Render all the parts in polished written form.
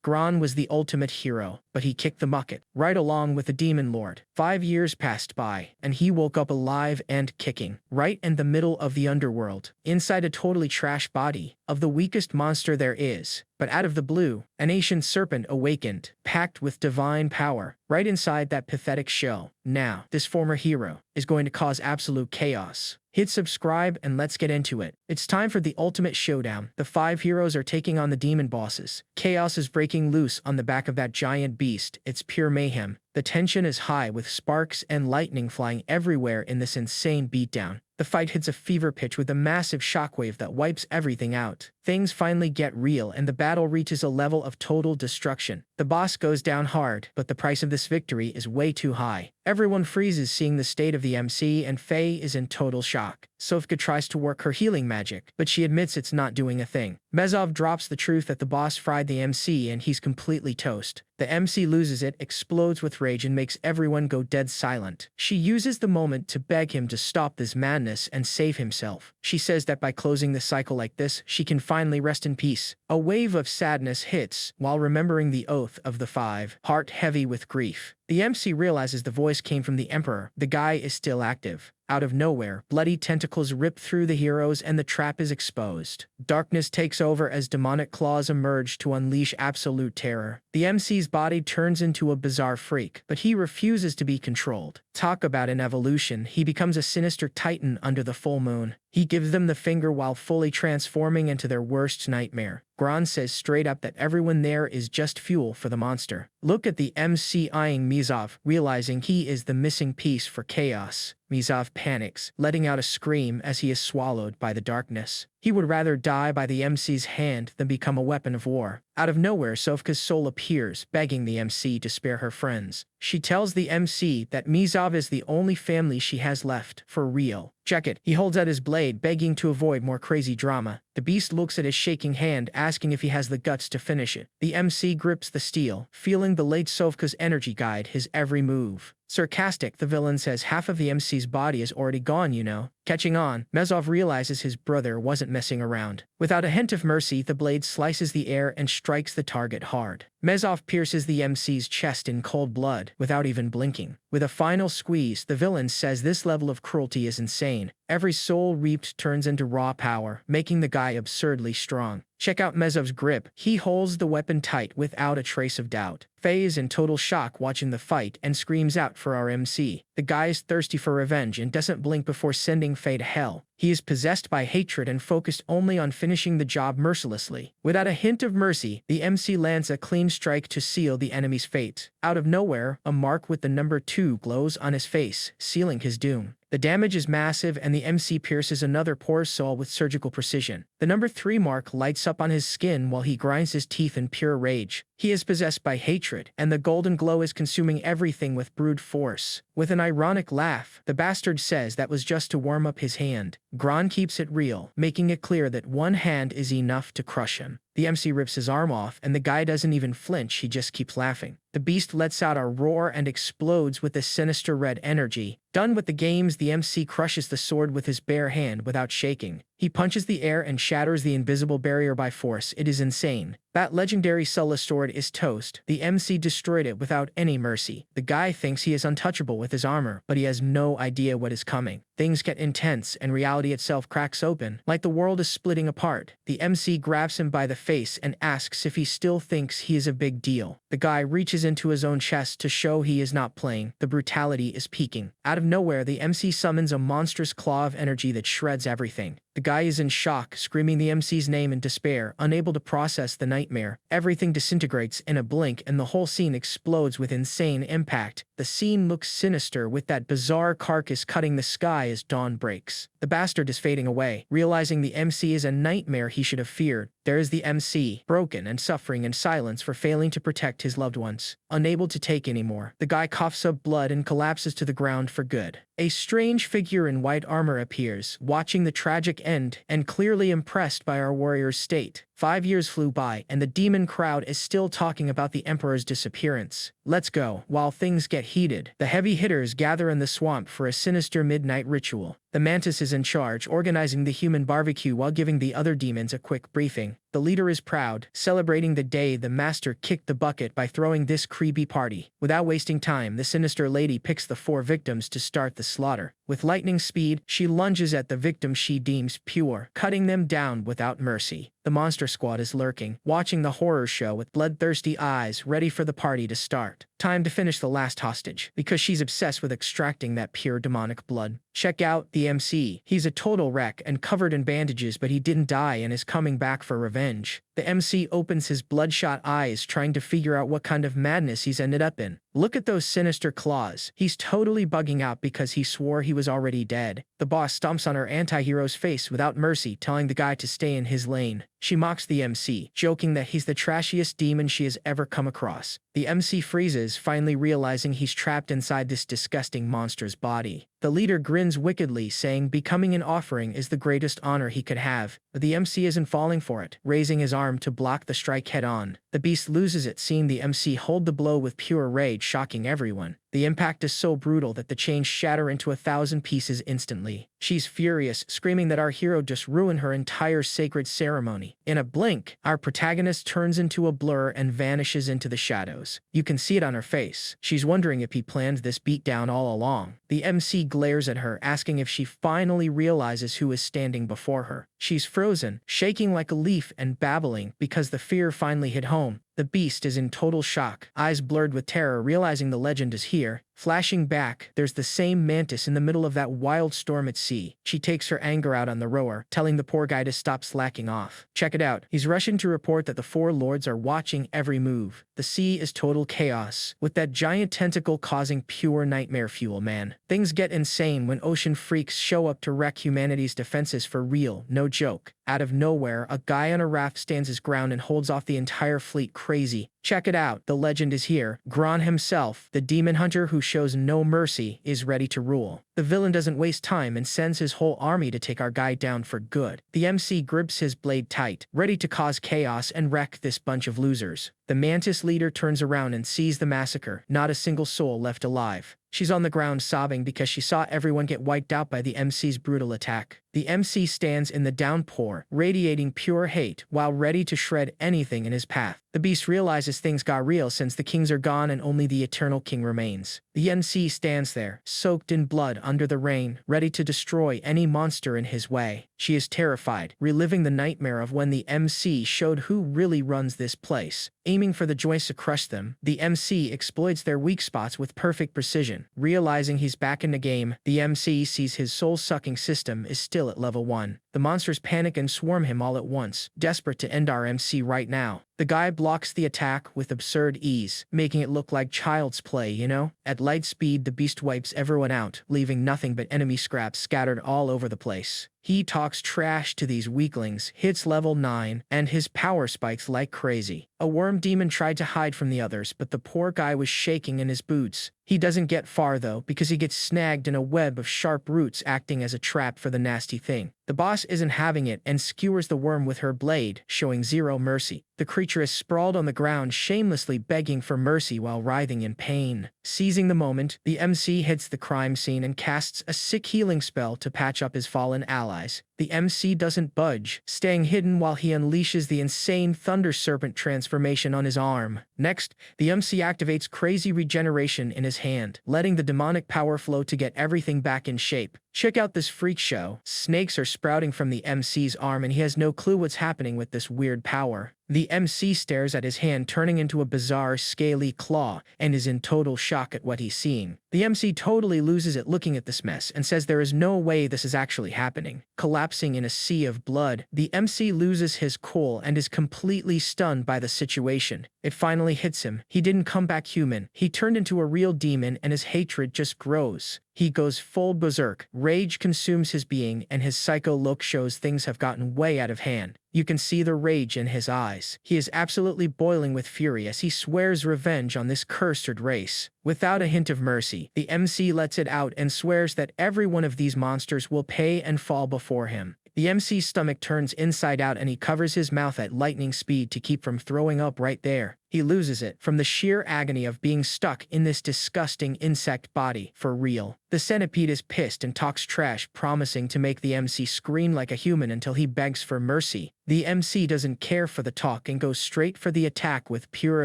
Gron was the ultimate hero, but he kicked the bucket, right along with the Demon Lord. 5 years passed by, and he woke up alive and kicking, right in the middle of the underworld, inside a totally trash body of the weakest monster there is. But out of the blue, an ancient serpent awakened, packed with divine power, right inside that pathetic shell. Now, this former hero is going to cause absolute chaos. Hit subscribe and let's get into it. It's time for the ultimate showdown. The 5 heroes are taking on the demon bosses. Chaos is breaking loose on the back of that giant beast. It's pure mayhem. The tension is high with sparks and lightning flying everywhere in this insane beatdown. The fight hits a fever pitch with a massive shockwave that wipes everything out. Things finally get real and the battle reaches a level of total destruction. The boss goes down hard, but the price of this victory is way too high. Everyone freezes seeing the state of the MC and Faye is in total shock. Sofka tries to work her healing magic, but she admits it's not doing a thing. Mezov drops the truth that the boss fried the MC and he's completely toast. The MC loses it, explodes with rage and makes everyone go dead silent. She uses the moment to beg him to stop this madness and save himself. She says that by closing the cycle like this, she can finally rest in peace. A wave of sadness hits while remembering the oath of the 5, heart heavy with grief. The MC realizes the voice came from the Emperor. The guy is still active. Out of nowhere, bloody tentacles rip through the heroes and the trap is exposed. Darkness takes over as demonic claws emerge to unleash absolute terror. The MC's body turns into a bizarre freak, but he refuses to be controlled. Talk about an evolution, he becomes a sinister titan under the full moon. He gives them the finger while fully transforming into their worst nightmare. Gron says straight up that everyone there is just fuel for the monster. Look at the MC eyeing Mizov, realizing he is the missing piece for chaos. Mizov panics, letting out a scream as he is swallowed by the darkness. He would rather die by the MC's hand than become a weapon of war. Out of nowhere, Sofka's soul appears, begging the MC to spare her friends. She tells the MC that Mizov is the only family she has left, for real. Check it. He holds out his blade, begging to avoid more crazy drama. The beast looks at his shaking hand, asking if he has the guts to finish it. The MC grips the steel, feeling the late Sofka's energy guide his every move. Sarcastic, the villain says half of the MC's body is already gone, you know. Catching on, Mezov realizes his brother wasn't messing around. Without a hint of mercy, the blade slices the air and strikes the target hard. Mezov pierces the MC's chest in cold blood, without even blinking. With a final squeeze, the villain says this level of cruelty is insane. Every soul reaped turns into raw power, making the guy absurdly strong. Check out Mezov's grip. He holds the weapon tight without a trace of doubt. Faye is in total shock watching the fight and screams out for our MC. The guy is thirsty for revenge and doesn't blink before sending Faye to hell. He is possessed by hatred and focused only on finishing the job mercilessly. Without a hint of mercy, the MC lands a clean strike to seal the enemy's fate. Out of nowhere, a mark with the number 2 glows on his face, sealing his doom. The damage is massive and the MC pierces another poor soul with surgical precision. The number 3 mark lights up on his skin while he grinds his teeth in pure rage. He is possessed by hatred, and the golden glow is consuming everything with brute force. With an ironic laugh, the bastard says that was just to warm up his hand. Gron keeps it real, making it clear that one hand is enough to crush him. The MC rips his arm off, and the guy doesn't even flinch, he just keeps laughing. The beast lets out a roar and explodes with a sinister red energy. Done with the games, the MC crushes the sword with his bare hand without shaking. He punches the air and shatters the invisible barrier by force. It is insane. That legendary Sulla sword is toast. The MC destroyed it without any mercy. The guy thinks he is untouchable with his armor, but he has no idea what is coming. Things get intense and reality itself cracks open, like the world is splitting apart. The MC grabs him by the face and asks if he still thinks he is a big deal. The guy reaches into his own chest to show he is not playing. The brutality is peaking. Out of nowhere, the MC summons a monstrous claw of energy that shreds everything. The guy is in shock, screaming the MC's name in despair, unable to process the nightmare. Everything disintegrates in a blink and the whole scene explodes with insane impact. The scene looks sinister with that bizarre carcass cutting the sky as dawn breaks. The bastard is fading away, realizing the MC is a nightmare he should have feared. There is the MC, broken and suffering in silence for failing to protect his loved ones. Unable to take anymore, the guy coughs up blood and collapses to the ground for good. A strange figure in white armor appears, watching the tragic end and clearly impressed by our warrior's state. 5 years flew by, and the demon crowd is still talking about the Emperor's disappearance. Let's go. While things get heated, the heavy hitters gather in the swamp for a sinister midnight ritual. The Mantis is in charge, organizing the human barbecue while giving the other demons a quick briefing. The leader is proud, celebrating the day the master kicked the bucket by throwing this creepy party. Without wasting time, the sinister lady picks the 4 victims to start the slaughter. With lightning speed, she lunges at the victims she deems pure, cutting them down without mercy. The monster squad is lurking, watching the horror show with bloodthirsty eyes, ready for the party to start. Time to finish the last hostage, because she's obsessed with extracting that pure demonic blood. Check out the MC. He's a total wreck and covered in bandages, but he didn't die and is coming back for revenge. The MC opens his bloodshot eyes, trying to figure out what kind of madness he's ended up in. Look at those sinister claws. He's totally bugging out because he swore he was already dead. The boss stomps on her anti-hero's face without mercy, telling the guy to stay in his lane. She mocks the MC, joking that he's the trashiest demon she has ever come across. The MC freezes, finally realizing he's trapped inside this disgusting monster's body. The leader grins wickedly, saying becoming an offering is the greatest honor he could have, but the MC isn't falling for it, raising his arm to block the strike head-on. The beast loses it, seeing the MC hold the blow with pure rage, shocking everyone. The impact is so brutal that the chains shatter into 1,000 pieces instantly. She's furious, screaming that our hero just ruined her entire sacred ceremony. In a blink, our protagonist turns into a blur and vanishes into the shadows. You can see it on her face. She's wondering if he planned this beatdown all along. The MC glares at her, asking if she finally realizes who is standing before her. She's frozen, shaking like a leaf and babbling because the fear finally hit home. The beast is in total shock, eyes blurred with terror, realizing the legend is here. Flashing back, there's the same mantis in the middle of that wild storm at sea. She takes her anger out on the rower, telling the poor guy to stop slacking off. Check it out. He's rushing to report that the 4 lords are watching every move. The sea is total chaos, with that giant tentacle causing pure nightmare fuel, man. Things get insane when ocean freaks show up to wreck humanity's defenses for real, no joke. Out of nowhere, a guy on a raft stands his ground and holds off the entire fleet. Crazy. Check it out. The legend is here. Gron himself, the demon hunter who shows no mercy, is ready to rule. The villain doesn't waste time and sends his whole army to take our guy down for good. The MC grips his blade tight, ready to cause chaos and wreck this bunch of losers. The mantis leader turns around and sees the massacre. Not a single soul left alive. She's on the ground sobbing because she saw everyone get wiped out by the MC's brutal attack. The MC stands in the downpour, radiating pure hate, while ready to shred anything in his path. The beast realizes things got real since the kings are gone and only the eternal king remains. The MC stands there, soaked in blood under the rain, ready to destroy any monster in his way. She is terrified, reliving the nightmare of when the MC showed who really runs this place. Aiming for the joints to crush them, the MC exploits their weak spots with perfect precision. Realizing he's back in the game, the MC sees his soul-sucking system is still at level 1. The monsters panic and swarm him all at once, desperate to end our MC right now. The guy blocks the attack with absurd ease, making it look like child's play, you know? At light speed, the beast wipes everyone out, leaving nothing but enemy scraps scattered all over the place. He talks trash to these weaklings, hits level 9, and his power spikes like crazy. A worm demon tried to hide from the others, but the poor guy was shaking in his boots. He doesn't get far though, because he gets snagged in a web of sharp roots acting as a trap for the nasty thing. The boss isn't having it and skewers the worm with her blade, showing zero mercy. The creature is sprawled on the ground, shamelessly begging for mercy while writhing in pain. Seizing the moment, the MC hits the crime scene and casts a sick healing spell to patch up his fallen allies. The MC doesn't budge, staying hidden while he unleashes the insane Thunder Serpent transformation on his arm. Next, the MC activates crazy regeneration in his hand, letting the demonic power flow to get everything back in shape. Check out this freak show. Snakes are sprouting from the MC's arm and he has no clue what's happening with this weird power. The MC stares at his hand turning into a bizarre scaly claw and is in total shock at what he's seeing. The MC totally loses it looking at this mess and says there is no way this is actually happening. Collapsing in a sea of blood, the MC loses his cool and is completely stunned by the situation. It finally hits him. He didn't come back human. He turned into a real demon and his hatred just grows. He goes full berserk. Rage consumes his being and his psycho look shows things have gotten way out of hand. You can see the rage in his eyes. He is absolutely boiling with fury as he swears revenge on this cursed race. Without a hint of mercy, the MC lets it out and swears that every one of these monsters will pay and fall before him. The MC's stomach turns inside out and he covers his mouth at lightning speed to keep from throwing up right there. He loses it from the sheer agony of being stuck in this disgusting insect body for real. The centipede is pissed and talks trash, promising to make the MC scream like a human until he begs for mercy. The MC doesn't care for the talk and goes straight for the attack with pure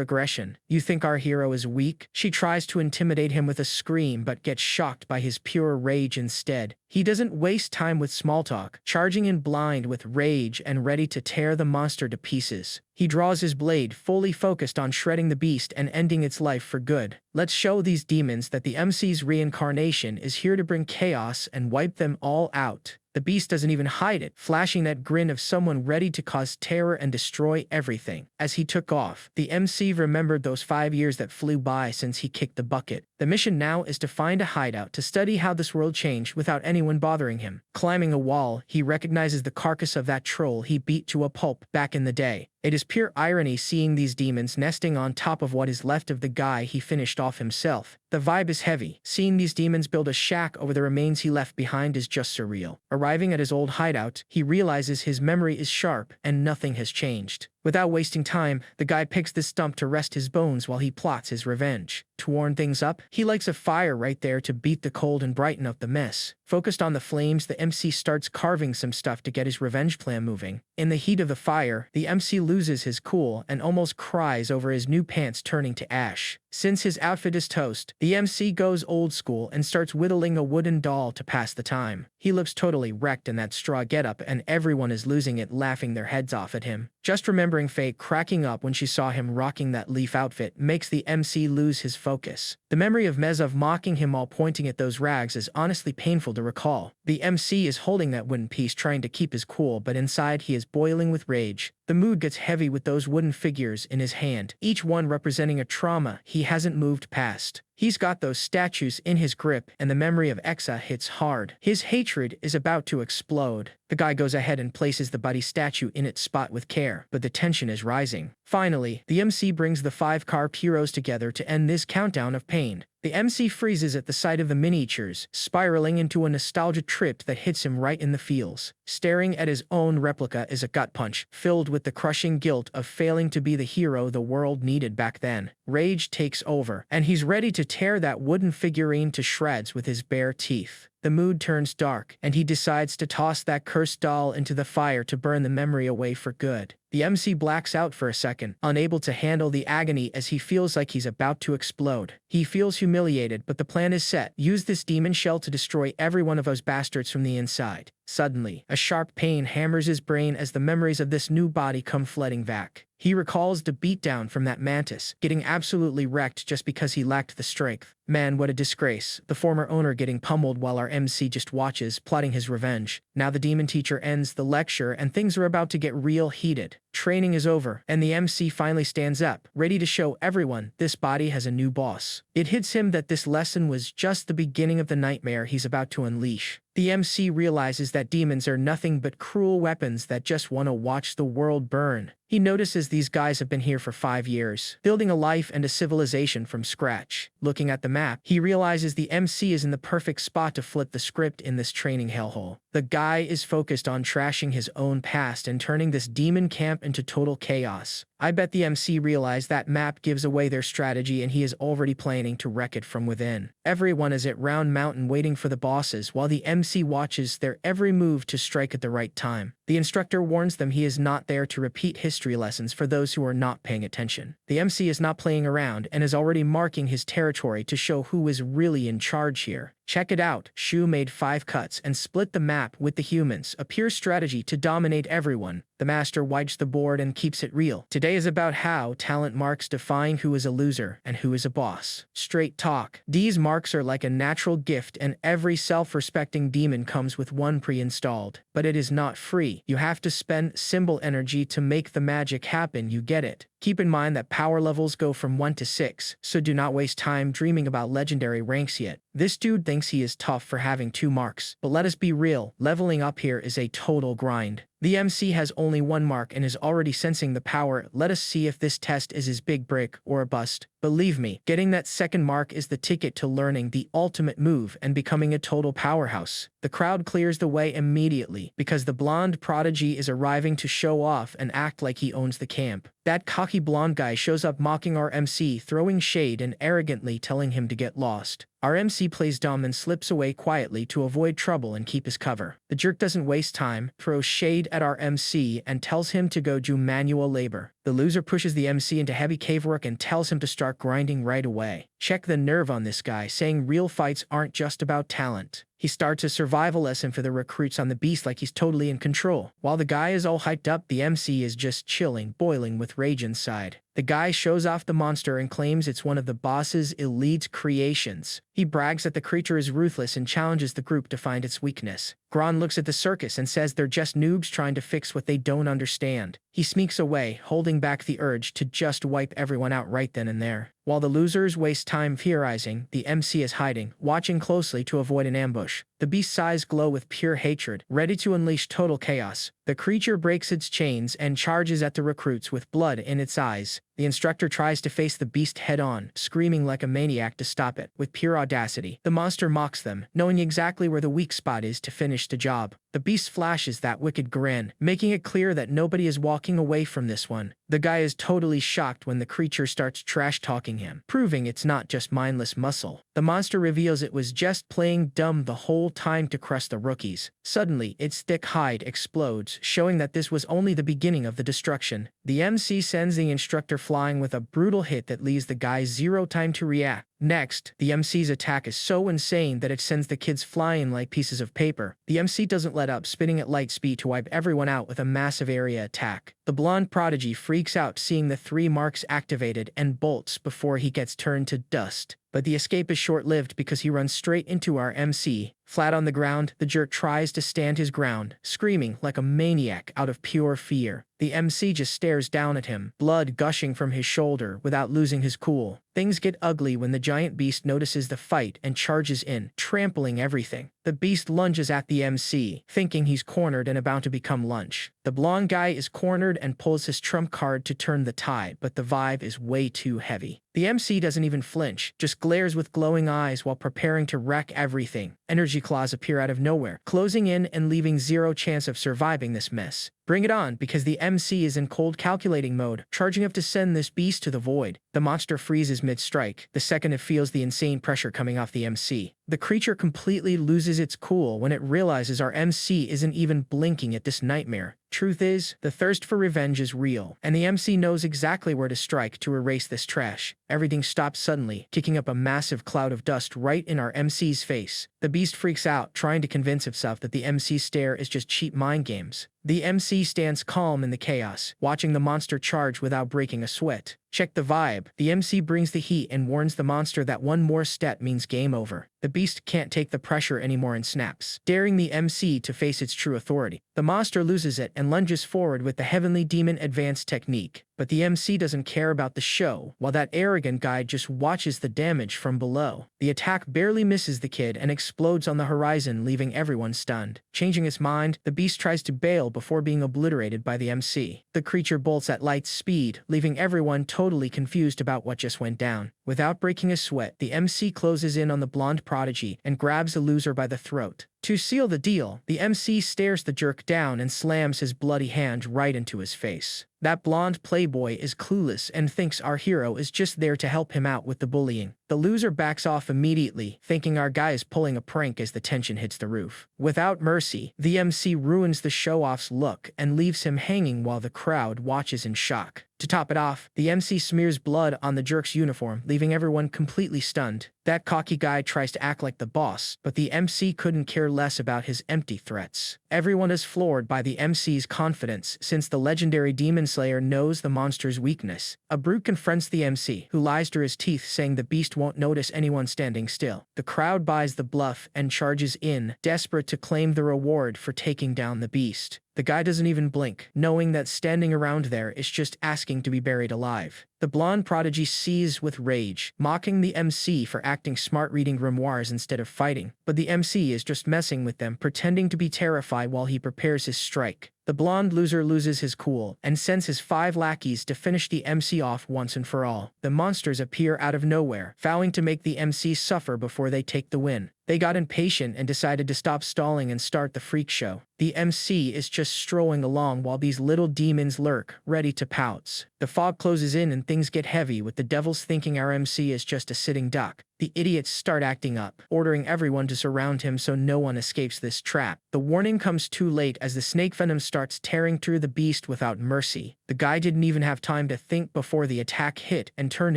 aggression. You think our hero is weak? She tries to intimidate him with a scream but gets shocked by his pure rage instead. He doesn't waste time with small talk, charging in blind with rage and ready to tear the monster to pieces. He draws his blade, fully focused on shredding the beast and ending its life for good. Let's show these demons that the MC's reincarnation is here to bring chaos and wipe them all out. The beast doesn't even hide it, flashing that grin of someone ready to cause terror and destroy everything. As he took off, the MC remembered those 5 years that flew by since he kicked the bucket. The mission now is to find a hideout to study how this world changed without anyone bothering him. Climbing a wall, he recognizes the carcass of that troll he beat to a pulp back in the day. It is pure irony seeing these demons nesting on top of what is left of the guy he finished off himself. The vibe is heavy. Seeing these demons build a shack over the remains he left behind is just surreal. Arriving at his old hideout, he realizes his memory is sharp and nothing has changed. Without wasting time, the guy picks this stump to rest his bones while he plots his revenge. To warm things up, he lights a fire right there to beat the cold and brighten up the mess. Focused on the flames, the MC starts carving some stuff to get his revenge plan moving. In the heat of the fire, the MC loses his cool and almost cries over his new pants turning to ash. Since his outfit is toast, the MC goes old school and starts whittling a wooden doll to pass the time. He looks totally wrecked in that straw getup and everyone is losing it, laughing their heads off at him. Just remembering Faye cracking up when she saw him rocking that leaf outfit makes the MC lose his focus. The memory of Mezov mocking him while pointing at those rags is honestly painful to recall. The MC is holding that wooden piece trying to keep his cool, but inside he is boiling with rage. The mood gets heavy with those wooden figures in his hand, each one representing a trauma he hasn't moved past. He's got those statues in his grip, and the memory of Exa hits hard. His hatred is about to explode. The guy goes ahead and places the buddy statue in its spot with care, but the tension is rising. Finally, the MC brings the 5 carp heroes together to end this countdown of pain. The MC freezes at the sight of the miniatures, spiraling into a nostalgia trip that hits him right in the feels. Staring at his own replica is a gut punch, filled with the crushing guilt of failing to be the hero the world needed back then. Rage takes over, and he's ready to tear that wooden figurine to shreds with his bare teeth. The mood turns dark, and he decides to toss that cursed doll into the fire to burn the memory away for good. The MC blacks out for a second, unable to handle the agony as he feels like he's about to explode. He feels humiliated, but the plan is set. Use this demon shell to destroy every one of those bastards from the inside. Suddenly, a sharp pain hammers his brain as the memories of this new body come flooding back. He recalls the beatdown from that mantis, getting absolutely wrecked just because he lacked the strength. Man, what a disgrace. The former owner getting pummeled while our MC just watches, plotting his revenge. Now the demon teacher ends the lecture and things are about to get real heated. Training is over, and the MC finally stands up, ready to show everyone this body has a new boss. It hits him that this lesson was just the beginning of the nightmare he's about to unleash. The MC realizes that demons are nothing but cruel weapons that just want to watch the world burn. He notices these guys have been here for 5 years, building a life and a civilization from scratch. Looking at the map, he realizes the MC is in the perfect spot to flip the script in this training hellhole. The guy is focused on trashing his own past and turning this demon camp into total chaos. I bet the MC realized that map gives away their strategy and he is already planning to wreck it from within. Everyone is at Round Mountain waiting for the bosses while the MC watches their every move to strike at the right time. The instructor warns them he is not there to repeat history lessons for those who are not paying attention. The MC is not playing around and is already marking his territory to show who is really in charge here. Check it out. Shu made 5 cuts and split the map with the humans, a pure strategy to dominate everyone. The master wipes the board and keeps it real. Today is about how talent marks define who is a loser and who is a boss. Straight talk. These marks are like a natural gift and every self-respecting demon comes with one pre-installed. But it is not free. You have to spend symbol energy to make the magic happen, you get it. Keep in mind that power levels go from 1 to 6, so do not waste time dreaming about legendary ranks yet. This dude thinks he is tough for having 2 marks, but let us be real, leveling up here is a total grind. The MC has only one mark and is already sensing the power. Let us see if this test is his big break or a bust. Believe me, getting that second mark is the ticket to learning the ultimate move and becoming a total powerhouse. The crowd clears the way immediately because the blonde prodigy is arriving to show off and act like he owns the camp. That cocky blonde guy shows up mocking our MC, throwing shade and arrogantly telling him to get lost. Our MC plays dumb and slips away quietly to avoid trouble and keep his cover. The jerk doesn't waste time, throws shade at our MC and tells him to go do manual labor. The loser pushes the MC into heavy cavework and tells him to start grinding right away. Check the nerve on this guy, saying real fights aren't just about talent. He starts a survival lesson for the recruits on the beast like he's totally in control. While the guy is all hyped up, the MC is just chilling, boiling with rage inside. The guy shows off the monster and claims it's one of the boss's elite creations. He brags that the creature is ruthless and challenges the group to find its weakness. Gron looks at the circus and says they're just noobs trying to fix what they don't understand. He sneaks away, holding back the urge to just wipe everyone out right then and there. While the losers waste time theorizing, the MC is hiding, watching closely to avoid an ambush. The beast's eyes glow with pure hatred, ready to unleash total chaos. The creature breaks its chains and charges at the recruits with blood in its eyes. The instructor tries to face the beast head-on, screaming like a maniac to stop it. With pure audacity, the monster mocks them, knowing exactly where the weak spot is to finish the job. The beast flashes that wicked grin, making it clear that nobody is walking away from this one. The guy is totally shocked when the creature starts trash-talking him, proving it's not just mindless muscle. The monster reveals it was just playing dumb the whole time to crush the rookies. Suddenly, its thick hide explodes, showing that this was only the beginning of the destruction. The MC sends the instructor flying with a brutal hit that leaves the guy zero time to react. Next, the MC's attack is so insane that it sends the kids flying like pieces of paper. The MC doesn't let up, spinning at light speed to wipe everyone out with a massive area attack. The blonde prodigy freaks out seeing the 3 marks activated and bolts before he gets turned to dust. But the escape is short-lived because he runs straight into our MC. Flat on the ground, the jerk tries to stand his ground, screaming like a maniac out of pure fear. The MC just stares down at him, blood gushing from his shoulder without losing his cool. Things get ugly when the giant beast notices the fight and charges in, trampling everything. The beast lunges at the MC, thinking he's cornered and about to become lunch. The blonde guy is cornered and pulls his trump card to turn the tide, but the vibe is way too heavy. The MC doesn't even flinch, just glares with glowing eyes while preparing to wreck everything. Energy claws appear out of nowhere, closing in and leaving zero chance of surviving this mess. Bring it on, because the MC is in cold calculating mode, charging up to send this beast to the void. The monster freezes mid-strike, the second it feels the insane pressure coming off the MC. The creature completely loses its cool when it realizes our MC isn't even blinking at this nightmare. Truth is, the thirst for revenge is real, and the MC knows exactly where to strike to erase this trash. Everything stops suddenly, kicking up a massive cloud of dust right in our MC's face. The beast freaks out, trying to convince himself that the MC's stare is just cheap mind games. The MC stands calm in the chaos, watching the monster charge without breaking a sweat. Check the vibe. The MC brings the heat and warns the monster that one more step means game over. The beast can't take the pressure anymore and snaps, daring the MC to face its true authority. The monster loses it and lunges forward with the Heavenly Demon Advanced technique. But the MC doesn't care about the show, while that arrogant guy just watches the damage from below. The attack barely misses the kid and explodes on the horizon, leaving everyone stunned. Changing its mind, the beast tries to bail before being obliterated by the MC. The creature bolts at light speed, leaving everyone totally confused about what just went down. Without breaking a sweat, the MC closes in on the blonde prodigy and grabs the loser by the throat. To seal the deal, the MC stares the jerk down and slams his bloody hand right into his face. That blonde playboy is clueless and thinks our hero is just there to help him out with the bullying. The loser backs off immediately, thinking our guy is pulling a prank as the tension hits the roof. Without mercy, the MC ruins the show-off's look and leaves him hanging while the crowd watches in shock. To top it off, the MC smears blood on the jerk's uniform, leaving everyone completely stunned. That cocky guy tries to act like the boss, but the MC couldn't care less about his empty threats. Everyone is floored by the MC's confidence, since the legendary Demon Slayer knows the monster's weakness. A brute confronts the MC, who lies through his teeth, saying the beast won't notice anyone standing still. The crowd buys the bluff and charges in, desperate to claim the reward for taking down the beast. The guy doesn't even blink, knowing that standing around there is just asking to be buried alive. The blonde prodigy seethes with rage, mocking the MC for acting smart reading grimoires instead of fighting. But the MC is just messing with them, pretending to be terrified while he prepares his strike. The blonde loser loses his cool and sends his 5 lackeys to finish the MC off once and for all. The monsters appear out of nowhere, vowing to make the MC suffer before they take the win. They got impatient and decided to stop stalling and start the freak show. The MC is just strolling along while these little demons lurk, ready to pounce. The fog closes in and things get heavy, with the devils thinking our MC is just a sitting duck. The idiots start acting up, ordering everyone to surround him so no one escapes this trap. The warning comes too late as the snake venom starts tearing through the beast without mercy. The guy didn't even have time to think before the attack hit and turned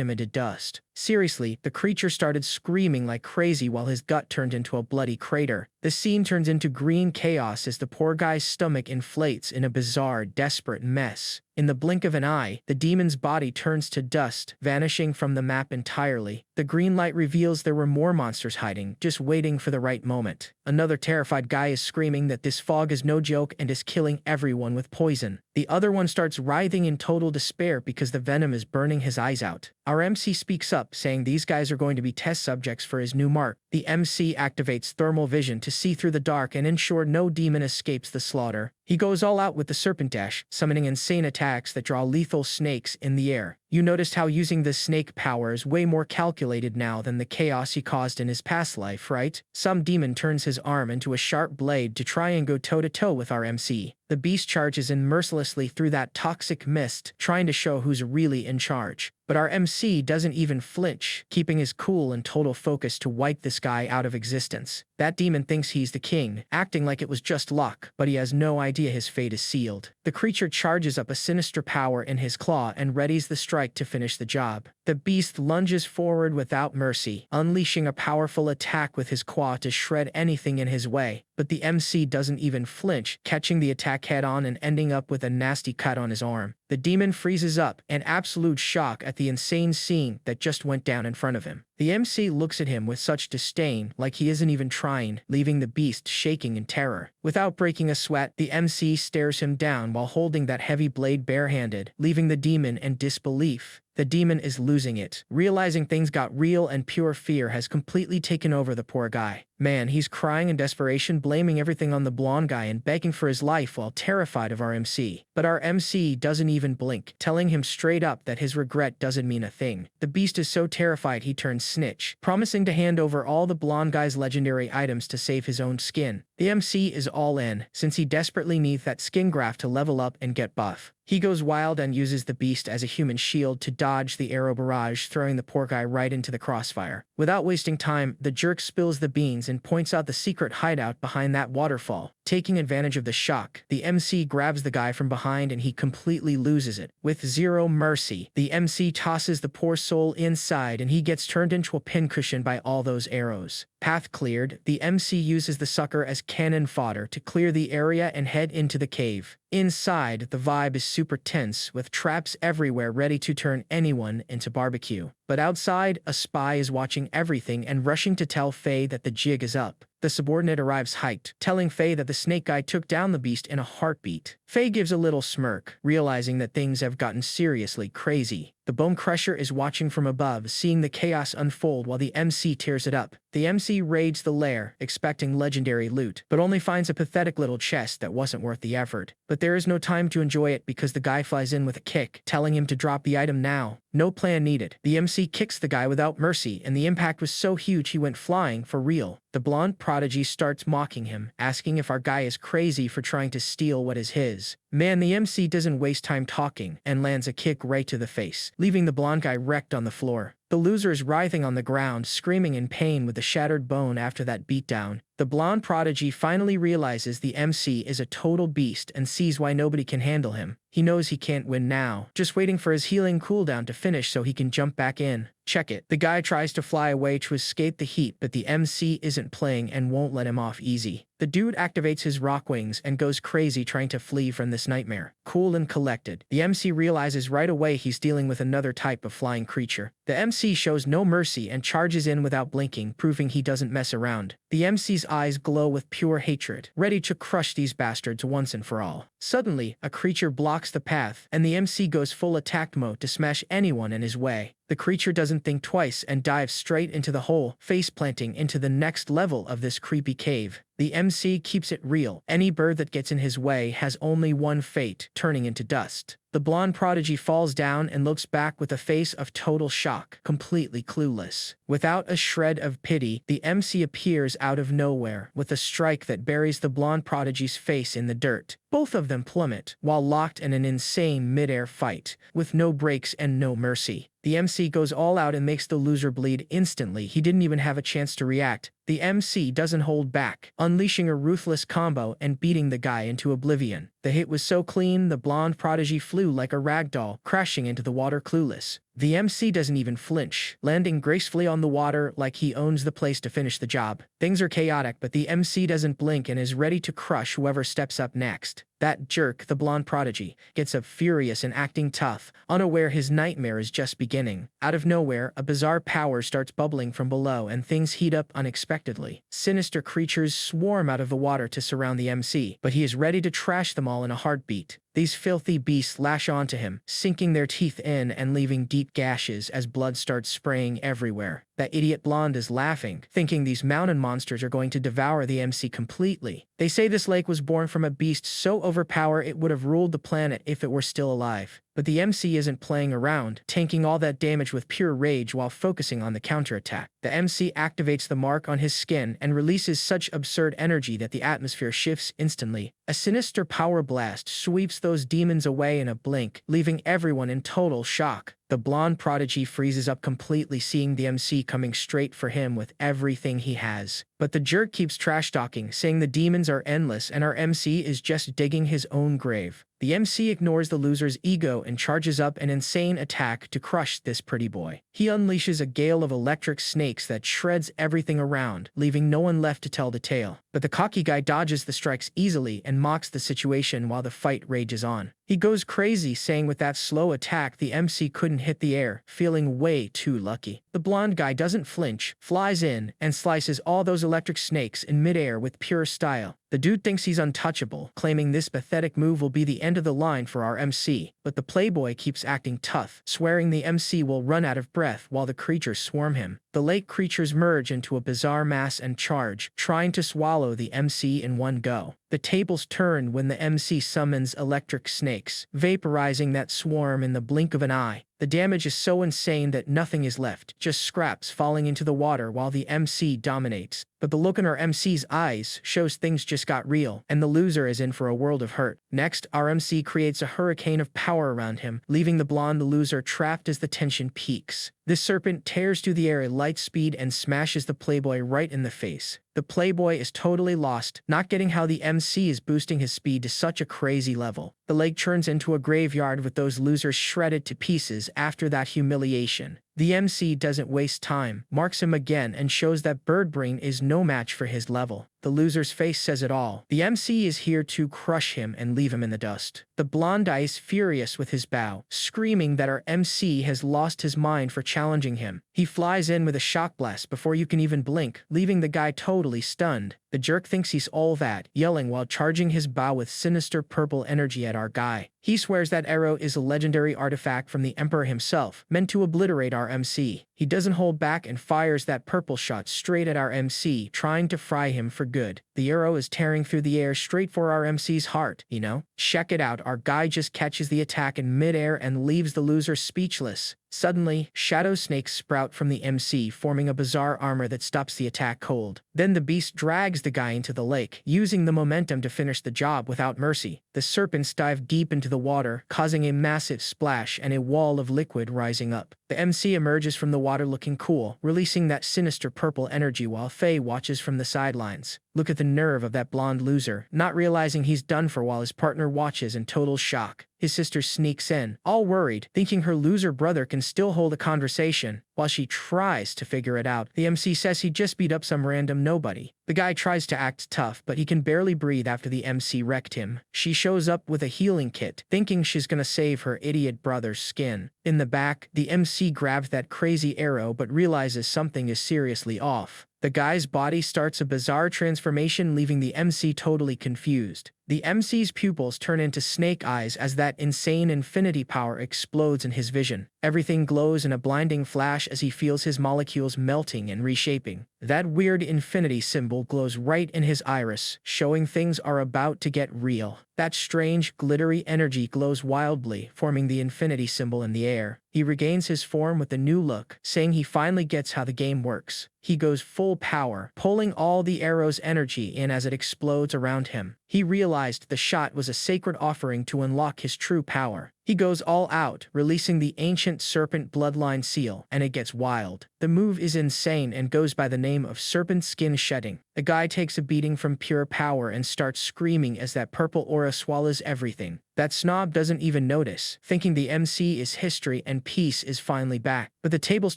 him into dust. Seriously, the creature started screaming like crazy while his gut turned into a bloody crater. The scene turns into green chaos as the poor guy's stomach inflates in a bizarre, desperate mess. In the blink of an eye, the demon's body turns to dust, vanishing from the map entirely. The green light reveals there were more monsters hiding, just waiting for the right moment. Another terrified guy is screaming that this fog is no joke and is killing everyone with poison. The other one starts writhing in total despair because the venom is burning his eyes out. Our MC speaks up, saying these guys are going to be test subjects for his new mark. The MC activates thermal vision to see through the dark and ensure no demon escapes the slaughter. He goes all out with the serpent dash, summoning insane attacks that draw lethal snakes in the air. You noticed how using this snake power is way more calculated now than the chaos he caused in his past life, right? Some demon turns his arm into a sharp blade to try and go toe-to-toe with our MC. The beast charges in mercilessly through that toxic mist, trying to show who's really in charge. But our MC doesn't even flinch, keeping his cool and total focus to wipe this guy out of existence. That demon thinks he's the king, acting like it was just luck, but he has no idea his fate is sealed. The creature charges up a sinister power in his claw and readies the strike to finish the job. The beast lunges forward without mercy, unleashing a powerful attack with his claw to shred anything in his way. But the MC doesn't even flinch, catching the attack head-on and ending up with a nasty cut on his arm. The demon freezes up, in absolute shock at the insane scene that just went down in front of him. The MC looks at him with such disdain, like he isn't even trying, leaving the beast shaking in terror. Without breaking a sweat, the MC stares him down while holding that heavy blade barehanded, leaving the demon in disbelief. The demon is losing it, realizing things got real and pure fear has completely taken over the poor guy. Man, he's crying in desperation, blaming everything on the blonde guy and begging for his life while terrified of our MC. But our MC doesn't even blink, telling him straight up that his regret doesn't mean a thing. The beast is so terrified he turns snitch, promising to hand over all the blonde guy's legendary items to save his own skin. The MC is all in, since he desperately needs that skin graft to level up and get buff. He goes wild and uses the beast as a human shield to dodge the arrow barrage, throwing the poor guy right into the crossfire. Without wasting time, the jerk spills the beans and points out the secret hideout behind that waterfall. Taking advantage of the shock, the MC grabs the guy from behind and he completely loses it. With zero mercy, the MC tosses the poor soul inside and he gets turned into a pincushion by all those arrows. Path cleared, the MC uses the sucker as cannon fodder to clear the area and head into the cave. Inside, the vibe is super tense, with traps everywhere ready to turn anyone into barbecue. But outside, a spy is watching everything and rushing to tell Faye that the jig is up. The subordinate arrives hyped, telling Faye that the snake guy took down the beast in a heartbeat. Faye gives a little smirk, realizing that things have gotten seriously crazy. The Bone Crusher is watching from above, seeing the chaos unfold while the MC tears it up. The MC raids the lair, expecting legendary loot, but only finds a pathetic little chest that wasn't worth the effort. But there is no time to enjoy it because the guy flies in with a kick, telling him to drop the item now. No plan needed. The MC kicks the guy without mercy, and the impact was so huge he went flying for real. The blonde prodigy starts mocking him, asking if our guy is crazy for trying to steal what is his. Man, the MC doesn't waste time talking and lands a kick right to the face, leaving the blonde guy wrecked on the floor. The loser is writhing on the ground, screaming in pain with a shattered bone after that beatdown. The blonde prodigy finally realizes the MC is a total beast and sees why nobody can handle him. He knows he can't win now, just waiting for his healing cooldown to finish so he can jump back in. Check it. The guy tries to fly away to escape the heat, but the MC isn't playing and won't let him off easy. The dude activates his rock wings and goes crazy trying to flee from this nightmare. Cool and collected, the MC realizes right away he's dealing with another type of flying creature. The MC shows no mercy and charges in without blinking, proving he doesn't mess around. The MC's eyes glow with pure hatred, ready to crush these bastards once and for all. Suddenly, a creature blocks the path, and the MC goes full attack mode to smash anyone in his way. The creature doesn't think twice and dives straight into the hole, face planting into the next level of this creepy cave. The MC keeps it real. Any bird that gets in his way has only one fate, turning into dust. The blonde prodigy falls down and looks back with a face of total shock, completely clueless. Without a shred of pity, the MC appears out of nowhere with a strike that buries the blonde prodigy's face in the dirt. Both of them plummet, while locked in an insane mid-air fight, with no breaks and no mercy. The MC goes all out and makes the loser bleed instantly. He didn't even have a chance to react. The MC doesn't hold back, unleashing a ruthless combo and beating the guy into oblivion. The hit was so clean, the blonde prodigy flew like a ragdoll, crashing into the water clueless. The MC doesn't even flinch, landing gracefully on the water like he owns the place to finish the job. Things are chaotic, but the MC doesn't blink and is ready to crush whoever steps up next. That jerk, the blonde prodigy, gets up furious and acting tough, unaware his nightmare is just beginning. Out of nowhere, a bizarre power starts bubbling from below and things heat up unexpectedly. Sinister creatures swarm out of the water to surround the MC, but he is ready to trash them all in a heartbeat. These filthy beasts lash onto him, sinking their teeth in and leaving deep gashes as blood starts spraying everywhere. That idiot blonde is laughing, thinking these mountain monsters are going to devour the MC completely. They say this lake was born from a beast so overpowered it would have ruled the planet if it were still alive. But the MC isn't playing around, tanking all that damage with pure rage while focusing on the counterattack. The MC activates the mark on his skin and releases such absurd energy that the atmosphere shifts instantly. A sinister power blast sweeps those demons away in a blink, leaving everyone in total shock. The blonde prodigy freezes up completely, seeing the MC coming straight for him with everything he has. But the jerk keeps trash-talking, saying the demons are endless and our MC is just digging his own grave. The MC ignores the loser's ego and charges up an insane attack to crush this pretty boy. He unleashes a gale of electric snakes that shreds everything around, leaving no one left to tell the tale. But the cocky guy dodges the strikes easily and mocks the situation while the fight rages on. He goes crazy, saying with that slow attack the MC couldn't hit the air, feeling way too lucky. The blonde guy doesn't flinch, flies in, and slices all those electric snakes in midair with pure style. The dude thinks he's untouchable, claiming this pathetic move will be the end of the line for our MC. But the playboy keeps acting tough, swearing the MC will run out of breath while the creatures swarm him. The lake creatures merge into a bizarre mass and charge, trying to swallow the MC in one go. The tables turn when the MC summons electric snakes, vaporizing that swarm in the blink of an eye. The damage is so insane that nothing is left, just scraps falling into the water while the MC dominates. But the look in our MC's eyes shows things just got real, and the loser is in for a world of hurt. Next, our MC creates a hurricane of power around him, leaving the blonde loser trapped as the tension peaks. This serpent tears through the air at light speed and smashes the playboy right in the face. The playboy is totally lost, not getting how the MC is boosting his speed to such a crazy level. The lake turns into a graveyard with those losers shredded to pieces after that humiliation. The MC doesn't waste time, marks him again and shows that bird brain is no match for his level. The loser's face says it all. The MC is here to crush him and leave him in the dust. The blonde guy is furious with his bow, screaming that our MC has lost his mind for challenging him. He flies in with a shock blast before you can even blink, leaving the guy totally stunned. The jerk thinks he's all that, yelling while charging his bow with sinister purple energy at our guy. He swears that arrow is a legendary artifact from the Emperor himself, meant to obliterate our MC. He doesn't hold back and fires that purple shot straight at our MC, trying to fry him for good. The arrow is tearing through the air straight for our MC's heart, you know? Check it out, our guy just catches the attack in midair and leaves the loser speechless. Suddenly, shadow snakes sprout from the MC, forming a bizarre armor that stops the attack cold. Then the beast drags the guy into the lake, using the momentum to finish the job without mercy. The serpents dive deep into the water, causing a massive splash and a wall of liquid rising up. The MC emerges from the water looking cool, releasing that sinister purple energy while Faye watches from the sidelines. Look at the nerve of that blonde loser, not realizing he's done for while his partner watches in total shock. His sister sneaks in, all worried, thinking her loser brother can still hold a conversation. While she tries to figure it out, the MC says he just beat up some random nobody. The guy tries to act tough, but he can barely breathe after the MC wrecked him. She shows up with a healing kit, thinking she's gonna save her idiot brother's skin. In the back, the MC grabs that crazy arrow but realizes something is seriously off. The guy's body starts a bizarre transformation, leaving the MC totally confused. The MC's pupils turn into snake eyes as that insane infinity power explodes in his vision. Everything glows in a blinding flash as he feels his molecules melting and reshaping. That weird infinity symbol glows right in his iris, showing things are about to get real. That strange, glittery energy glows wildly, forming the infinity symbol in the air. He regains his form with a new look, saying he finally gets how the game works. He goes full power, pulling all the arrow's energy in as it explodes around him. He realized the shot was a sacred offering to unlock his true power. He goes all out, releasing the ancient serpent bloodline seal, and it gets wild. The move is insane and goes by the name of serpent skin shedding. The guy takes a beating from pure power and starts screaming as that purple aura swallows everything. That snob doesn't even notice, thinking the MC is history and peace is finally back. But the tables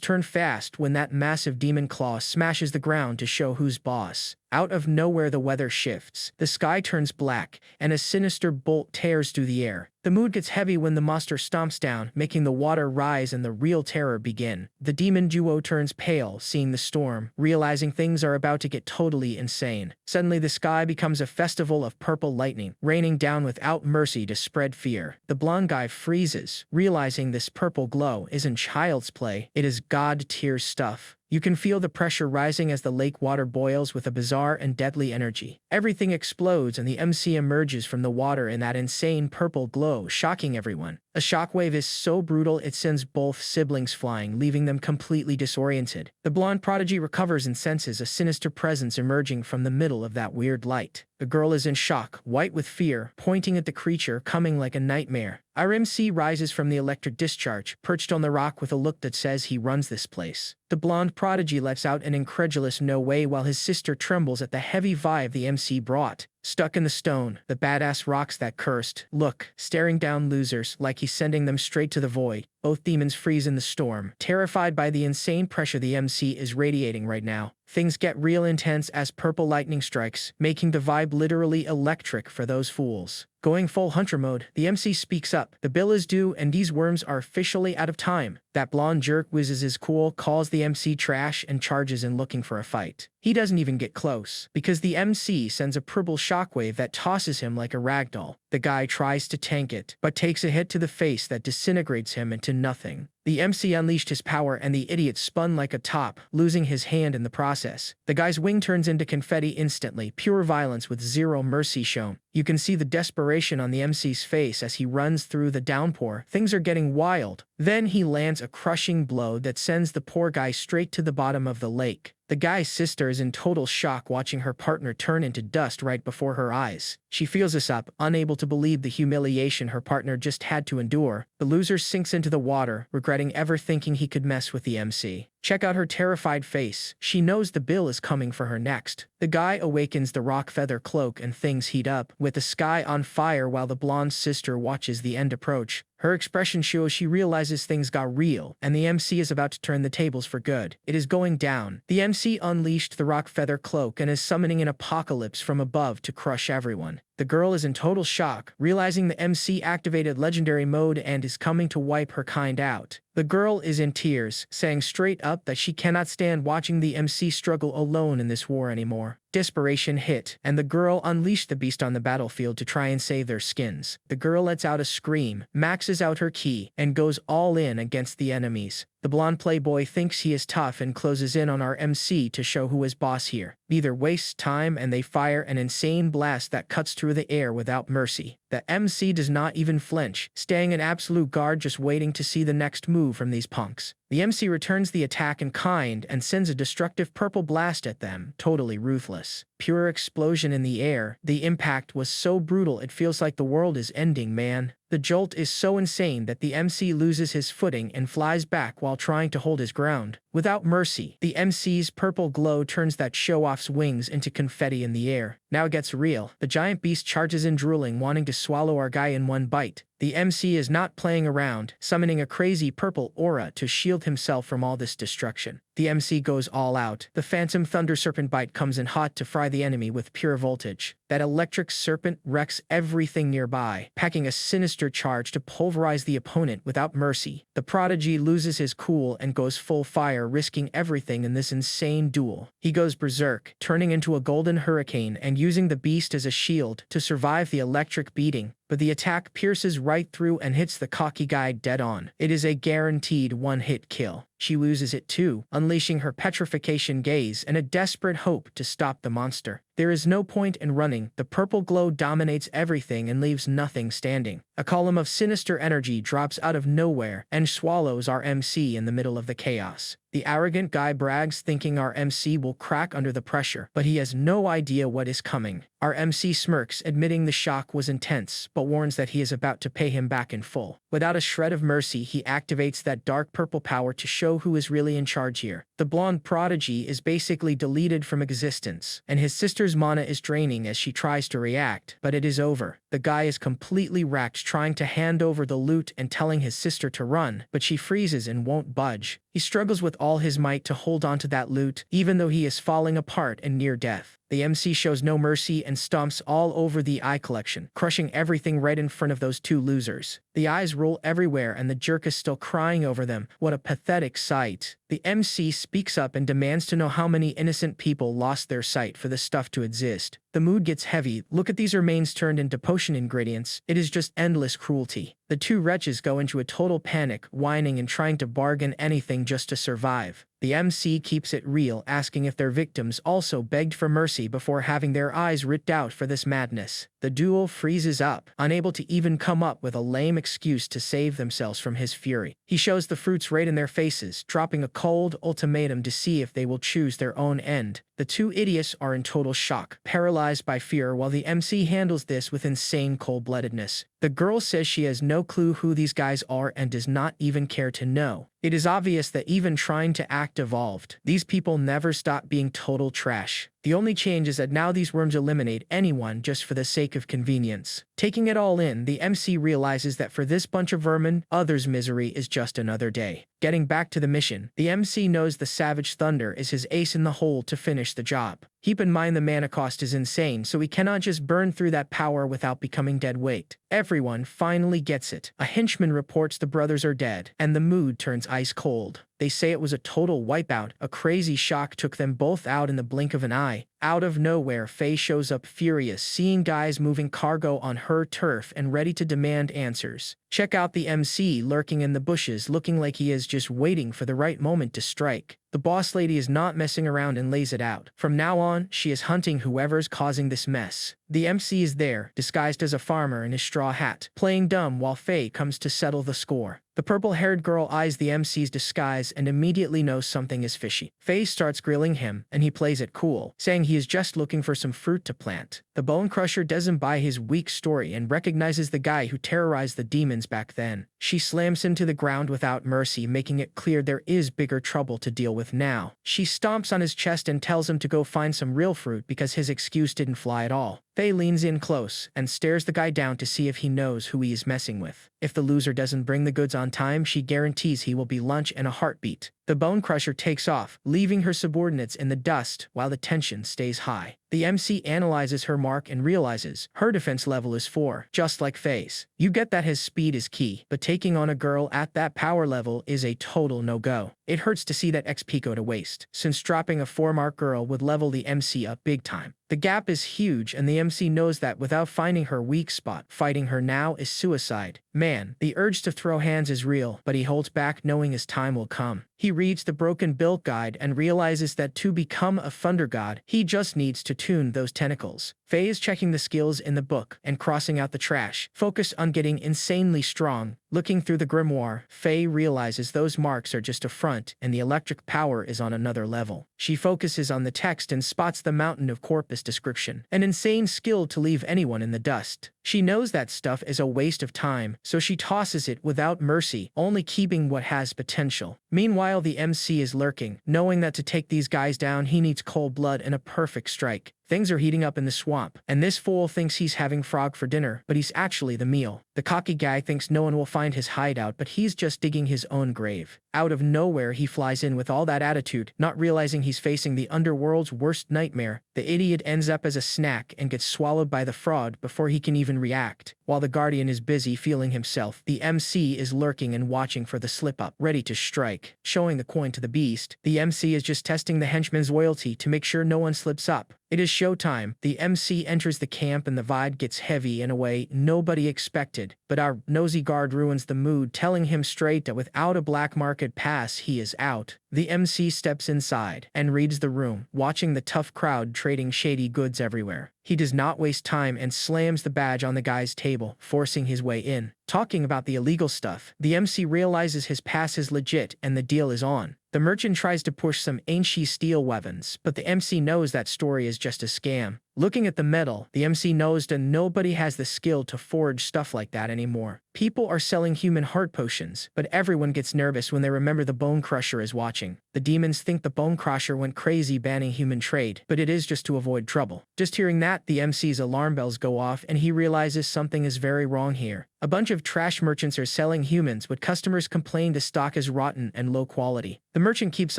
turn fast when that massive demon claw smashes the ground to show who's boss. Out of nowhere the weather shifts, the sky turns black, and a sinister bolt tears through the air. The mood gets heavy when the monster stomps down, making the water rise and the real terror begin. The demon duo turns pale, seeing the storm, realizing things are about to get totally insane. Suddenly the sky becomes a festival of purple lightning, raining down without mercy to spread fear. The blonde guy freezes, realizing this purple glow isn't child's play, it is god-tier stuff. You can feel the pressure rising as the lake water boils with a bizarre and deadly energy. Everything explodes and the MC emerges from the water in that insane purple glow, shocking everyone. A shockwave is so brutal it sends both siblings flying, leaving them completely disoriented. The blonde prodigy recovers and senses a sinister presence emerging from the middle of that weird light. The girl is in shock, white with fear, pointing at the creature coming like a nightmare. Our MC rises from the electric discharge, perched on the rock with a look that says he runs this place. The blonde prodigy lets out an incredulous no way while his sister trembles at the heavy vibe the MC brought. Stuck in the stone, the badass rocks that cursed look, staring down losers like he's sending them straight to the void. Both demons freeze in the storm, terrified by the insane pressure the MC is radiating right now. Things get real intense as purple lightning strikes, making the vibe literally electric for those fools. Going full hunter mode, the MC speaks up. The bill is due and these worms are officially out of time. That blonde jerk whizzes his cool, calls the MC trash, and charges in looking for a fight. He doesn't even get close, because the MC sends a purple shockwave that tosses him like a ragdoll. The guy tries to tank it, but takes a hit to the face that disintegrates him into nothing. The MC unleashed his power and the idiot spun like a top, losing his hand in the process. The guy's wing turns into confetti instantly, pure violence with zero mercy shown. You can see the desperation on the MC's face as he runs through the downpour. Things are getting wild. Then he lands a crushing blow that sends the poor guy straight to the bottom of the lake. The guy's sister is in total shock watching her partner turn into dust right before her eyes. She feels this up, unable to believe the humiliation her partner just had to endure. The loser sinks into the water, regretting ever thinking he could mess with the MC. Check out her terrified face. She knows the bill is coming for her next. The guy awakens the rock feather cloak and things heat up, with the sky on fire while the blonde sister watches the end approach. Her expression shows she realizes things got real, and the MC is about to turn the tables for good. It is going down. The MC unleashed the rock feather cloak and is summoning an apocalypse from above to crush everyone. The girl is in total shock, realizing the MC activated legendary mode and is coming to wipe her kind out. The girl is in tears, saying straight up that she cannot stand watching the MC struggle alone in this war anymore. Desperation hit, and the girl unleashed the beast on the battlefield to try and save their skins. The girl lets out a scream, maxes out her ki, and goes all in against the enemies. The blonde playboy thinks he is tough and closes in on our MC to show who is boss here. Neither wastes time and they fire an insane blast that cuts through the air without mercy. The MC does not even flinch, staying an absolute guard just waiting to see the next move from these punks. The MC returns the attack in kind and sends a destructive purple blast at them, totally ruthless. Pure explosion in the air. The impact was so brutal it feels like the world is ending, man. The jolt is so insane that the MC loses his footing and flies back while trying to hold his ground. Without mercy, the MC's purple glow turns that show-off's wings into confetti in the air. Now it gets real. The giant beast charges in drooling, wanting to swallow our guy in one bite. The MC is not playing around, summoning a crazy purple aura to shield himself from all this destruction. The MC goes all out. The Phantom Thunder Serpent Bite comes in hot to fry the enemy with pure voltage. That electric serpent wrecks everything nearby, packing a sinister charge to pulverize the opponent without mercy. The Prodigy loses his cool and goes full fire, risking everything in this insane duel. He goes berserk, turning into a golden hurricane and using the beast as a shield to survive the electric beating. But the attack pierces right through and hits the cocky guy dead on. It is a guaranteed one-hit kill. She loses it too, unleashing her petrification gaze and a desperate hope to stop the monster. There is no point in running. The purple glow dominates everything and leaves nothing standing. A column of sinister energy drops out of nowhere and swallows our MC in the middle of the chaos. The arrogant guy brags, thinking our MC will crack under the pressure, but he has no idea what is coming. Our MC smirks, admitting the shock was intense, but warns that he is about to pay him back in full. Without a shred of mercy, he activates that dark purple power to show who is really in charge here. The blonde Prodigy is basically deleted from existence, and his sister's mana is draining as she tries to react, but it is over. The guy is completely wrecked, trying to hand over the loot and telling his sister to run, but she freezes and won't budge. He struggles with all his might to hold onto that loot, even though he is falling apart and near death. The MC shows no mercy and stomps all over the eye collection, crushing everything right in front of those two losers. The eyes roll everywhere and the jerk is still crying over them. What a pathetic sight. The MC speaks up and demands to know how many innocent people lost their sight for the stuff to exist. The mood gets heavy. Look at these remains turned into potion ingredients. It is just endless cruelty. The two wretches go into a total panic, whining and trying to bargain anything just to survive. The MC keeps it real, asking if their victims also begged for mercy before having their eyes ripped out for this madness. The duo freezes up, unable to even come up with a lame excuse to save themselves from his fury. He shows the fruits right in their faces, dropping a cold ultimatum to see if they will choose their own end. The two idiots are in total shock, paralyzed by fear, while the MC handles this with insane cold-bloodedness. The girl says she has no clue who these guys are and does not even care to know. It is obvious that even trying to act evolved. These people never stop being total trash. The only change is that now these worms eliminate anyone just for the sake of convenience. Taking it all in, the MC realizes that for this bunch of vermin, others' misery is just another day. Getting back to the mission, the MC knows the Savage Thunder is his ace in the hole to finish the job. Keep in mind the mana cost is insane, so he cannot just burn through that power without becoming dead weight. Everyone finally gets it. A henchman reports the brothers are dead, and the mood turns ice cold. They say it was a total wipeout. A crazy shock took them both out in the blink of an eye. Out of nowhere, Faye shows up furious, seeing guys moving cargo on her turf and ready to demand answers. Check out the MC lurking in the bushes, looking like he is just waiting for the right moment to strike. The boss lady is not messing around and lays it out. From now on, she is hunting whoever's causing this mess. The MC is there, disguised as a farmer in his straw hat, playing dumb while Faye comes to settle the score. The purple-haired girl eyes the MC's disguise and immediately knows something is fishy. Faye starts grilling him, and he plays it cool, saying he is just looking for some fruit to plant. The Bone Crusher doesn't buy his weak story and recognizes the guy who terrorized the demons back then. She slams him to the ground without mercy, making it clear there is bigger trouble to deal with now. She stomps on his chest and tells him to go find some real fruit because his excuse didn't fly at all. Faye leans in close and stares the guy down to see if he knows who he is messing with. If the loser doesn't bring the goods on time, she guarantees he will be lunch in a heartbeat. The Bone Crusher takes off, leaving her subordinates in the dust while the tension stays high. The MC analyzes her mark and realizes her defense level is 4, just like Faye's. You get that his speed is key, but taking on a girl at that power level is a total no-go. It hurts to see that XP go to waste, since dropping a 4-mark girl would level the MC up big time. The gap is huge, and the MC knows that without finding her weak spot, fighting her now is suicide. Man, the urge to throw hands is real, but he holds back knowing his time will come. He reads the Broken Build Guide and realizes that to become a Thunder God, he just needs to tune those tentacles. Faye is checking the skills in the book and crossing out the trash, focused on getting insanely strong. Looking through the grimoire, Faye realizes those marks are just a front and the electric power is on another level. She focuses on the text and spots the Mountain of Corpus description, an insane skill to leave anyone in the dust. She knows that stuff is a waste of time, so she tosses it without mercy, only keeping what has potential. Meanwhile, the MC is lurking, knowing that to take these guys down he needs cold blood and a perfect strike. Things are heating up in the swamp, and this fool thinks he's having frog for dinner, but he's actually the meal. The cocky guy thinks no one will find his hideout, but he's just digging his own grave. Out of nowhere, he flies in with all that attitude, not realizing he's facing the underworld's worst nightmare. The idiot ends up as a snack and gets swallowed by the fraud before he can even react. While the Guardian is busy feeling himself, the MC is lurking and watching for the slip-up, ready to strike. Showing the coin to the beast, the MC is just testing the henchman's loyalty to make sure no one slips up. It is showtime. The MC enters the camp and the vibe gets heavy in a way nobody expected, but our nosy guard ruins the mood, telling him straight that without a black market pass he is out. The MC steps inside and reads the room, watching the tough crowd trading shady goods everywhere. He does not waste time and slams the badge on the guy's table, forcing his way in. Talking about the illegal stuff, the MC realizes his pass is legit and the deal is on. The merchant tries to push some ancient steel weapons, but the MC knows that story is just a scam. Looking at the metal, the MC knows that nobody has the skill to forge stuff like that anymore. People are selling human heart potions, but everyone gets nervous when they remember the Bone Crusher is watching. The demons think the Bone Crusher went crazy banning human trade, but it is just to avoid trouble. Just hearing that, the MC's alarm bells go off and he realizes something is very wrong here. A bunch of trash merchants are selling humans, but customers complain the stock is rotten and low quality. The merchant keeps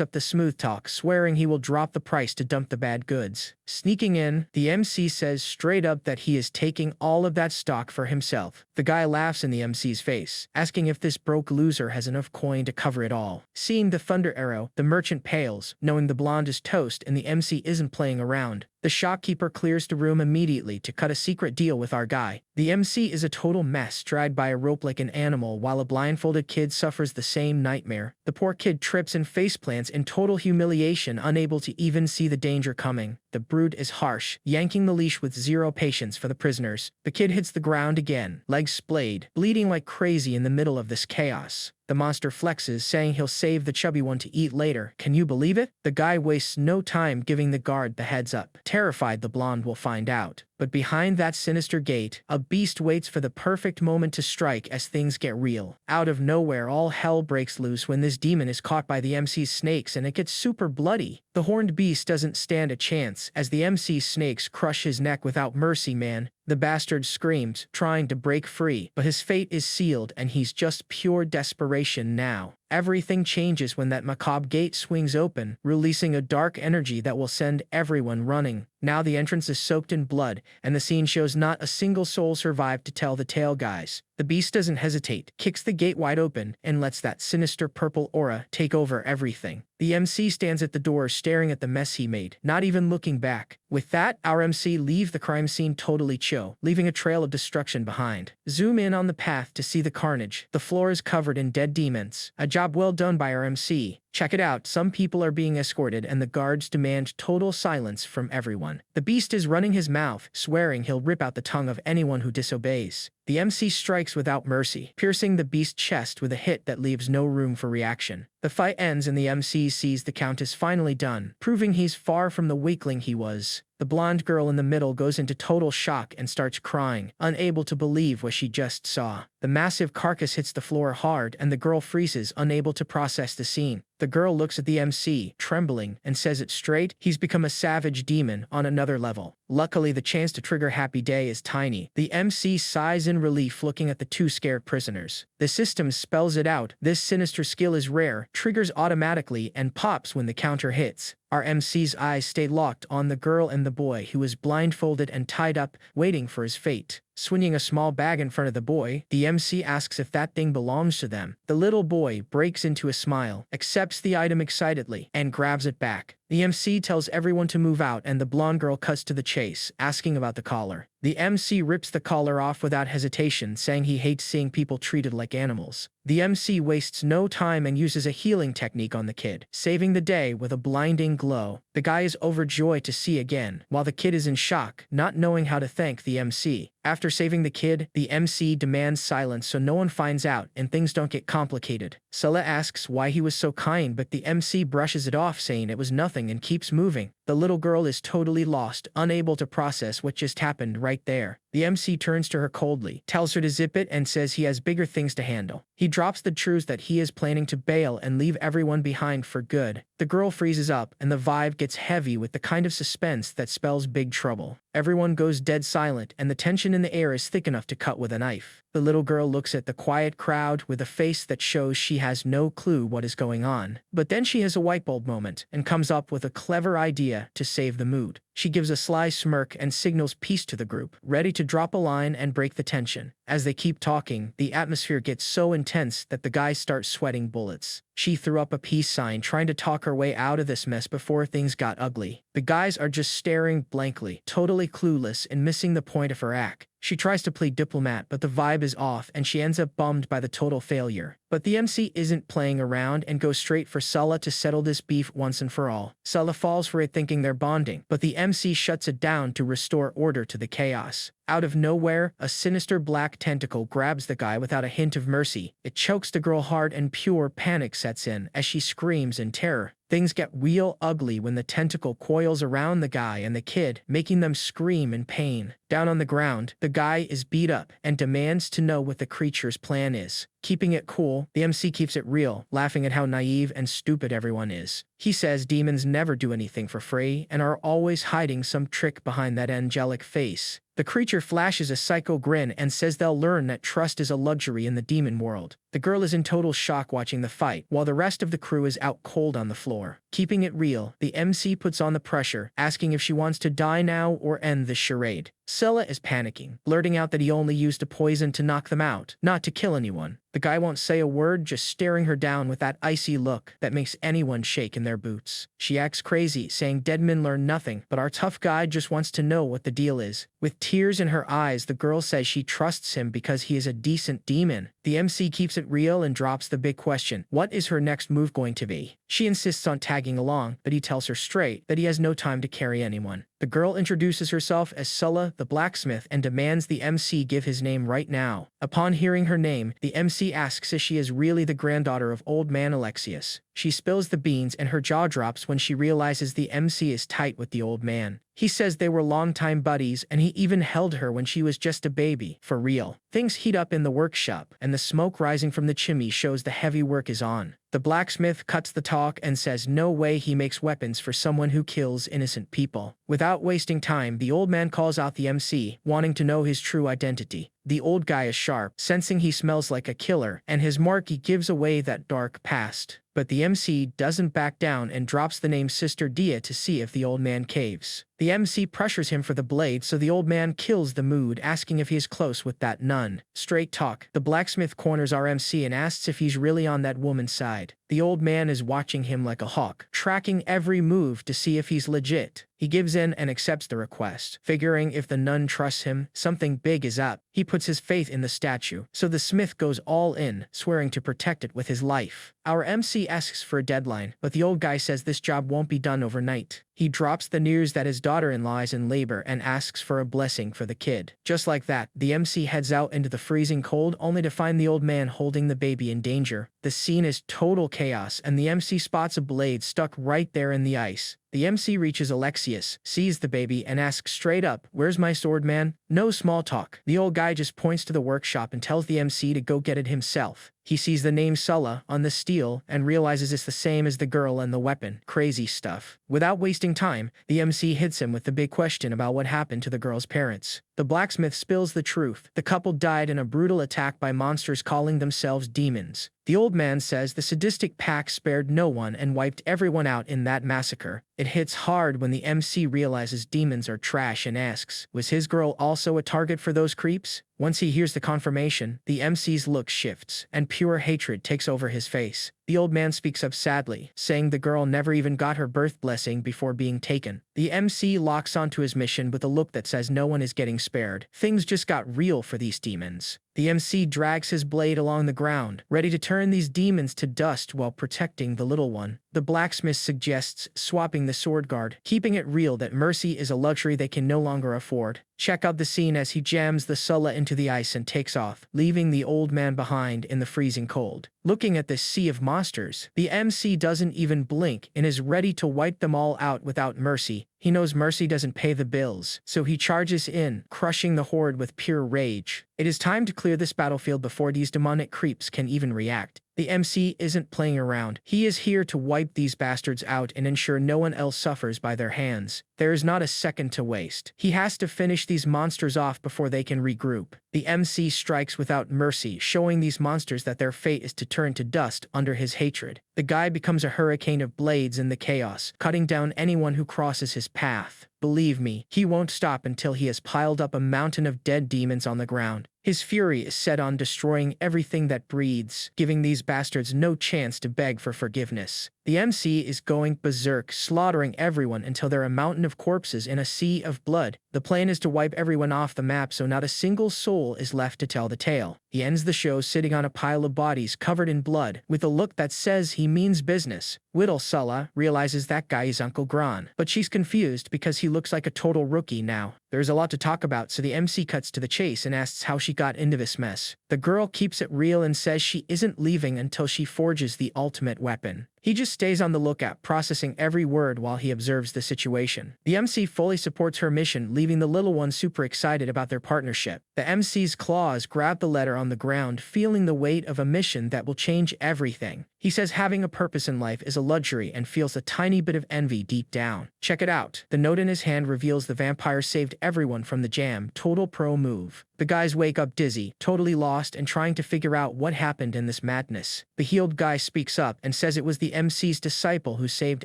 up the smooth talk, swearing he will drop the price to dump the bad goods. Sneaking in, the MC says straight up that he is taking all of that stock for himself. The guy laughs in the MC's face, asking if this broke loser has enough coin to cover it all. Seeing the thunder arrow, the merchant pales, knowing the blonde is toast and the MC isn't playing around. The shopkeeper clears the room immediately to cut a secret deal with our guy. The MC is a total mess, dragged by a rope like an animal, while a blindfolded kid suffers the same nightmare. The poor kid trips and faceplants in total humiliation, unable to even see the danger coming. The brute is harsh, yanking the leash with zero patience for the prisoners. The kid hits the ground again, legs splayed, bleeding like crazy in the middle of this chaos. The monster flexes, saying he'll save the chubby one to eat later. Can you believe it? The guy wastes no time giving the guard the heads up. Terrified the blonde will find out. But behind that sinister gate, a beast waits for the perfect moment to strike as things get real. Out of nowhere, all hell breaks loose when this demon is caught by the MC's snakes and it gets super bloody. The horned beast doesn't stand a chance as the MC's snakes crush his neck without mercy, man. The bastard screams, trying to break free, but his fate is sealed and he's just pure desperation now. Everything changes when that macabre gate swings open, releasing a dark energy that will send everyone running. Now the entrance is soaked in blood, and the scene shows not a single soul survived to tell the tale, guys. The beast doesn't hesitate, kicks the gate wide open, and lets that sinister purple aura take over everything. The MC stands at the door staring at the mess he made, not even looking back. With that, our MC leaves the crime scene totally chill, leaving a trail of destruction behind. Zoom in on the path to see the carnage. The floor is covered in dead demons. A job well done by our MC. Check it out, some people are being escorted and the guards demand total silence from everyone. The beast is running his mouth, swearing he'll rip out the tongue of anyone who disobeys. The MC strikes without mercy, piercing the beast's chest with a hit that leaves no room for reaction. The fight ends and the MC sees the count is finally done, proving he's far from the weakling he was. The blonde girl in the middle goes into total shock and starts crying, unable to believe what she just saw. The massive carcass hits the floor hard and the girl freezes, unable to process the scene. The girl looks at the MC, trembling, and says it straight, he's become a savage demon on another level. Luckily, the chance to trigger Happy Day is tiny. The MC sighs in relief looking at the two scared prisoners. The system spells it out. This sinister skill is rare, triggers automatically, and pops when the counter hits. Our MC's eyes stay locked on the girl and the boy who is blindfolded and tied up, waiting for his fate. Swinging a small bag in front of the boy, the MC asks if that thing belongs to them. The little boy breaks into a smile, accepts the item excitedly, and grabs it back. The MC tells everyone to move out and the blonde girl cuts to the chase, asking about the collar. The MC rips the collar off without hesitation, saying he hates seeing people treated like animals. The MC wastes no time and uses a healing technique on the kid, saving the day with a blinding glow. The guy is overjoyed to see again, while the kid is in shock, not knowing how to thank the MC. After saving the kid, the MC demands silence so no one finds out and things don't get complicated. Sulla asks why he was so kind, but the MC brushes it off, saying it was nothing and keeps moving. The little girl is totally lost, unable to process what just happened right there. The MC turns to her coldly, tells her to zip it, and says he has bigger things to handle. He drops the truth that he is planning to bail and leave everyone behind for good. The girl freezes up, and the vibe gets heavy with the kind of suspense that spells big trouble. Everyone goes dead silent, and the tension in the air is thick enough to cut with a knife. The little girl looks at the quiet crowd with a face that shows she has no clue what is going on. But then she has a light bulb moment and comes up with a clever idea to save the mood. She gives a sly smirk and signals peace to the group, ready to drop a line and break the tension. As they keep talking, the atmosphere gets so intense that the guys start sweating bullets. She threw up a peace sign, trying to talk her way out of this mess before things got ugly. The guys are just staring blankly, totally clueless and missing the point of her act. She tries to play diplomat, but the vibe is off and she ends up bummed by the total failure. But the MC isn't playing around and goes straight for Sulla to settle this beef once and for all. Sulla falls for it thinking they're bonding, but the MC shuts it down to restore order to the chaos. Out of nowhere, a sinister black tentacle grabs the guy without a hint of mercy. It chokes the girl hard and pure panic sets in as she screams in terror. Things get real ugly when the tentacle coils around the guy and the kid, making them scream in pain. Down on the ground, the guy is beat up and demands to know what the creature's plan is. Keeping it cool, the MC keeps it real, laughing at how naive and stupid everyone is. He says demons never do anything for free and are always hiding some trick behind that angelic face. The creature flashes a psycho grin and says they'll learn that trust is a luxury in the demon world. The girl is in total shock watching the fight, while the rest of the crew is out cold on the floor. Keeping it real, the MC puts on the pressure, asking if she wants to die now or end the charade. Sulla is panicking, blurting out that he only used a poison to knock them out, not to kill anyone. The guy won't say a word, just staring her down with that icy look that makes anyone shake in their boots. She acts crazy, saying dead men learn nothing, but our tough guy just wants to know what the deal is. With tears in her eyes, the girl says she trusts him because he is a decent demon. The MC keeps it real and drops the big question: what is her next move going to be? She insists on tagging along, but he tells her straight that he has no time to carry anyone. The girl introduces herself as Sulla the blacksmith and demands the MC give his name right now. Upon hearing her name, the MC asks if she is really the granddaughter of old man Alexius. She spills the beans and her jaw drops when she realizes the MC is tight with the old man. He says they were longtime buddies and he even held her when she was just a baby. For real. Things heat up in the workshop and the smoke rising from the chimney shows the heavy work is on. The blacksmith cuts the talk and says no way he makes weapons for someone who kills innocent people. Without wasting time, the old man calls out the MC, wanting to know his true identity. The old guy is sharp, sensing he smells like a killer, and his marquee gives away that dark past. But the MC doesn't back down and drops the name Sister Dia to see if the old man caves. The MC pressures him for the blade, so the old man kills the mood, asking if he is close with that nun. Straight talk. The blacksmith corners our MC and asks if he's really on that woman's side. The old man is watching him like a hawk, tracking every move to see if he's legit. He gives in and accepts the request, figuring if the nun trusts him, something big is up. He puts his faith in the statue, so the smith goes all in, swearing to protect it with his life. Our MC asks for a deadline, but the old guy says this job won't be done overnight. He drops the news that his daughter-in-law is in labor and asks for a blessing for the kid. Just like that, the MC heads out into the freezing cold only to find the old man holding the baby in danger. The scene is total chaos and the MC spots a blade stuck right there in the ice. The MC reaches Alexius, sees the baby, and asks straight up, "Where's my sword, man?" No small talk. The old guy just points to the workshop and tells the MC to go get it himself. He sees the name Sulla on the steel and realizes it's the same as the girl and the weapon. Crazy stuff. Without wasting time, the MC hits him with the big question about what happened to the girl's parents. The blacksmith spills the truth. The couple died in a brutal attack by monsters calling themselves demons. The old man says the sadistic pack spared no one and wiped everyone out in that massacre. It hits hard when the MC realizes demons are trash and asks, was his girl also a target for those creeps? Once he hears the confirmation, the MC's look shifts, and pure hatred takes over his face. The old man speaks up sadly, saying the girl never even got her birth blessing before being taken. The MC locks onto his mission with a look that says no one is getting spared. Things just got real for these demons. The MC drags his blade along the ground, ready to turn these demons to dust while protecting the little one. The blacksmith suggests swapping the sword guard, keeping it real that mercy is a luxury they can no longer afford. Check out the scene as he jams the Sulla into the ice and takes off, leaving the old man behind in the freezing cold. Looking at this sea of monsters, the MC doesn't even blink and is ready to wipe them all out without mercy. He knows mercy doesn't pay the bills, so he charges in, crushing the horde with pure rage. It is time to clear this battlefield before these demonic creeps can even react. The MC isn't playing around. He is here to wipe these bastards out and ensure no one else suffers by their hands. There is not a second to waste. He has to finish these monsters off before they can regroup. The MC strikes without mercy, showing these monsters that their fate is to turn to dust under his hatred. The guy becomes a hurricane of blades in the chaos, cutting down anyone who crosses his path. Believe me, he won't stop until he has piled up a mountain of dead demons on the ground. His fury is set on destroying everything that breathes, giving these bastards no chance to beg for forgiveness. The MC is going berserk, slaughtering everyone until they're a mountain of corpses in a sea of blood. The plan is to wipe everyone off the map so not a single soul is left to tell the tale. He ends the show sitting on a pile of bodies covered in blood, with a look that says he means business. Whittle Sulla realizes that guy is Uncle Gran, but she's confused because he looks like a total rookie now. There's a lot to talk about, so the MC cuts to the chase and asks how she got into this mess. The girl keeps it real and says she isn't leaving until she forges the ultimate weapon. He just stays on the lookout, processing every word while he observes the situation. The MC fully supports her mission, leaving the little ones super excited about their partnership. The MC's claws grab the letter on the ground, feeling the weight of a mission that will change everything. He says having a purpose in life is a luxury and feels a tiny bit of envy deep down. Check it out. The note in his hand reveals the vampire saved everyone from the jam. Total pro move. The guys wake up dizzy, totally lost, and trying to figure out what happened in this madness. The healed guy speaks up and says it was the MC's disciple who saved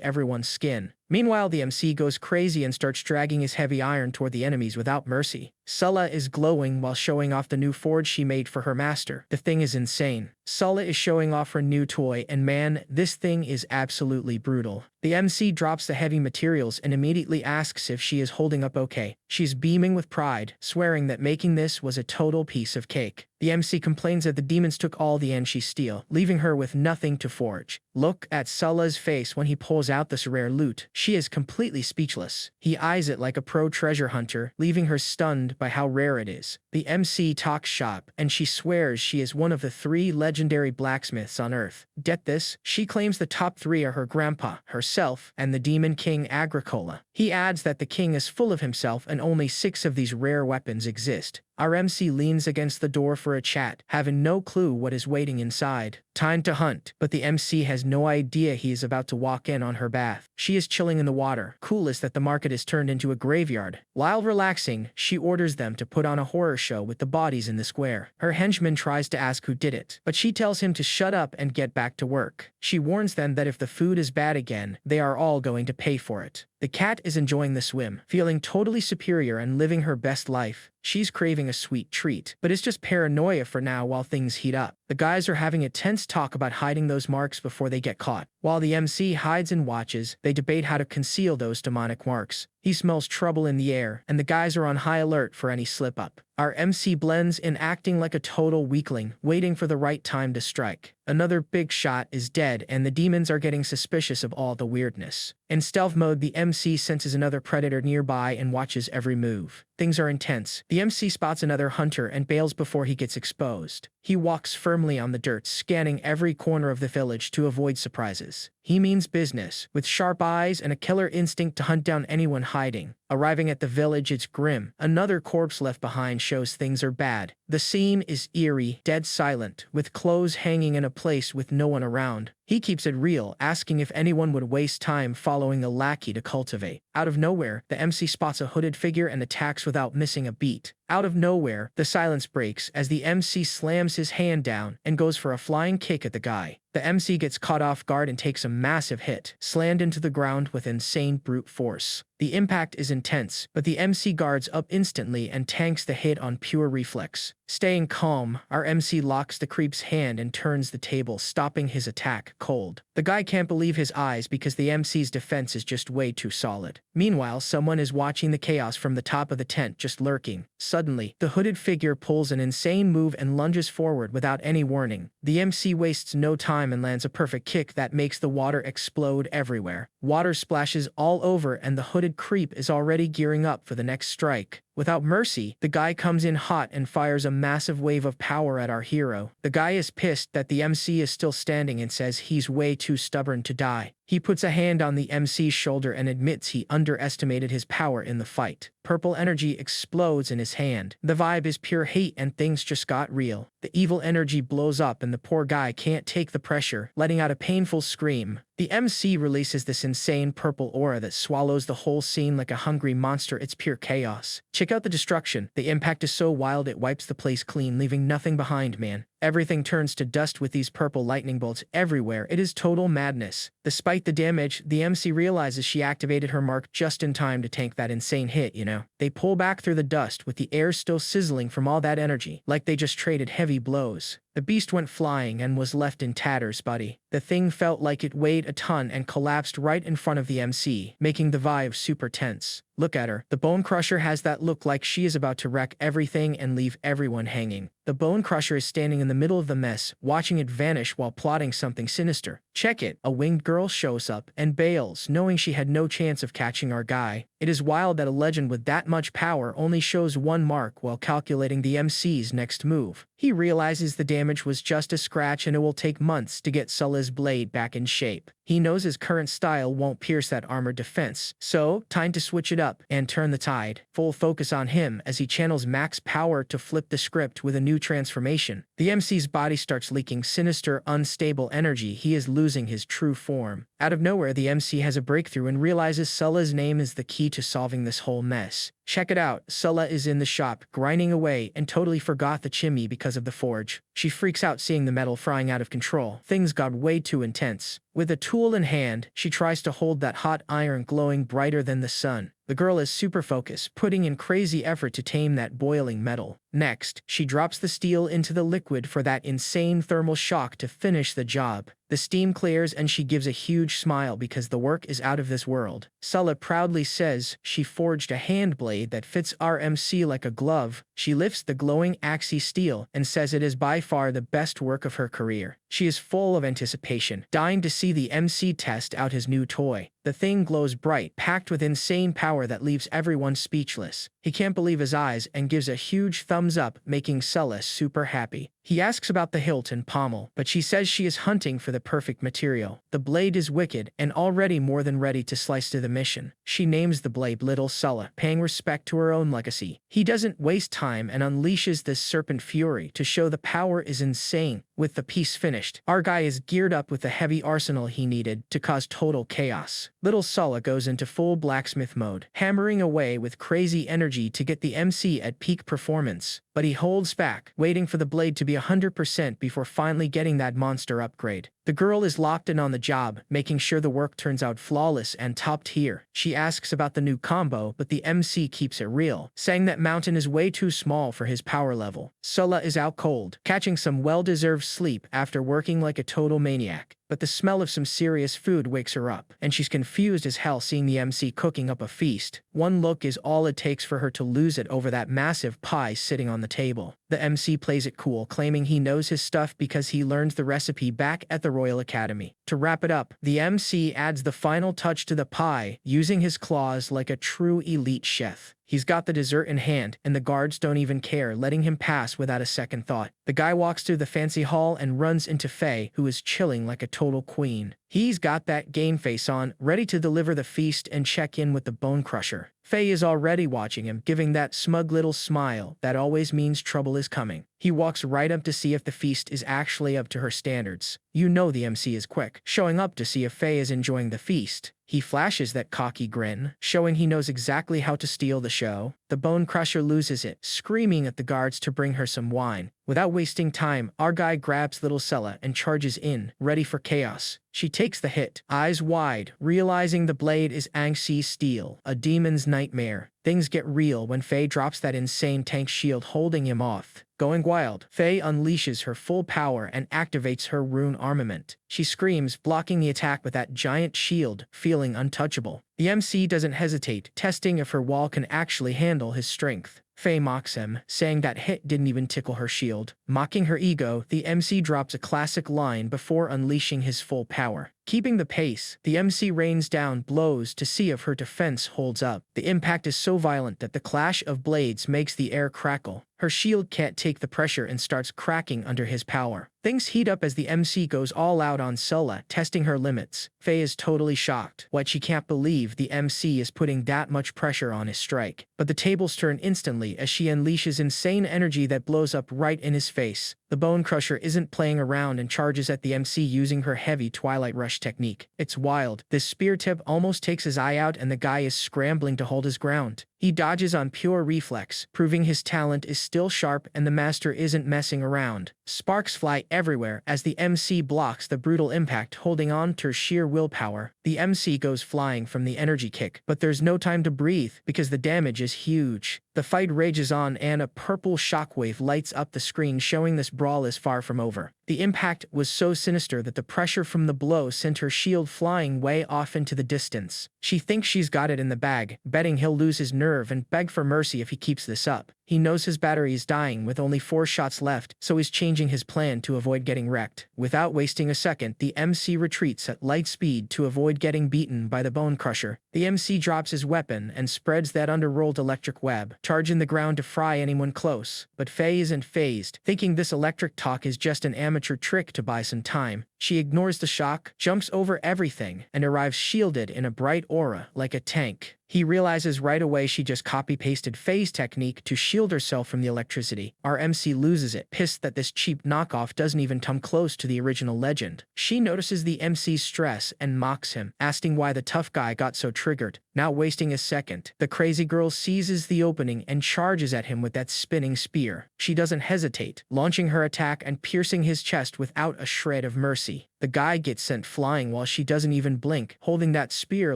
everyone's skin. Meanwhile, the MC goes crazy and starts dragging his heavy iron toward the enemies without mercy. Sulla is glowing while showing off the new forge she made for her master. The thing is insane. Sulla is showing off her new toy, and man, this thing is absolutely brutal. The MC drops the heavy materials and immediately asks if she is holding up okay. She's beaming with pride, swearing that making this was a total piece of cake. The MC complains that the demons took all the enchi steel, leaving her with nothing to forge. Look at Sulla's face when he pulls out this rare loot. She is completely speechless. He eyes it like a pro treasure hunter, leaving her stunned by how rare it is. The MC talks shop, and she swears she is one of the 3 legendary blacksmiths on Earth. Get this? She claims the top 3 are her grandpa, herself, and the demon king Agricola. He adds that the king is full of himself and only 6 of these rare weapons exist. Our MC leans against the door for a chat, having no clue what is waiting inside. Time to hunt, but the MC has no idea he is about to walk in on her bath. She is chilling in the water, clueless that the market is turned into a graveyard. While relaxing, she orders them to put on a horror show with the bodies in the square. Her henchman tries to ask who did it, but she tells him to shut up and get back to work. She warns them that if the food is bad again, they are all going to pay for it. The cat is enjoying the swim, feeling totally superior and living her best life. She's craving a sweet treat, but it's just paranoia for now while things heat up. The guys are having a tense talk about hiding those marks before they get caught. While the MC hides and watches, they debate how to conceal those demonic marks. He smells trouble in the air, and the guys are on high alert for any slip-up. Our MC blends in, acting like a total weakling, waiting for the right time to strike. Another big shot is dead, and the demons are getting suspicious of all the weirdness. In stealth mode, the MC senses another predator nearby and watches every move. Things are intense. The MC spots another hunter and bails before he gets exposed. He walks firmly on the dirt, scanning every corner of the village to avoid surprises. He means business, with sharp eyes and a killer instinct to hunt down anyone hiding. Arriving at the village, it's grim. Another corpse left behind shows things are bad. The scene is eerie, dead silent, with clothes hanging in a place with no one around. He keeps it real, asking if anyone would waste time following a lackey to cultivate. Out of nowhere, the MC spots a hooded figure and attacks without missing a beat. Out of nowhere, the silence breaks as the MC slams his hand down and goes for a flying kick at the guy. The MC gets caught off guard and takes a massive hit, slammed into the ground with insane brute force. The impact is intense, but the MC guards up instantly and tanks the hit on pure reflex. Staying calm, our MC locks the creep's hand and turns the table, stopping his attack cold. The guy can't believe his eyes because the MC's defense is just way too solid. Meanwhile, someone is watching the chaos from the top of the tent, just lurking. Suddenly, the hooded figure pulls an insane move and lunges forward without any warning. The MC wastes no time and lands a perfect kick that makes the water explode everywhere. Water splashes all over, and the hooded creep is already gearing up for the next strike. Without mercy, the guy comes in hot and fires a massive wave of power at our hero. The guy is pissed that the MC is still standing and says he's way too stubborn to die. He puts a hand on the MC's shoulder and admits he underestimated his power in the fight. Purple energy explodes in his hand. The vibe is pure hate and things just got real. The evil energy blows up and the poor guy can't take the pressure, letting out a painful scream. The MC releases this insane purple aura that swallows the whole scene like a hungry monster. It's pure chaos. Check out the destruction. The impact is so wild it wipes the place clean, leaving nothing behind, man. Everything turns to dust with these purple lightning bolts everywhere. It is total madness. Despite the damage, the MC realizes she activated her mark just in time to tank that insane hit, you know. They pull back through the dust with the air still sizzling from all that energy, like they just traded heavy blows. The beast went flying and was left in tatters, buddy. The thing felt like it weighed a ton and collapsed right in front of the MC, making the vibe super tense. Look at her. The Bone Crusher has that look like she is about to wreck everything and leave everyone hanging. The Bone Crusher is standing in the middle of the mess, watching it vanish while plotting something sinister. Check it. A winged girl shows up and bails, knowing she had no chance of catching our guy. It is wild that a legend with that much power only shows one mark while calculating the MC's next move. He realizes the damage was just a scratch and it will take months to get Sulla's blade back in shape. He knows his current style won't pierce that armored defense, so time to switch it up and turn the tide. Full focus on him as he channels max power to flip the script with a new transformation. The MC's body starts leaking sinister, unstable energy. He is losing his true form. Out of nowhere, the MC has a breakthrough and realizes Sulla's name is the key to solving this whole mess. Check it out. Sulla is in the shop, grinding away, and totally forgot the chimney because of the forge. She freaks out seeing the metal frying out of control. Things got way too intense. With a tool in hand, she tries to hold that hot iron glowing brighter than the sun. The girl is super focused, putting in crazy effort to tame that boiling metal. Next, she drops the steel into the liquid for that insane thermal shock to finish the job. The steam clears and she gives a huge smile because the work is out of this world. Sulla proudly says she forged a hand blade that fits our MC like a glove. She lifts the glowing axis steel and says it is by far the best work of her career. She is full of anticipation, dying to see the MC test out his new toy. The thing glows bright, packed with insane power that leaves everyone speechless. He can't believe his eyes and gives a huge thumbs up, making Sulla super happy. He asks about the hilt and pommel, but she says she is hunting for the perfect material. The blade is wicked and already more than ready to slice to the mission. She names the blade Little Sulla, paying respect to her own legacy. He doesn't waste time and unleashes this serpent fury to show the power is insane. With the piece finished, our guy is geared up with the heavy arsenal he needed to cause total chaos. Little Sulla goes into full blacksmith mode, hammering away with crazy energy to get the MC at peak performance. But he holds back, waiting for the blade to be 100% before finally getting that monster upgrade. The girl is locked in on the job, making sure the work turns out flawless and top tier. She asks about the new combo, but the MC keeps it real, saying that Mountain is way too small for his power level. Sulla is out cold, catching some well-deserved sleep after working like a total maniac. But the smell of some serious food wakes her up, and she's confused as hell seeing the MC cooking up a feast. One look is all it takes for her to lose it over that massive pie sitting on the table. The MC plays it cool, claiming he knows his stuff because he learned the recipe back at the Royal Academy. To wrap it up, the MC adds the final touch to the pie, using his claws like a true elite chef. He's got the dessert in hand, and the guards don't even care, letting him pass without a second thought. The guy walks through the fancy hall and runs into Faye, who is chilling like a total queen. He's got that game face on, ready to deliver the feast and check in with the Bone Crusher. Faye is already watching him, giving that smug little smile that always means trouble is coming. He walks right up to see if the feast is actually up to her standards. You know the MC is quick, showing up to see if Faye is enjoying the feast. He flashes that cocky grin, showing he knows exactly how to steal the show. The Bone Crusher loses it, screaming at the guards to bring her some wine. Without wasting time, our guy grabs Little Sulla and charges in, ready for chaos. She takes the hit, eyes wide, realizing the blade is Angxi steel, a demon's nightmare. Things get real when Faye drops that insane tank shield holding him off. Going wild, Faye unleashes her full power and activates her rune armament. She screams, blocking the attack with that giant shield, feeling untouchable. The MC doesn't hesitate, testing if her wall can actually handle his strength. Faye mocks him, saying that hit didn't even tickle her shield. Mocking her ego, the MC drops a classic line before unleashing his full power. Keeping the pace, the MC rains down blows to see if her defense holds up. The impact is so violent that the clash of blades makes the air crackle. Her shield can't take the pressure and starts cracking under his power. Things heat up as the MC goes all out on Sulla, testing her limits. Faye is totally shocked. What she can't believe the MC is putting that much pressure on his strike. But the tables turn instantly as she unleashes insane energy that blows up right in his face. The Bone Crusher isn't playing around and charges at the MC using her heavy Twilight Rush technique. It's wild. This spear tip almost takes his eye out and the guy is scrambling to hold his ground. He dodges on pure reflex, proving his talent is still sharp and the master isn't messing around. Sparks fly everywhere as the MC blocks the brutal impact, holding on to sheer willpower. The MC goes flying from the energy kick, but there's no time to breathe because the damage is huge. The fight rages on and a purple shockwave lights up the screen, showing this brawl is far from over. The impact was so sinister that the pressure from the blow sent her shield flying way off into the distance. She thinks she's got it in the bag, betting he'll lose his nerve and beg for mercy if he keeps this up. He knows his battery is dying with only 4 shots left, so he's changing his plan to avoid getting wrecked. Without wasting a second, the MC retreats at light speed to avoid getting beaten by the Bone Crusher. The MC drops his weapon and spreads that underworld electric web, charging the ground to fry anyone close. But Faye isn't phased, thinking this electric talk is just an amateur trick to buy some time. She ignores the shock, jumps over everything, and arrives shielded in a bright aura like a tank. He realizes right away she just copy-pasted Faye's technique to shield herself from the electricity. Our MC loses it, pissed that this cheap knockoff doesn't even come close to the original legend. She notices the MC's stress and mocks him, asking why the tough guy got so triggered. Not wasting a second, the crazy girl seizes the opening and charges at him with that spinning spear. She doesn't hesitate, launching her attack and piercing his chest without a shred of mercy. The guy gets sent flying while she doesn't even blink, holding that spear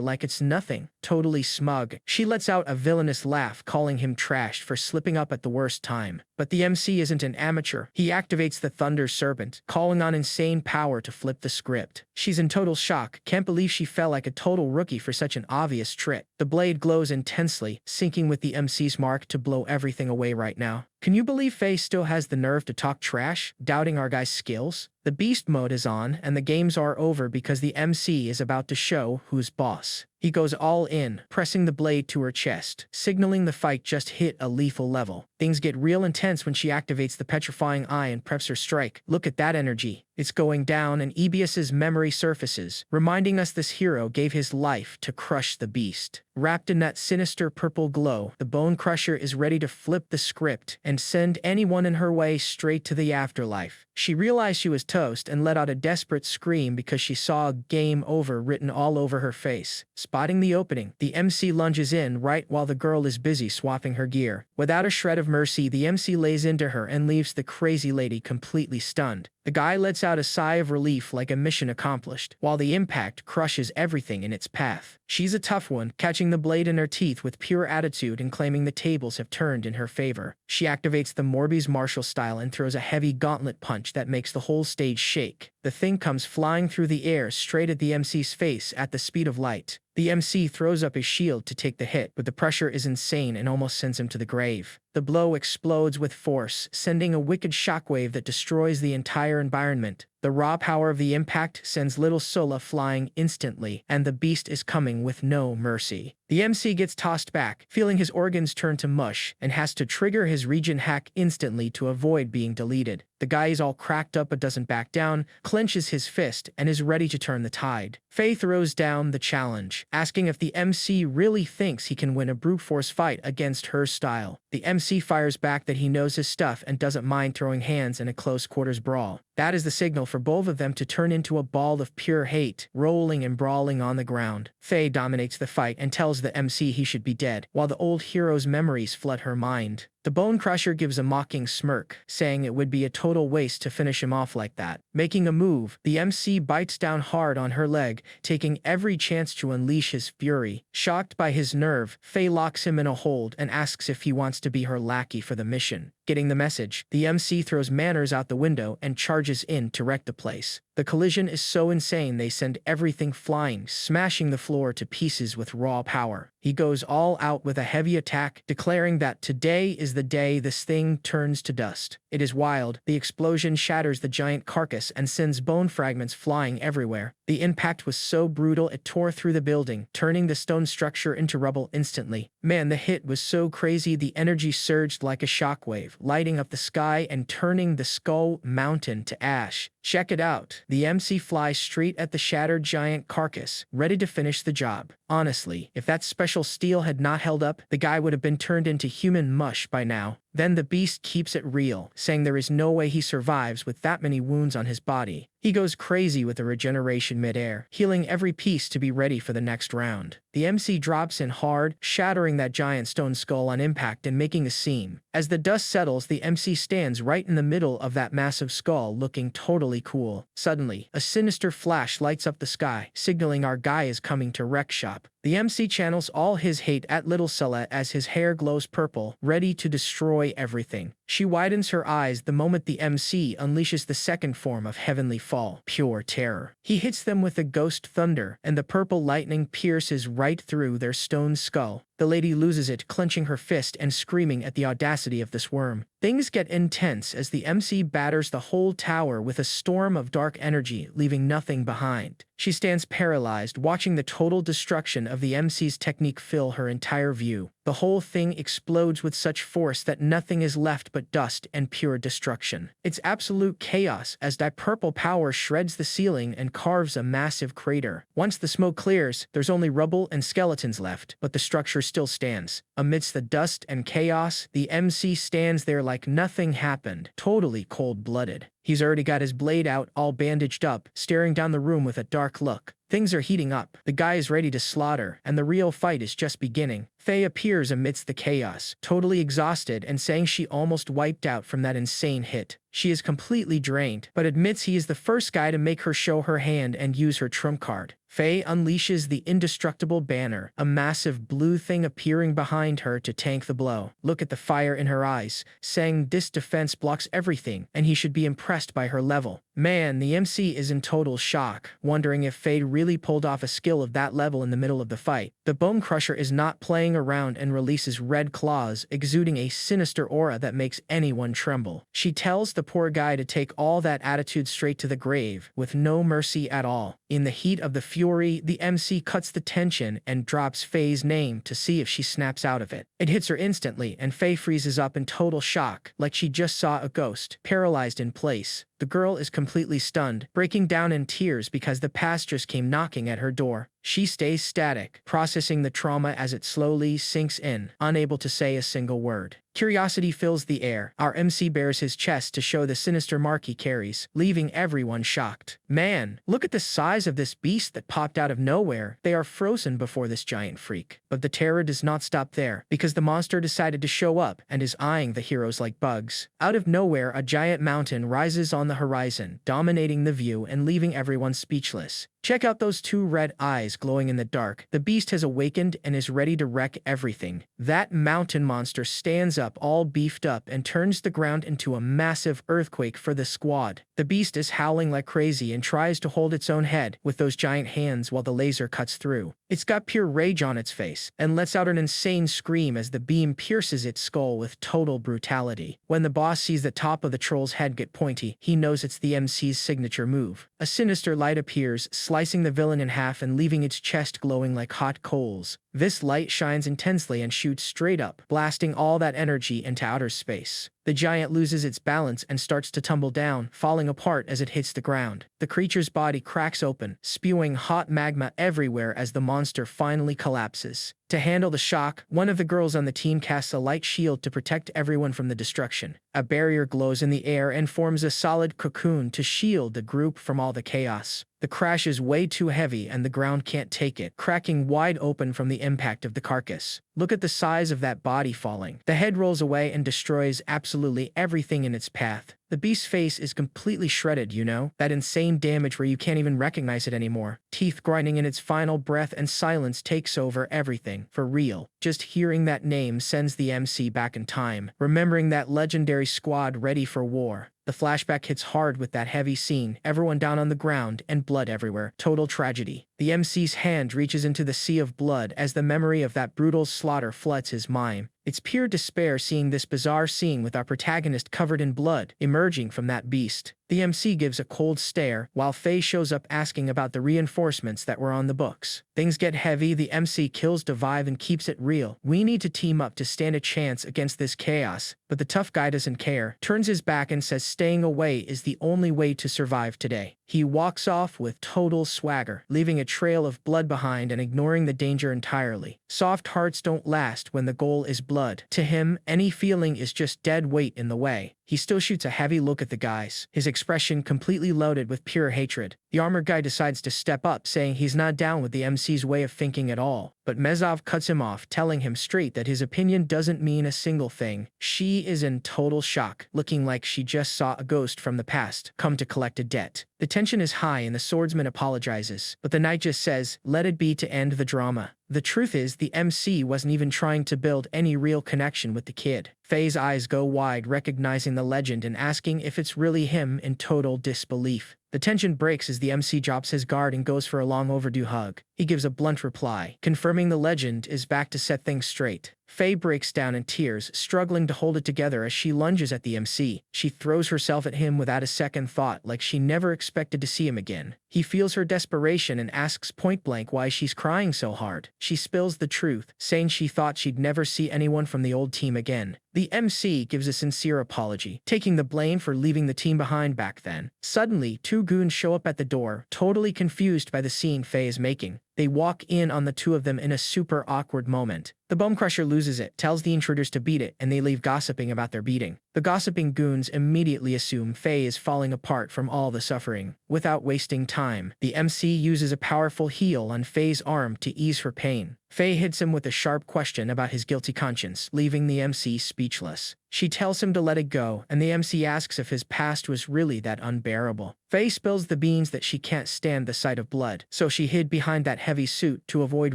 like it's nothing. Totally smug, she lets out a villainous laugh, calling him trashed for slipping up at the worst time. But the MC isn't an amateur. He activates the Thunder Serpent, calling on insane power to flip the script. She's in total shock, can't believe she fell like a total rookie for such an obvious trick. The blade glows intensely, syncing with the MC's mark to blow everything away right now. Can you believe Faye still has the nerve to talk trash, doubting our guy's skills? The beast mode is on, and the games are over because the MC is about to show who's boss. He goes all in, pressing the blade to her chest, signaling the fight just hit a lethal level. Things get real intense when she activates the petrifying eye and preps her strike. Look at that energy. It's going down and Ebius's memory surfaces, reminding us this hero gave his life to crush the beast. Wrapped in that sinister purple glow, the Bone Crusher is ready to flip the script and send anyone in her way straight to the afterlife. She realized she was toast and let out a desperate scream because she saw "Game Over" written all over her face. Spotting the opening, the MC lunges in right while the girl is busy swapping her gear. Without a shred of mercy, the MC lays into her and leaves the crazy lady completely stunned. The guy lets out a sigh of relief like a mission accomplished, while the impact crushes everything in its path. She's a tough one, catching the blade in her teeth with pure attitude and claiming the tables have turned in her favor. She activates the Morbius martial style and throws a heavy gauntlet punch that makes the whole stage shake. The thing comes flying through the air straight at the MC's face at the speed of light. The MC throws up his shield to take the hit, but the pressure is insane and almost sends him to the grave. The blow explodes with force, sending a wicked shockwave that destroys the entire environment. The raw power of the impact sends little Sulla flying instantly, and the beast is coming with no mercy. The MC gets tossed back, feeling his organs turn to mush, and has to trigger his regen hack instantly to avoid being deleted. The guy is all cracked up but doesn't back down, clenches his fist, and is ready to turn the tide. Faye throws down the challenge, asking if the MC really thinks he can win a brute force fight against her style. The MC fires back that he knows his stuff and doesn't mind throwing hands in a close quarters brawl. That is the signal for both of them to turn into a ball of pure hate, rolling and brawling on the ground. Faye dominates the fight and tells the MC he should be dead, while the old hero's memories flood her mind. The Bone Crusher gives a mocking smirk, saying it would be a total waste to finish him off like that. Making a move, the MC bites down hard on her leg, taking every chance to unleash his fury. Shocked by his nerve, Faye locks him in a hold and asks if he wants to be her lackey for the mission. Getting the message, the MC throws manners out the window and charges in to wreck the place. The collision is so insane they send everything flying, smashing the floor to pieces with raw power. He goes all out with a heavy attack, declaring that today is the day this thing turns to dust. It is wild. The explosion shatters the giant carcass and sends bone fragments flying everywhere. The impact was so brutal it tore through the building, turning the stone structure into rubble instantly. Man, the hit was so crazy the energy surged like a shockwave, lighting up the sky and turning the skull mountain to ash. Check it out. The MC flies straight at the shattered giant carcass, ready to finish the job. Honestly, if that special steel had not held up, the guy would have been turned into human mush by now. Then the beast keeps it real, saying there is no way he survives with that many wounds on his body. He goes crazy with the regeneration midair, healing every piece to be ready for the next round. The MC drops in hard, shattering that giant stone skull on impact and making a scene. As the dust settles, the MC stands right in the middle of that massive skull, looking totally cool. Suddenly, a sinister flash lights up the sky, signaling our guy is coming to wreck shop. The MC channels all his hate at Little Sella as his hair glows purple, ready to destroy everything. She widens her eyes the moment the MC unleashes the second form of Heavenly Fall, pure terror. He hits them with a ghost thunder, and the purple lightning pierces right through their stone skull. The lady loses it, clenching her fist and screaming at the audacity of this worm. Things get intense as the MC batters the whole tower with a storm of dark energy, leaving nothing behind. She stands paralyzed, watching the total destruction of the MC's technique fill her entire view. The whole thing explodes with such force that nothing is left but dust and pure destruction. It's absolute chaos as that purple power shreds the ceiling and carves a massive crater. Once the smoke clears, there's only rubble and skeletons left, but the structure still stands. Amidst the dust and chaos, the MC stands there like nothing happened, totally cold-blooded. He's already got his blade out, all bandaged up, staring down the room with a dark look. Things are heating up. The guy is ready to slaughter, and the real fight is just beginning. Faye appears amidst the chaos, totally exhausted and saying she almost wiped out from that insane hit. She is completely drained, but admits he is the first guy to make her show her hand and use her trump card. Faye unleashes the indestructible banner, a massive blue thing appearing behind her to tank the blow. Look at the fire in her eyes, saying this defense blocks everything, and he should be impressed by her level. Man, the MC is in total shock, wondering if Faye really pulled off a skill of that level in the middle of the fight. The Bone Crusher is not playing around and releases red claws, exuding a sinister aura that makes anyone tremble. She tells the poor guy to take all that attitude straight to the grave, with no mercy at all. In the heat of the fury, the MC cuts the tension and drops Faye's name to see if she snaps out of it. It hits her instantly, and Faye freezes up in total shock, like she just saw a ghost, paralyzed in place. The girl is completely stunned, breaking down in tears because the past just came knocking at her door. She stays static, processing the trauma as it slowly sinks in, unable to say a single word. Curiosity fills the air. Our MC bares his chest to show the sinister mark he carries, leaving everyone shocked. Man, look at the size of this beast that popped out of nowhere. They are frozen before this giant freak. But the terror does not stop there, because the monster decided to show up and is eyeing the heroes like bugs. Out of nowhere, a giant mountain rises on the horizon, dominating the view and leaving everyone speechless. Check out those two red eyes glowing in the dark. The beast has awakened and is ready to wreck everything. That mountain monster stands up all beefed up and turns the ground into a massive earthquake for the squad. The beast is howling like crazy and tries to hold its own head with those giant hands while the laser cuts through. It's got pure rage on its face and lets out an insane scream as the beam pierces its skull with total brutality. When the boss sees the top of the troll's head get pointy, he knows it's the MC's signature move. A sinister light appears, slicing the villain in half and leaving its chest glowing like hot coals. This light shines intensely and shoots straight up, blasting all that energy into outer space. The giant loses its balance and starts to tumble down, falling apart as it hits the ground. The creature's body cracks open, spewing hot magma everywhere as the monster finally collapses. To handle the shock, one of the girls on the team casts a light shield to protect everyone from the destruction. A barrier glows in the air and forms a solid cocoon to shield the group from all the chaos. The crash is way too heavy and the ground can't take it, cracking wide open from the impact of the carcass. Look at the size of that body falling. The head rolls away and destroys absolutely everything in its path. The beast's face is completely shredded, you know? That insane damage where you can't even recognize it anymore. Teeth grinding in its final breath and silence takes over everything. For real. Just hearing that name sends the MC back in time, remembering that legendary squad ready for war. The flashback hits hard with that heavy scene, everyone down on the ground and blood everywhere. Total tragedy. The MC's hand reaches into the sea of blood as the memory of that brutal slaughter floods his mind. It's pure despair seeing this bizarre scene with our protagonist covered in blood, emerging from that beast. The MC gives a cold stare, while Faye shows up asking about the reinforcements that were on the books. Things get heavy, the MC kills Devive and keeps it real. We need to team up to stand a chance against this chaos, but the tough guy doesn't care, turns his back and says staying away is the only way to survive today. He walks off with total swagger, leaving a trail of blood behind and ignoring the danger entirely. Soft hearts don't last when the goal is blood. To him, any feeling is just dead weight in the way. He still shoots a heavy look at the guys, his expression completely loaded with pure hatred. The armored guy decides to step up, saying he's not down with the MC's way of thinking at all. But Mezov cuts him off, telling him straight that his opinion doesn't mean a single thing. She is in total shock, looking like she just saw a ghost from the past come to collect a debt. The tension is high and the swordsman apologizes, but the knight just says, let it be to end the drama. The truth is, the MC wasn't even trying to build any real connection with the kid. Faye's eyes go wide, recognizing the legend and asking if it's really him in total disbelief. The tension breaks as the MC drops his guard and goes for a long overdue hug. He gives a blunt reply, confirming the legend is back to set things straight. Faye breaks down in tears, struggling to hold it together as she lunges at the MC. She throws herself at him without a second thought, like she never expected to see him again. He feels her desperation and asks point-blank why she's crying so hard. She spills the truth, saying she thought she'd never see anyone from the old team again. The MC gives a sincere apology, taking the blame for leaving the team behind back then. Suddenly, two goons show up at the door, totally confused by the scene Faye is making. They walk in on the two of them in a super awkward moment. The Bone Crusher loses it, tells the intruders to beat it, and they leave gossiping about their beating. The gossiping goons immediately assume Faye is falling apart from all the suffering. Without wasting time, the MC uses a powerful heal on Faye's arm to ease her pain. Faye hits him with a sharp question about his guilty conscience, leaving the MC speechless. She tells him to let it go, and the MC asks if his past was really that unbearable. Faye spills the beans that she can't stand the sight of blood, so she hid behind that heavy suit to avoid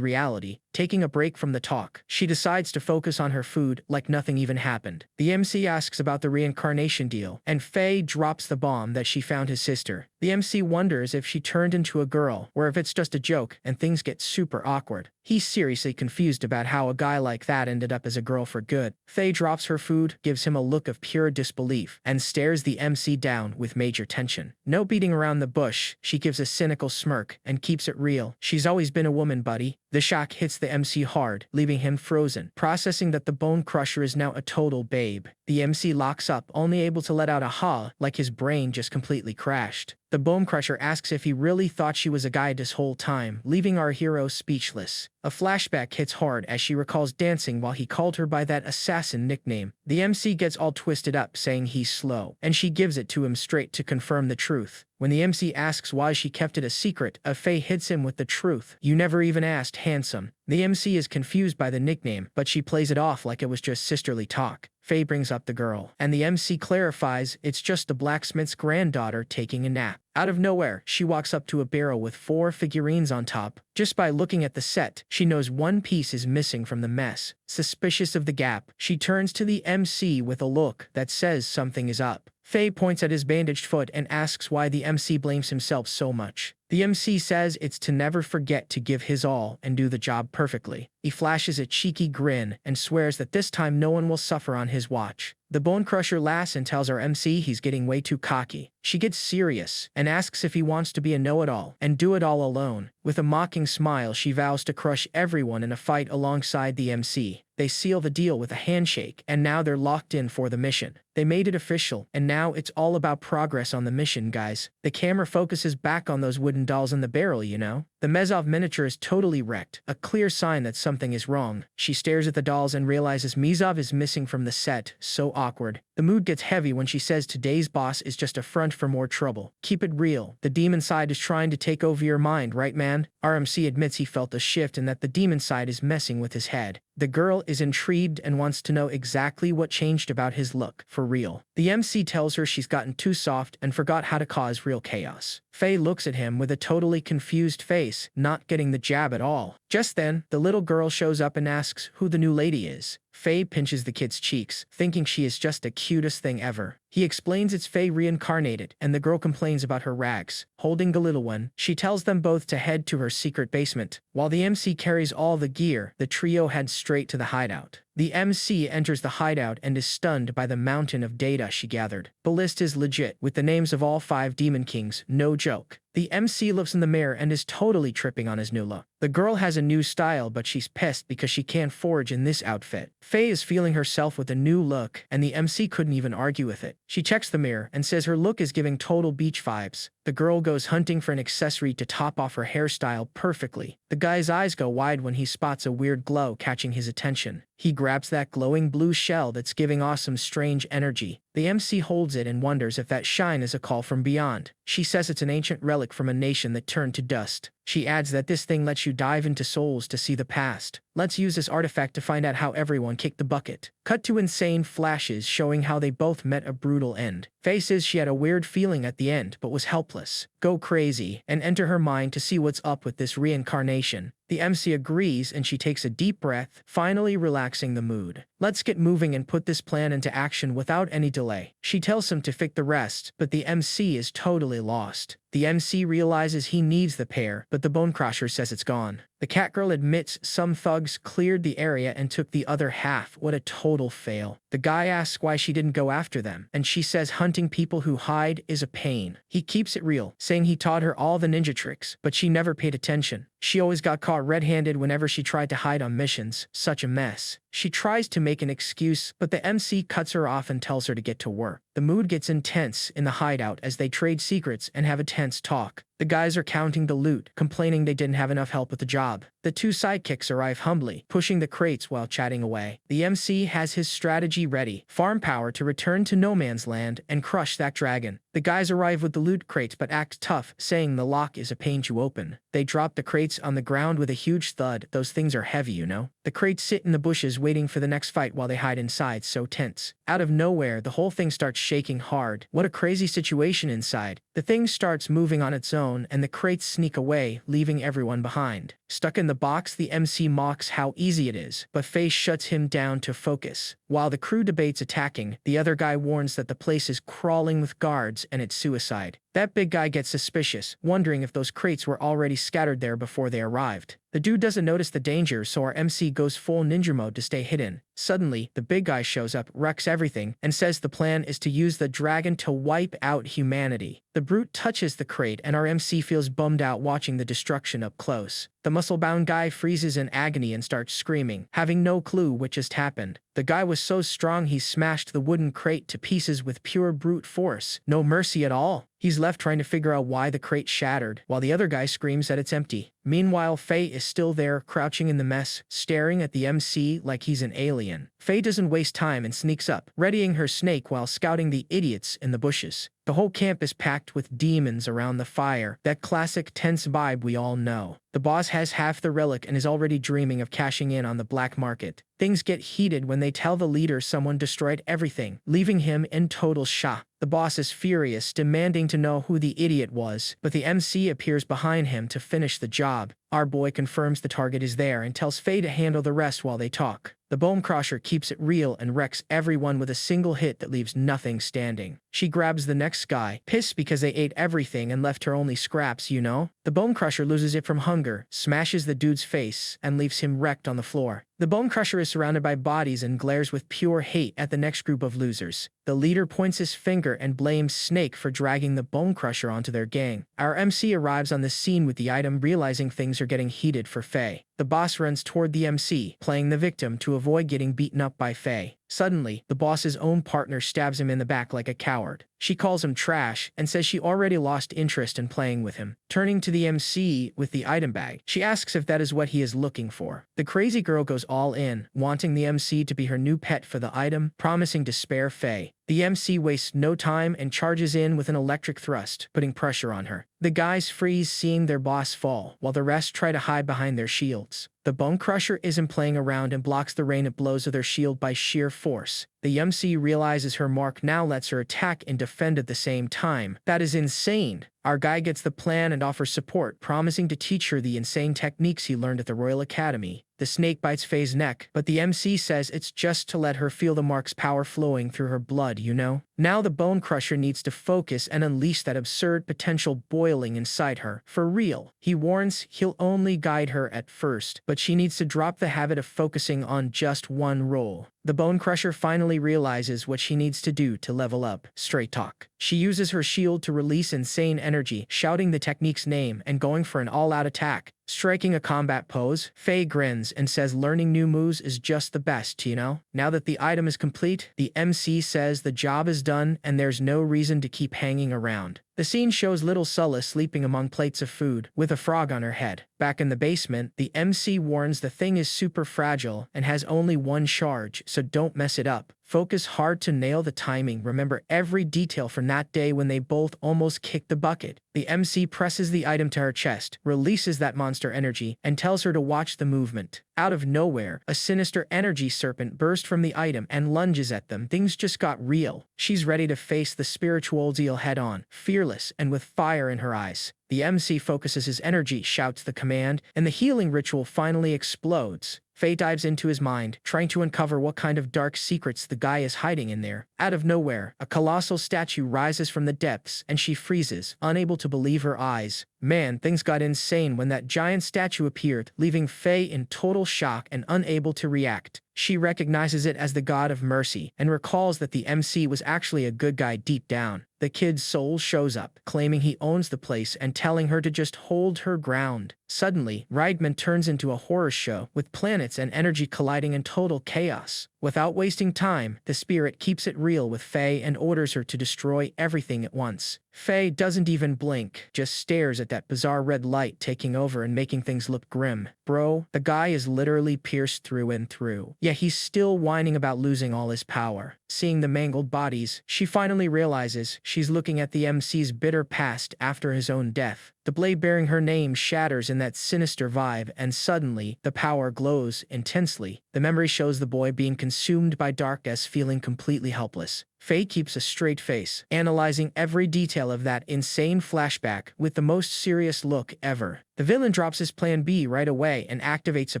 reality. Taking a break from the talk, she decides to focus on her food like nothing even happened. The MC asks about the reincarnation deal, and Faye drops the bomb that she found his sister. The MC wonders if she turned into a girl, or if it's just a joke, and things get super awkward. He's seriously confused about how a guy like that ended up as a girl for good. Faye drops her food, gives him a look of pure disbelief, and stares the MC down with major tension. No beating around the bush, she gives a cynical smirk and keeps it real. She's always been a woman, buddy. The shock hits the MC hard, leaving him frozen, processing that the Bone Crusher is now a total babe. The MC locks up, only able to let out a ha, like his brain just completely crashed. The Bone Crusher asks if he really thought she was a guy this whole time, leaving our hero speechless. A flashback hits hard as she recalls dancing while he called her by that assassin nickname. The MC gets all twisted up, saying he's slow, and she gives it to him straight to confirm the truth. When the MC asks why she kept it a secret, Faye hits him with the truth. You never even asked, handsome. The MC is confused by the nickname, but she plays it off like it was just sisterly talk. Faye brings up the girl, and the MC clarifies it's just the blacksmith's granddaughter taking a nap. Out of nowhere, she walks up to a barrel with 4 figurines on top. Just by looking at the set, she knows one piece is missing from the mess. Suspicious of the gap, she turns to the MC with a look that says something is up. Faye points at his bandaged foot and asks why the MC blames himself so much. The MC says it's to never forget to give his all and do the job perfectly. He flashes a cheeky grin and swears that this time no one will suffer on his watch. The Bone Crusher laughs and tells our MC he's getting way too cocky. She gets serious and asks if he wants to be a know-it-all and do it all alone. With a mocking smile, she vows to crush everyone in a fight alongside the MC. They seal the deal with a handshake, and now they're locked in for the mission. They made it official, and now it's all about progress on the mission, guys. The camera focuses back on those wooden dolls in the barrel, you know? The Mezov miniature is totally wrecked, a clear sign that something is wrong. She stares at the dolls and realizes Mezov is missing from the set, so awkward. The mood gets heavy when she says today's boss is just a front for more trouble. Keep it real. The demon side is trying to take over your mind, right, man? RMC admits he felt a shift and that the demon side is messing with his head. The girl is intrigued and wants to know exactly what changed about his look. For for real. The MC tells her she's gotten too soft and forgot how to cause real chaos. Faye looks at him with a totally confused face, not getting the jab at all. Just then, the little girl shows up and asks who the new lady is. Faye pinches the kid's cheeks, thinking she is just the cutest thing ever. He explains it's Faye reincarnated, and the girl complains about her rags. Holding the little one, she tells them both to head to her secret basement. While the MC carries all the gear, the trio heads straight to the hideout. The MC enters the hideout and is stunned by the mountain of data she gathered. The list is legit, with the names of all 5 demon kings, no joke. The MC looks in the mirror and is totally tripping on his new look. The girl has a new style, but she's pissed because she can't forge in this outfit. Faye is feeling herself with a new look, and the MC couldn't even argue with it. She checks the mirror and says her look is giving total beach vibes. The girl goes hunting for an accessory to top off her hairstyle perfectly. The guy's eyes go wide when he spots a weird glow catching his attention. He grabs that glowing blue shell that's giving awesome strange energy. The MC holds it and wonders if that shine is a call from beyond. She says it's an ancient relic from a nation that turned to dust. She adds that this thing lets you dive into souls to see the past. Let's use this artifact to find out how everyone kicked the bucket. Cut to insane flashes showing how they both met a brutal end. Faye says she had a weird feeling at the end but was helpless. Go crazy and enter her mind to see what's up with this reincarnation. The MC agrees and she takes a deep breath, finally relaxing the mood. Let's get moving and put this plan into action without any delay. She tells him to fix the rest, but the MC is totally lost. The MC realizes he needs the pair, but the Bone Crusher says it's gone. The Catgirl admits some thugs cleared the area and took the other half. What a total fail. The guy asks why she didn't go after them, and she says hunting people who hide is a pain. He keeps it real, saying he taught her all the ninja tricks, but she never paid attention. She always got caught red-handed whenever she tried to hide on missions. Such a mess. She tries to make an excuse, but the MC cuts her off and tells her to get to work. The mood gets intense in the hideout as they trade secrets and have a tense talk. The guys are counting the loot, complaining they didn't have enough help with the job. The 2 sidekicks arrive humbly, pushing the crates while chatting away. The MC has his strategy ready. Farm power to return to no man's land and crush that dragon. The guys arrive with the loot crates but act tough, saying the lock is a pain to open. They drop the crates on the ground with a huge thud. Those things are heavy, you know. The crates sit in the bushes waiting for the next fight while they hide inside, so tense. Out of nowhere, the whole thing starts shaking hard. What a crazy situation inside. The thing starts moving on its own and the crates sneak away, leaving everyone behind. Stuck in the box, the MC mocks how easy it is, but Faye shuts him down to focus. While the crew debates attacking, the other guy warns that the place is crawling with guards and it's suicide. That big guy gets suspicious, wondering if those crates were already scattered there before they arrived. The dude doesn't notice the danger, so our MC goes full ninja mode to stay hidden. Suddenly, the big guy shows up, wrecks everything, and says the plan is to use the dragon to wipe out humanity. The brute touches the crate and our MC feels bummed out watching the destruction up close. The muscle-bound guy freezes in agony and starts screaming, having no clue what just happened. The guy was so strong he smashed the wooden crate to pieces with pure brute force. No mercy at all. He's left trying to figure out why the crate shattered, while the other guy screams that it's empty. Meanwhile, Faye is still there, crouching in the mess, staring at the MC like he's an alien. Faye doesn't waste time and sneaks up, readying her snake while scouting the idiots in the bushes. The whole camp is packed with demons around the fire, that classic tense vibe we all know. The boss has half the relic and is already dreaming of cashing in on the black market. Things get heated when they tell the leader someone destroyed everything, leaving him in total shock. The boss is furious, demanding to know who the idiot was, but the MC appears behind him to finish the job. Our boy confirms the target is there and tells Faye to handle the rest while they talk. The Bone Crusher keeps it real and wrecks everyone with a single hit that leaves nothing standing. She grabs the next guy, pissed because they ate everything and left her only scraps, you know? The Bone Crusher loses it from hunger, smashes the dude's face, and leaves him wrecked on the floor. The Bone Crusher is surrounded by bodies and glares with pure hate at the next group of losers. The leader points his finger and blames Snake for dragging the Bone Crusher onto their gang. Our MC arrives on the scene with the item, realizing things are getting heated for Faye. The boss runs toward the MC, playing the victim to avoid getting beaten up by Faye. Suddenly, the boss's own partner stabs him in the back like a coward. She calls him trash and says she already lost interest in playing with him. Turning to the MC with the item bag, she asks if that is what he is looking for. The crazy girl goes all in, wanting the MC to be her new pet for the item, promising to spare Faye. The MC wastes no time and charges in with an electric thrust, putting pressure on her. The guys freeze seeing their boss fall, while the rest try to hide behind their shields. The Bone Crusher isn't playing around and blocks the rain of blows of their shield by sheer force. The MC realizes her mark now lets her attack and defend at the same time. That is insane. Our guy gets the plan and offers support, promising to teach her the insane techniques he learned at the Royal Academy. The snake bites Faye's neck, but the MC says it's just to let her feel the mark's power flowing through her blood, you know? Now the Bone Crusher needs to focus and unleash that absurd potential boiling inside her. For real. He warns he'll only guide her at first, but she needs to drop the habit of focusing on just one role. The Bone Crusher finally realizes what she needs to do to level up. Straight talk. She uses her shield to release insane energy, shouting the technique's name and going for an all-out attack. Striking a combat pose, Faye grins and says learning new moves is just the best, you know? Now that the item is complete, the MC says the job is done and there's no reason to keep hanging around. The scene shows little Sulla sleeping among plates of food, with a frog on her head. Back in the basement, the MC warns the thing is super fragile and has only one charge, so don't mess it up. Focus hard to nail the timing. Remember every detail from that day when they both almost kicked the bucket. The MC presses the item to her chest, releases that monster energy, and tells her to watch the movement. Out of nowhere, a sinister energy serpent bursts from the item and lunges at them. Things just got real. She's ready to face the spiritual deal head-on, fearless and with fire in her eyes. The MC focuses his energy, shouts the command, and the healing ritual finally explodes. Faye dives into his mind, trying to uncover what kind of dark secrets the guy is hiding in there. Out of nowhere, a colossal statue rises from the depths, and she freezes, unable to believe her eyes. Man, things got insane when that giant statue appeared, leaving Faye in total shock and unable to react. She recognizes it as the god of mercy, and recalls that the MC was actually a good guy deep down. The kid's soul shows up, claiming he owns the place and telling her to just hold her ground. Suddenly, Rideman turns into a horror show, with planets and energy colliding in total chaos. Without wasting time, the spirit keeps it real with Faye and orders her to destroy everything at once. Faye doesn't even blink, just stares at that bizarre red light taking over and making things look grim. Bro, the guy is literally pierced through and through. Yet he's still whining about losing all his power. Seeing the mangled bodies, she finally realizes she's looking at the MC's bitter past after his own death. The blade bearing her name shatters in that sinister vibe, and suddenly, the power glows intensely. The memory shows the boy being consumed by darkness, feeling completely helpless. Faye keeps a straight face, analyzing every detail of that insane flashback with the most serious look ever. The villain drops his plan B right away and activates a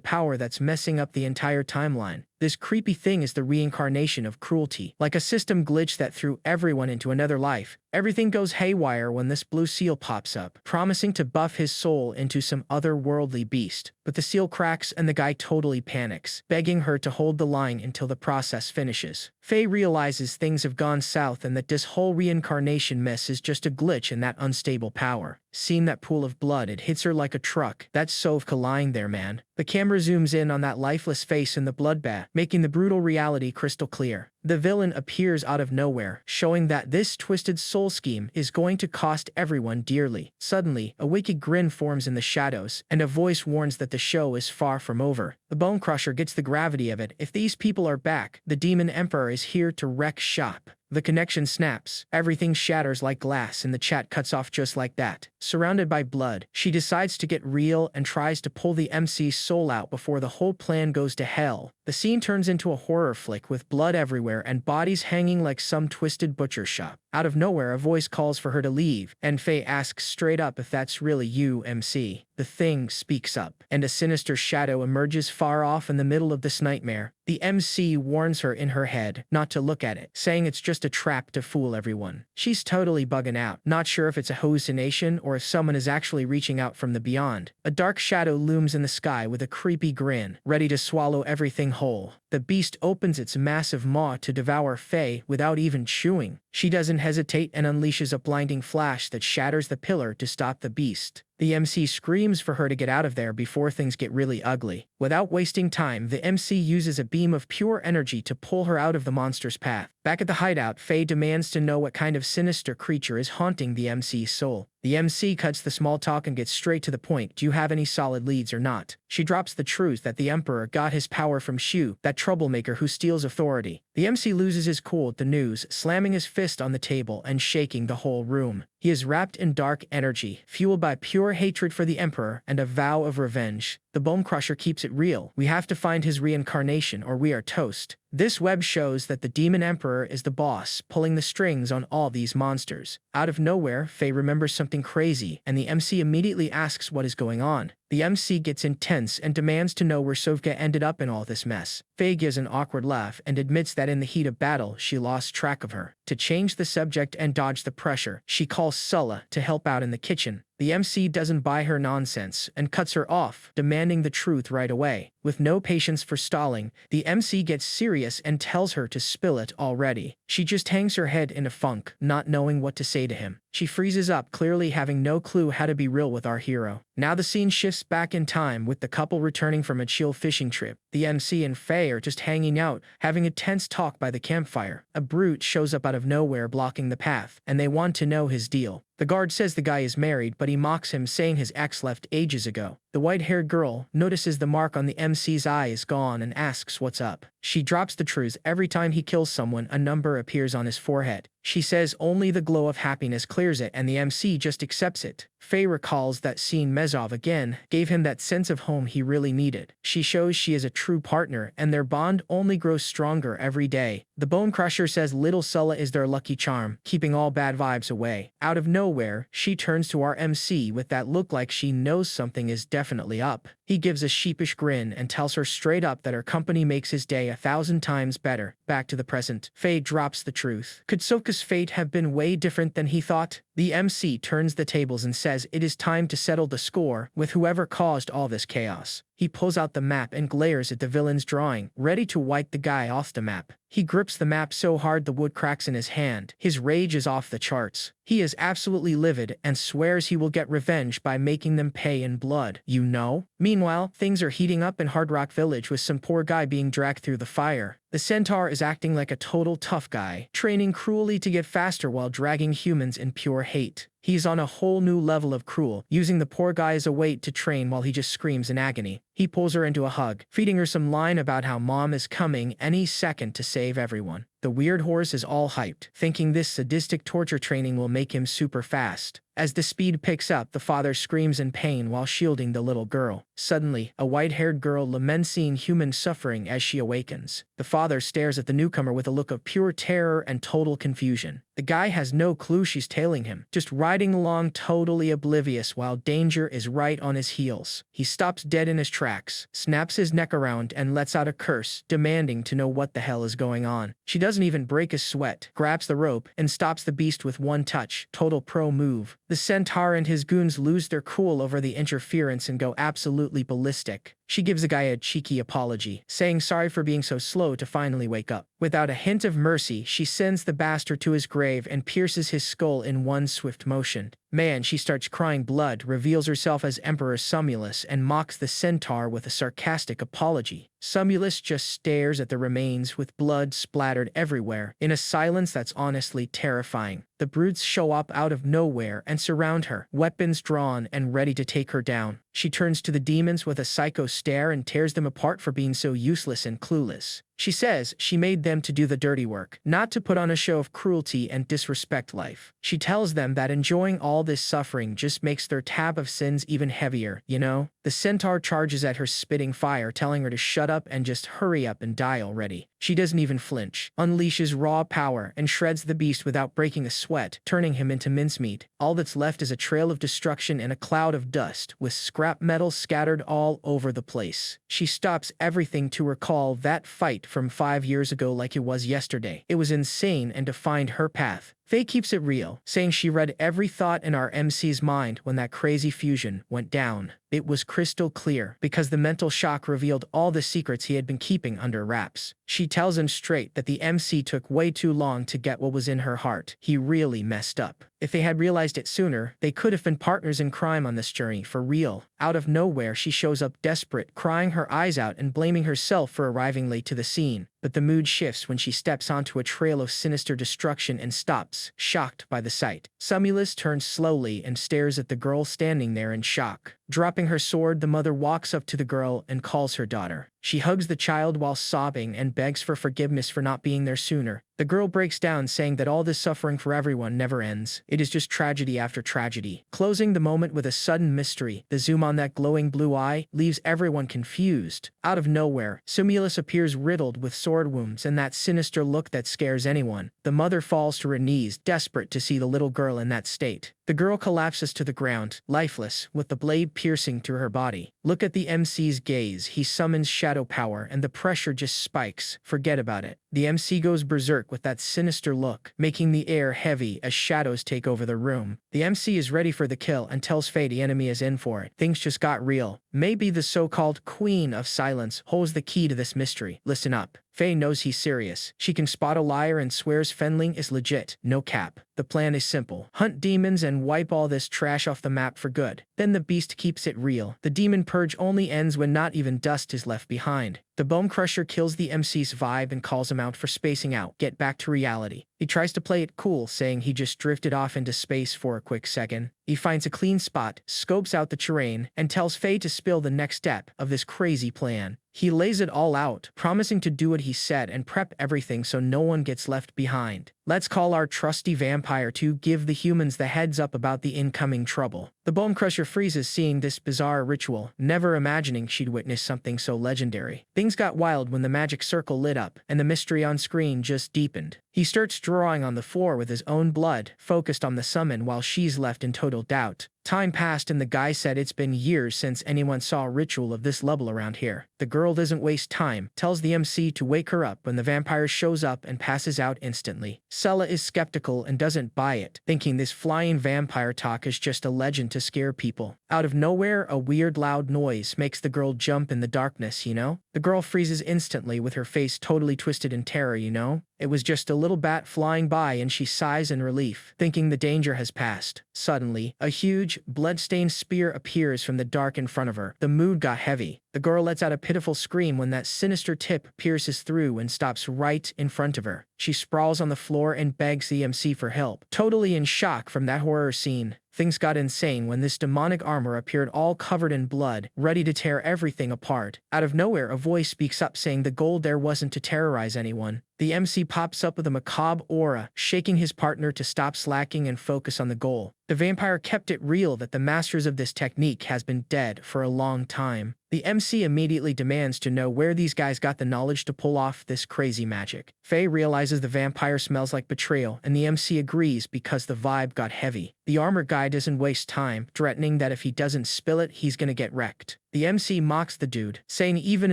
power that's messing up the entire timeline. This creepy thing is the reincarnation of cruelty, like a system glitch that threw everyone into another life. Everything goes haywire when this blue seal pops up, promising to buff his soul into some otherworldly beast. But the seal cracks and the guy totally panics, begging her to hold the line until the process finishes. Faye realizes things have gone south and that this whole reincarnation mess is just a glitch in that unstable power. Seeing that pool of blood, it hits her like a truck. That's Sovka lying there, man. The camera zooms in on that lifeless face in the bloodbath, making the brutal reality crystal clear. The villain appears out of nowhere, showing that this twisted soul scheme is going to cost everyone dearly. Suddenly, a wicked grin forms in the shadows, and a voice warns that the show is far from over. The Bone Crusher gets the gravity of it. If these people are back, the Demon Emperor is here to wreck shop. The connection snaps, everything shatters like glass, and the chat cuts off just like that. Surrounded by blood, she decides to get real and tries to pull the MC's soul out before the whole plan goes to hell. The scene turns into a horror flick with blood everywhere and bodies hanging like some twisted butcher shop. Out of nowhere, a voice calls for her to leave, and Faye asks straight up if that's really you, MC. The thing speaks up, and a sinister shadow emerges far off in the middle of this nightmare. The MC warns her in her head not to look at it, saying it's just a trap to fool everyone. She's totally bugging out, not sure if it's a hallucination or if someone is actually reaching out from the beyond. A dark shadow looms in the sky with a creepy grin, ready to swallow everything whole. The beast opens its massive maw to devour Faye without even chewing. She doesn't hesitate and unleashes a blinding flash that shatters the pillar to stop the beast. The MC screams for her to get out of there before things get really ugly. Without wasting time, the MC uses a beam of pure energy to pull her out of the monster's path. Back at the hideout, Faye demands to know what kind of sinister creature is haunting the MC's soul. The MC cuts the small talk and gets straight to the point. Do you have any solid leads or not? She drops the truth that the Emperor got his power from Shu, that troublemaker who steals authority. The MC loses his cool at the news, slamming his fist on the table and shaking the whole room. He is wrapped in dark energy, fueled by pure hatred for the Emperor and a vow of revenge. The Bone Crusher keeps it real. We have to find his reincarnation or we are toast. This web shows that the Demon Emperor is the boss, pulling the strings on all these monsters. Out of nowhere, Faye remembers something crazy, and the MC immediately asks what is going on. The MC gets intense and demands to know where Sovka ended up in all this mess. Faye gives an awkward laugh and admits that in the heat of battle, she lost track of her. To change the subject and dodge the pressure, she calls Sulla to help out in the kitchen. The MC doesn't buy her nonsense and cuts her off, demanding the truth right away. With no patience for stalling, the MC gets serious and tells her to spill it already. She just hangs her head in a funk, not knowing what to say to him. She freezes up, clearly having no clue how to be real with our hero. Now the scene shifts back in time with the couple returning from a chill fishing trip. The MC and Faye are just hanging out, having a tense talk by the campfire. A brute shows up out of nowhere blocking the path, and they want to know his deal. The guard says the guy is married, but he mocks him, saying his ex left ages ago. The white-haired girl notices the mark on the MC's eye is gone and asks what's up. She drops the truth. Every time he kills someone, a number appears on his forehead. She says only the glow of happiness clears it, and the MC just accepts it. Faye recalls that seeing Mezov again gave him that sense of home he really needed. She shows she is a true partner, and their bond only grows stronger every day. The Bone Crusher says little Sulla is their lucky charm, keeping all bad vibes away. Out of nowhere, she turns to our MC with that look like she knows something is definitely up. He gives a sheepish grin and tells her straight up that her company makes his day 1,000 times better. Back to the present. Faye drops the truth. Could Sokka's fate have been way different than he thought? The MC turns the tables and says it is time to settle the score with whoever caused all this chaos. He pulls out the map and glares at the villain's drawing, ready to wipe the guy off the map. He grips the map so hard the wood cracks in his hand. His rage is off the charts. He is absolutely livid and swears he will get revenge by making them pay in blood. You know? Meanwhile, things are heating up in Hard Rock Village with some poor guy being dragged through the fire. The centaur is acting like a total tough guy, training cruelly to get faster while dragging humans in pure hate. He's on a whole new level of cruel, using the poor guy as a weight to train while he just screams in agony. He pulls her into a hug, feeding her some line about how mom is coming any second to save everyone. The weird horse is all hyped, thinking this sadistic torture training will make him super fast. As the speed picks up, the father screams in pain while shielding the little girl. Suddenly, a white-haired girl laments seeing human suffering as she awakens. The father stares at the newcomer with a look of pure terror and total confusion. The guy has no clue she's tailing him, just riding along totally oblivious while danger is right on his heels. He stops dead in his tracks, snaps his neck around and lets out a curse, demanding to know what the hell is going on. She doesn't even break a sweat, grabs the rope, and stops the beast with one touch. Total pro move. The centaur and his goons lose their cool over the interference and go absolutely ballistic. She gives the guy a cheeky apology, saying sorry for being so slow to finally wake up. Without a hint of mercy, she sends the bastard to his grave and pierces his skull in one swift motion. Man, she starts crying blood, reveals herself as Emperor Sumulus, and mocks the centaur with a sarcastic apology. Sumulus just stares at the remains with blood splattered everywhere, in a silence that's honestly terrifying. The brutes show up out of nowhere and surround her, weapons drawn and ready to take her down. She turns to the demons with a psycho stare and tears them apart for being so useless and clueless. She says she made them to do the dirty work, not to put on a show of cruelty and disrespect life. She tells them that enjoying all this suffering just makes their tab of sins even heavier, you know? The centaur charges at her, spitting fire, telling her to shut up and just hurry up and die already. She doesn't even flinch, unleashes raw power, and shreds the beast without breaking a sweat, turning him into mincemeat. All that's left is a trail of destruction and a cloud of dust, with scrap metal scattered all over the place. She stops everything to recall that fight from 5 years ago like it was yesterday. It was insane and defined her path. Faye keeps it real, saying she read every thought in our MC's mind when that crazy fusion went down. It was crystal clear, because the mental shock revealed all the secrets he had been keeping under wraps. She tells him straight that the MC took way too long to get what was in her heart. He really messed up. If they had realized it sooner, they could have been partners in crime on this journey for real. Out of nowhere, she shows up desperate, crying her eyes out and blaming herself for arriving late to the scene. But the mood shifts when she steps onto a trail of sinister destruction and stops, shocked by the sight. Sumulus turns slowly and stares at the girl standing there in shock. Dropping her sword, the mother walks up to the girl and calls her daughter. She hugs the child while sobbing and begs for forgiveness for not being there sooner. The girl breaks down, saying that all this suffering for everyone never ends. It is just tragedy after tragedy. Closing the moment with a sudden mystery, the zoom on that glowing blue eye leaves everyone confused. Out of nowhere, Sumulus appears riddled with sword wounds and that sinister look that scares anyone. The mother falls to her knees, desperate to see the little girl in that state. The girl collapses to the ground, lifeless, with the blade piercing through her body. Look at the MC's gaze. He summons shadow power and the pressure just spikes. Forget about it. The MC goes berserk with that sinister look, making the air heavy as shadows take over the room. The MC is ready for the kill and tells Faye the enemy is in for it. Things just got real. Maybe the so-called Queen of Silence holds the key to this mystery. Listen up. Faye knows he's serious. She can spot a liar and swears Fenling is legit. No cap. The plan is simple. Hunt demons and wipe all this trash off the map for good. Then the beast keeps it real. The demon purge only ends when not even dust is left behind. The Bone Crusher kills the MC's vibe and calls him out for spacing out. Get back to reality. He tries to play it cool, saying he just drifted off into space for a quick second. He finds a clean spot, scopes out the terrain, and tells Faye to spill the next step of this crazy plan. He lays it all out, promising to do what he said and prep everything so no one gets left behind. Let's call our trusty vampire to give the humans the heads up about the incoming trouble. The Bone Crusher freezes seeing this bizarre ritual, never imagining she'd witness something so legendary. Things got wild when the magic circle lit up, and the mystery on screen just deepened. He starts drawing on the floor with his own blood, focused on the summon while she's left in total doubt. Time passed and the guy said it's been years since anyone saw a ritual of this level around here. The girl doesn't waste time, tells the MC to wake her up when the vampire shows up and passes out instantly. Sella is skeptical and doesn't buy it, thinking this flying vampire talk is just a legend to scare people. Out of nowhere, a weird loud noise makes the girl jump in the darkness, you know? The girl freezes instantly with her face totally twisted in terror, you know? It was just a little bat flying by and she sighs in relief, thinking the danger has passed. Suddenly, a huge, blood-stained spear appears from the dark in front of her. The mood got heavy. The girl lets out a pitiful scream when that sinister tip pierces through and stops right in front of her. She sprawls on the floor and begs the MC for help. Totally in shock from that horror scene, things got insane when this demonic armor appeared all covered in blood, ready to tear everything apart. Out of nowhere, a voice speaks up saying the goal there wasn't to terrorize anyone. The MC pops up with a macabre aura, shaking his partner to stop slacking and focus on the goal. The vampire kept it real that the masters of this technique has been dead for a long time. The MC immediately demands to know where these guys got the knowledge to pull off this crazy magic. Faye realizes the vampire smells like betrayal, and the MC agrees because the vibe got heavy. The armor guy doesn't waste time, threatening that if he doesn't spill it, he's gonna get wrecked. The MC mocks the dude, saying even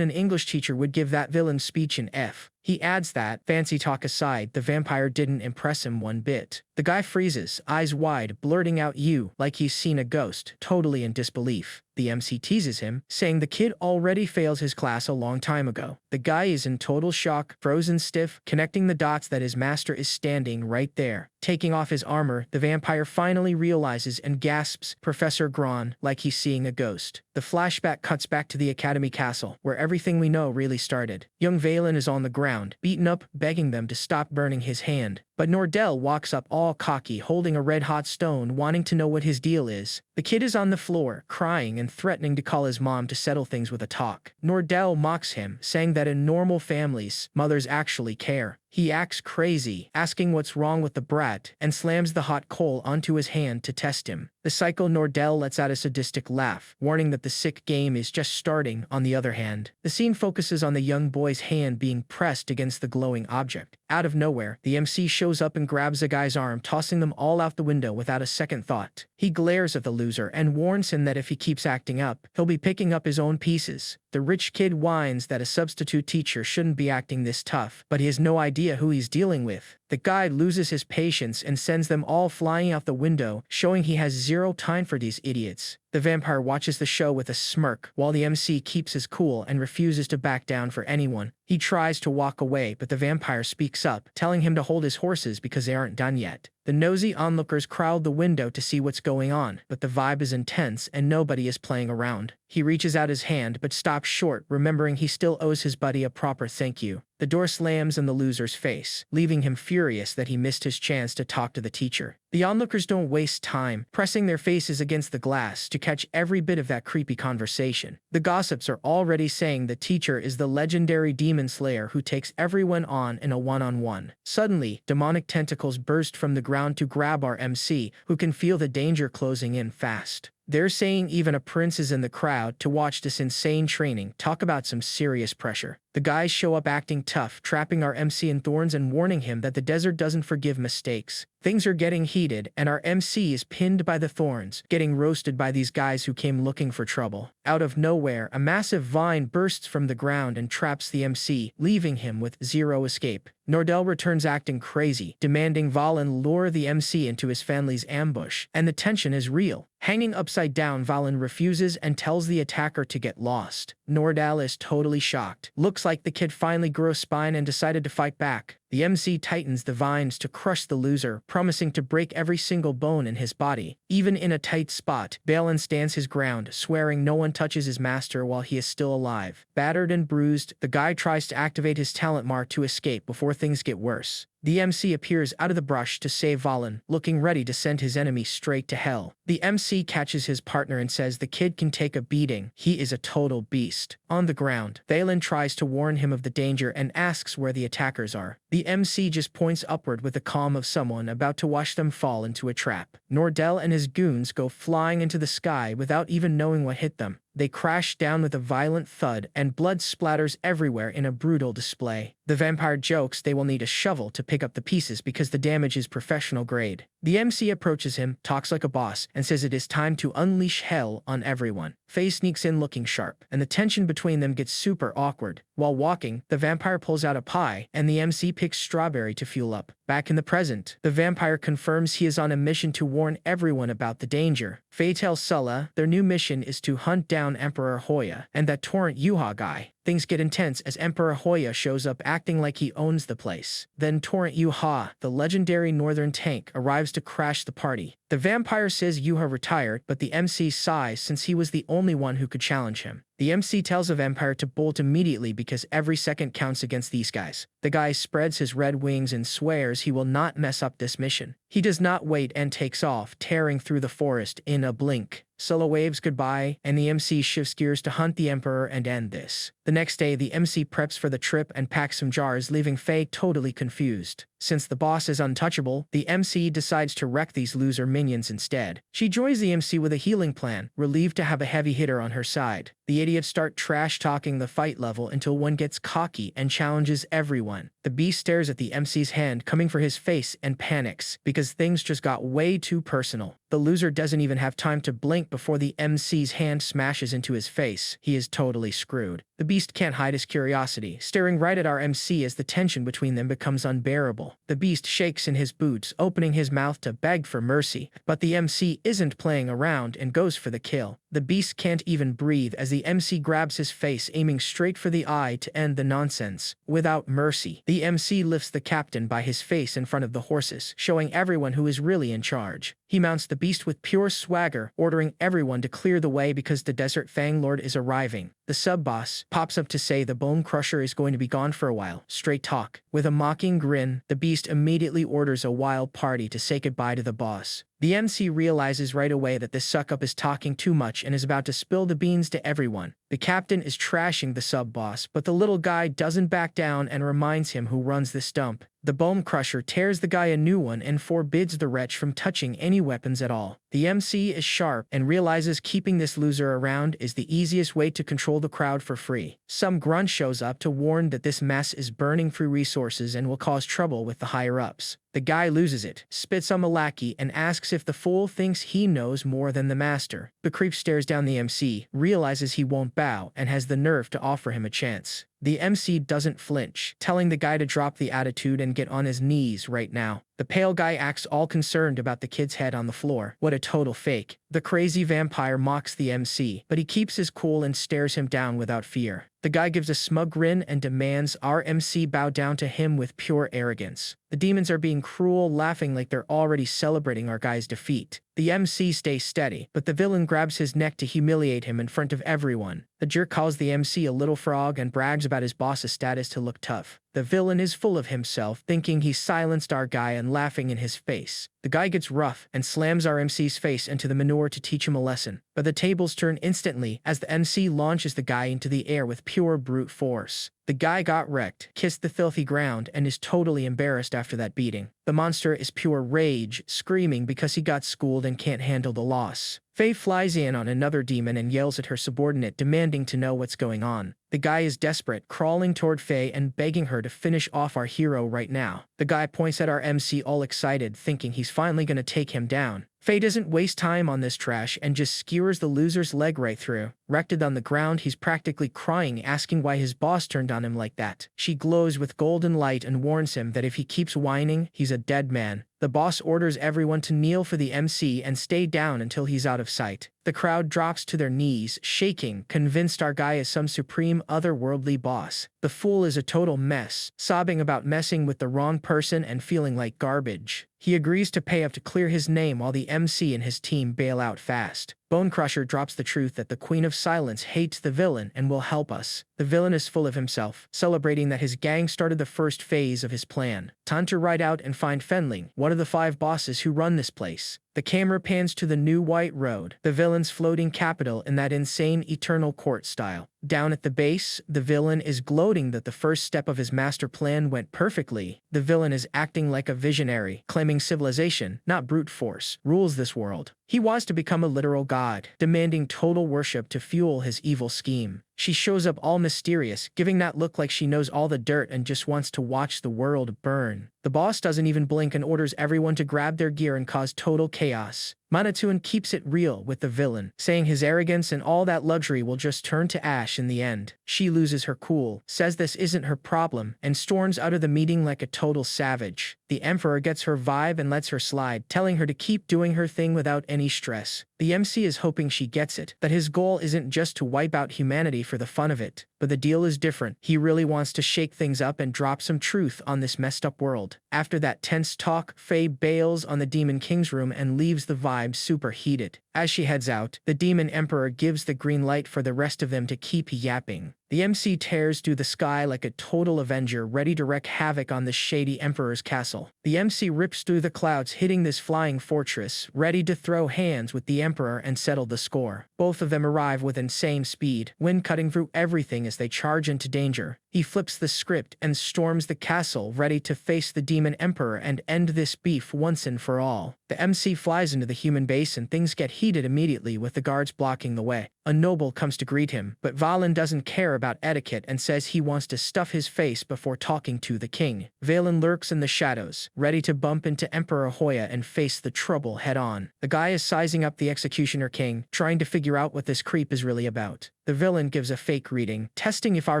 an English teacher would give that villain speech in F. He adds that, fancy talk aside, the vampire didn't impress him one bit. The guy freezes, eyes wide, blurting out "you" like he's seen a ghost, totally in disbelief. The MC teases him, saying the kid already failed his class a long time ago. The guy is in total shock, frozen stiff, connecting the dots that his master is standing right there. Taking off his armor, the vampire finally realizes and gasps, "Professor Gron," like he's seeing a ghost. The flashback cuts back to the Academy Castle, where everything we know really started. Young Valen is on the ground, beaten up, begging them to stop burning his hand. But Nordell walks up all cocky, holding a red-hot stone, wanting to know what his deal is. The kid is on the floor, crying and threatening to call his mom to settle things with a talk. Nordell mocks him, saying that in normal families, mothers actually care. He acts crazy, asking what's wrong with the brat, and slams the hot coal onto his hand to test him. The psycho Nordell lets out a sadistic laugh, warning that the sick game is just starting. On the other hand, the scene focuses on the young boy's hand being pressed against the glowing object. Out of nowhere, the MC shows up and grabs a guy's arm, tossing them all out the window without a second thought. He glares at the loser and warns him that if he keeps acting up, he'll be picking up his own pieces. The rich kid whines that a substitute teacher shouldn't be acting this tough, but he has no idea who he's dealing with. The guy loses his patience and sends them all flying out the window, showing he has zero time for these idiots. The vampire watches the show with a smirk, while the MC keeps his cool and refuses to back down for anyone. He tries to walk away, but the vampire speaks up, telling him to hold his horses because they aren't done yet. The nosy onlookers crowd the window to see what's going on, but the vibe is intense and nobody is playing around. He reaches out his hand but stops short, remembering he still owes his buddy a proper thank you. The door slams in the loser's face, leaving him furious that he missed his chance to talk to the teacher. The onlookers don't waste time, pressing their faces against the glass to catch every bit of that creepy conversation. The gossips are already saying the teacher is the legendary demon slayer who takes everyone on in a one-on-one. Suddenly, demonic tentacles burst from the ground to grab our MC, who can feel the danger closing in fast. They're saying even a prince is in the crowd to watch this insane training. Talk about some serious pressure. The guys show up acting tough, trapping our MC in thorns and warning him that the desert doesn't forgive mistakes. Things are getting heated, and our MC is pinned by the thorns, getting roasted by these guys who came looking for trouble. Out of nowhere, a massive vine bursts from the ground and traps the MC, leaving him with zero escape. Nordell returns acting crazy, demanding Valen lure the MC into his family's ambush, and the tension is real. Hanging upside down, Valen refuses and tells the attacker to get lost. Nordell is totally shocked. Looks like the kid finally grew a spine and decided to fight back. The MC tightens the vines to crush the loser, promising to break every single bone in his body. Even in a tight spot, Balin stands his ground, swearing no one touches his master while he is still alive. Battered and bruised, the guy tries to activate his talent mark to escape before things get worse. The MC appears out of the brush to save Valen, looking ready to send his enemy straight to hell. The MC catches his partner and says the kid can take a beating. He is a total beast. On the ground, Valen tries to warn him of the danger and asks where the attackers are. The MC just points upward with the calm of someone about to watch them fall into a trap. Nordell and his goons go flying into the sky without even knowing what hit them. They crash down with a violent thud, and blood splatters everywhere in a brutal display. The vampire jokes they will need a shovel to pick up the pieces because the damage is professional grade. The MC approaches him, talks like a boss, and says it is time to unleash hell on everyone. Faye sneaks in looking sharp, and the tension between them gets super awkward. While walking, the vampire pulls out a pie, and the MC picks strawberry to fuel up. Back in the present, the vampire confirms he is on a mission to warn everyone about the danger. Faye tells Sulla their new mission is to hunt down Emperor Hoya and that Torrent Yuha guy. Things get intense as Emperor Hoya shows up acting like he owns the place. Then Torrent Yuha, the legendary northern tank, arrives to crash the party. The vampire says Yuha retired, but the MC sighs since he was the only one who could challenge him. The MC tells the vampire to bolt immediately because every second counts against these guys. The guy spreads his red wings and swears he will not mess up this mission. He does not wait and takes off, tearing through the forest in a blink. Sulla waves goodbye, and the MC shifts gears to hunt the Emperor and end this. The next day, the MC preps for the trip and packs some jars, leaving Faye totally confused. Since the boss is untouchable, the MC decides to wreck these loser minions instead. She joins the MC with a healing plan, relieved to have a heavy hitter on her side. The idiots start trash-talking the fight level until one gets cocky and challenges everyone. The beast stares at the MC's hand coming for his face and panics because things just got way too personal. The loser doesn't even have time to blink before the MC's hand smashes into his face. He is totally screwed. The beast can't hide his curiosity, staring right at our MC as the tension between them becomes unbearable. The beast shakes in his boots, opening his mouth to beg for mercy, but the MC isn't playing around and goes for the kill. The beast can't even breathe as the MC grabs his face, aiming straight for the eye to end the nonsense. Without mercy, the MC lifts the captain by his face in front of the horses, showing everyone who is really in charge. He mounts the beast with pure swagger, ordering everyone to clear the way because the Desert Fang Lord is arriving. The sub-boss pops up to say the Bone Crusher is going to be gone for a while. Straight talk. With a mocking grin, the beast immediately orders a wild party to say goodbye to the boss. The MC realizes right away that this suck-up is talking too much and is about to spill the beans to everyone. The captain is trashing the sub-boss, but the little guy doesn't back down and reminds him who runs this dump. The Bone Crusher tears the guy a new one and forbids the wretch from touching any weapons at all. The MC is sharp and realizes keeping this loser around is the easiest way to control the crowd for free. Some grunt shows up to warn that this mess is burning through resources and will cause trouble with the higher-ups. The guy loses it, spits on the lackey, and asks if the fool thinks he knows more than the master. The creep stares down the MC, realizes he won't bow, and has the nerve to offer him a chance. The MC doesn't flinch, telling the guy to drop the attitude and get on his knees right now. The pale guy acts all concerned about the kid's head on the floor. What a total fake. The crazy vampire mocks the MC, but he keeps his cool and stares him down without fear. The guy gives a smug grin and demands our MC bow down to him with pure arrogance. The demons are being cruel, laughing like they're already celebrating our guy's defeat. The MC stays steady, but the villain grabs his neck to humiliate him in front of everyone. The jerk calls the MC a little frog and brags about his boss's status to look tough. The villain is full of himself, thinking he silenced our guy and laughing in his face. The guy gets rough and slams our MC's face into the manure to teach him a lesson. But the tables turn instantly as the MC launches the guy into the air with pure brute force. The guy got wrecked, kissed the filthy ground, and is totally embarrassed after that beating. The monster is pure rage, screaming because he got schooled and can't handle the loss. Faye flies in on another demon and yells at her subordinate, demanding to know what's going on. The guy is desperate, crawling toward Faye and begging her to finish off our hero right now. The guy points at our MC all excited, thinking he's finally gonna take him down. Faye doesn't waste time on this trash and just skewers the loser's leg right through. Wrecked on the ground, he's practically crying, asking why his boss turned on him like that. She glows with golden light and warns him that if he keeps whining, he's a dead man. The boss orders everyone to kneel for the MC and stay down until he's out of sight. The crowd drops to their knees, shaking, convinced our guy is some supreme otherworldly boss. The fool is a total mess, sobbing about messing with the wrong person and feeling like garbage. He agrees to pay up to clear his name while the MC and his team bail out fast. Bonecrusher drops the truth that the Queen of Silence hates the villain and will help us. The villain is full of himself, celebrating that his gang started the first phase of his plan. Time to ride out and find Fenling, one of the 5 bosses who run this place. The camera pans to the new White Road, the villain's floating capital in that insane eternal court style. Down at the base, the villain is gloating that the first step of his master plan went perfectly. The villain is acting like a visionary, claiming civilization, not brute force, rules this world. He wants to become a literal god, demanding total worship to fuel his evil scheme. She shows up all mysterious, giving that look like she knows all the dirt and just wants to watch the world burn. The boss doesn't even blink and orders everyone to grab their gear and cause total chaos. Manhwa keeps it real with the villain, saying his arrogance and all that luxury will just turn to ash in the end. She loses her cool, says this isn't her problem, and storms out of the meeting like a total savage. The Emperor gets her vibe and lets her slide, telling her to keep doing her thing without any stress. The MC is hoping she gets it, that his goal isn't just to wipe out humanity for the fun of it. But the deal is different. He really wants to shake things up and drop some truth on this messed up world. After that tense talk, Faye bails on the Demon King's room and leaves the vibe super heated. As she heads out, the Demon Emperor gives the green light for the rest of them to keep yapping. The MC tears through the sky like a total Avenger, ready to wreak havoc on the shady Emperor's castle. The MC rips through the clouds, hitting this flying fortress, ready to throw hands with the Emperor and settle the score. Both of them arrive with insane speed, wind cutting through everything as they charge into danger. He flips the script and storms the castle, ready to face the Demon Emperor and end this beef once and for all. The MC flies into the human base and things get heated immediately with the guards blocking the way. A noble comes to greet him, but Valen doesn't care about etiquette and says he wants to stuff his face before talking to the king. Valen lurks in the shadows, ready to bump into Emperor Hoya and face the trouble head-on. The guy is sizing up the executioner king, trying to figure out what this creep is really about. The villain gives a fake reading, testing if our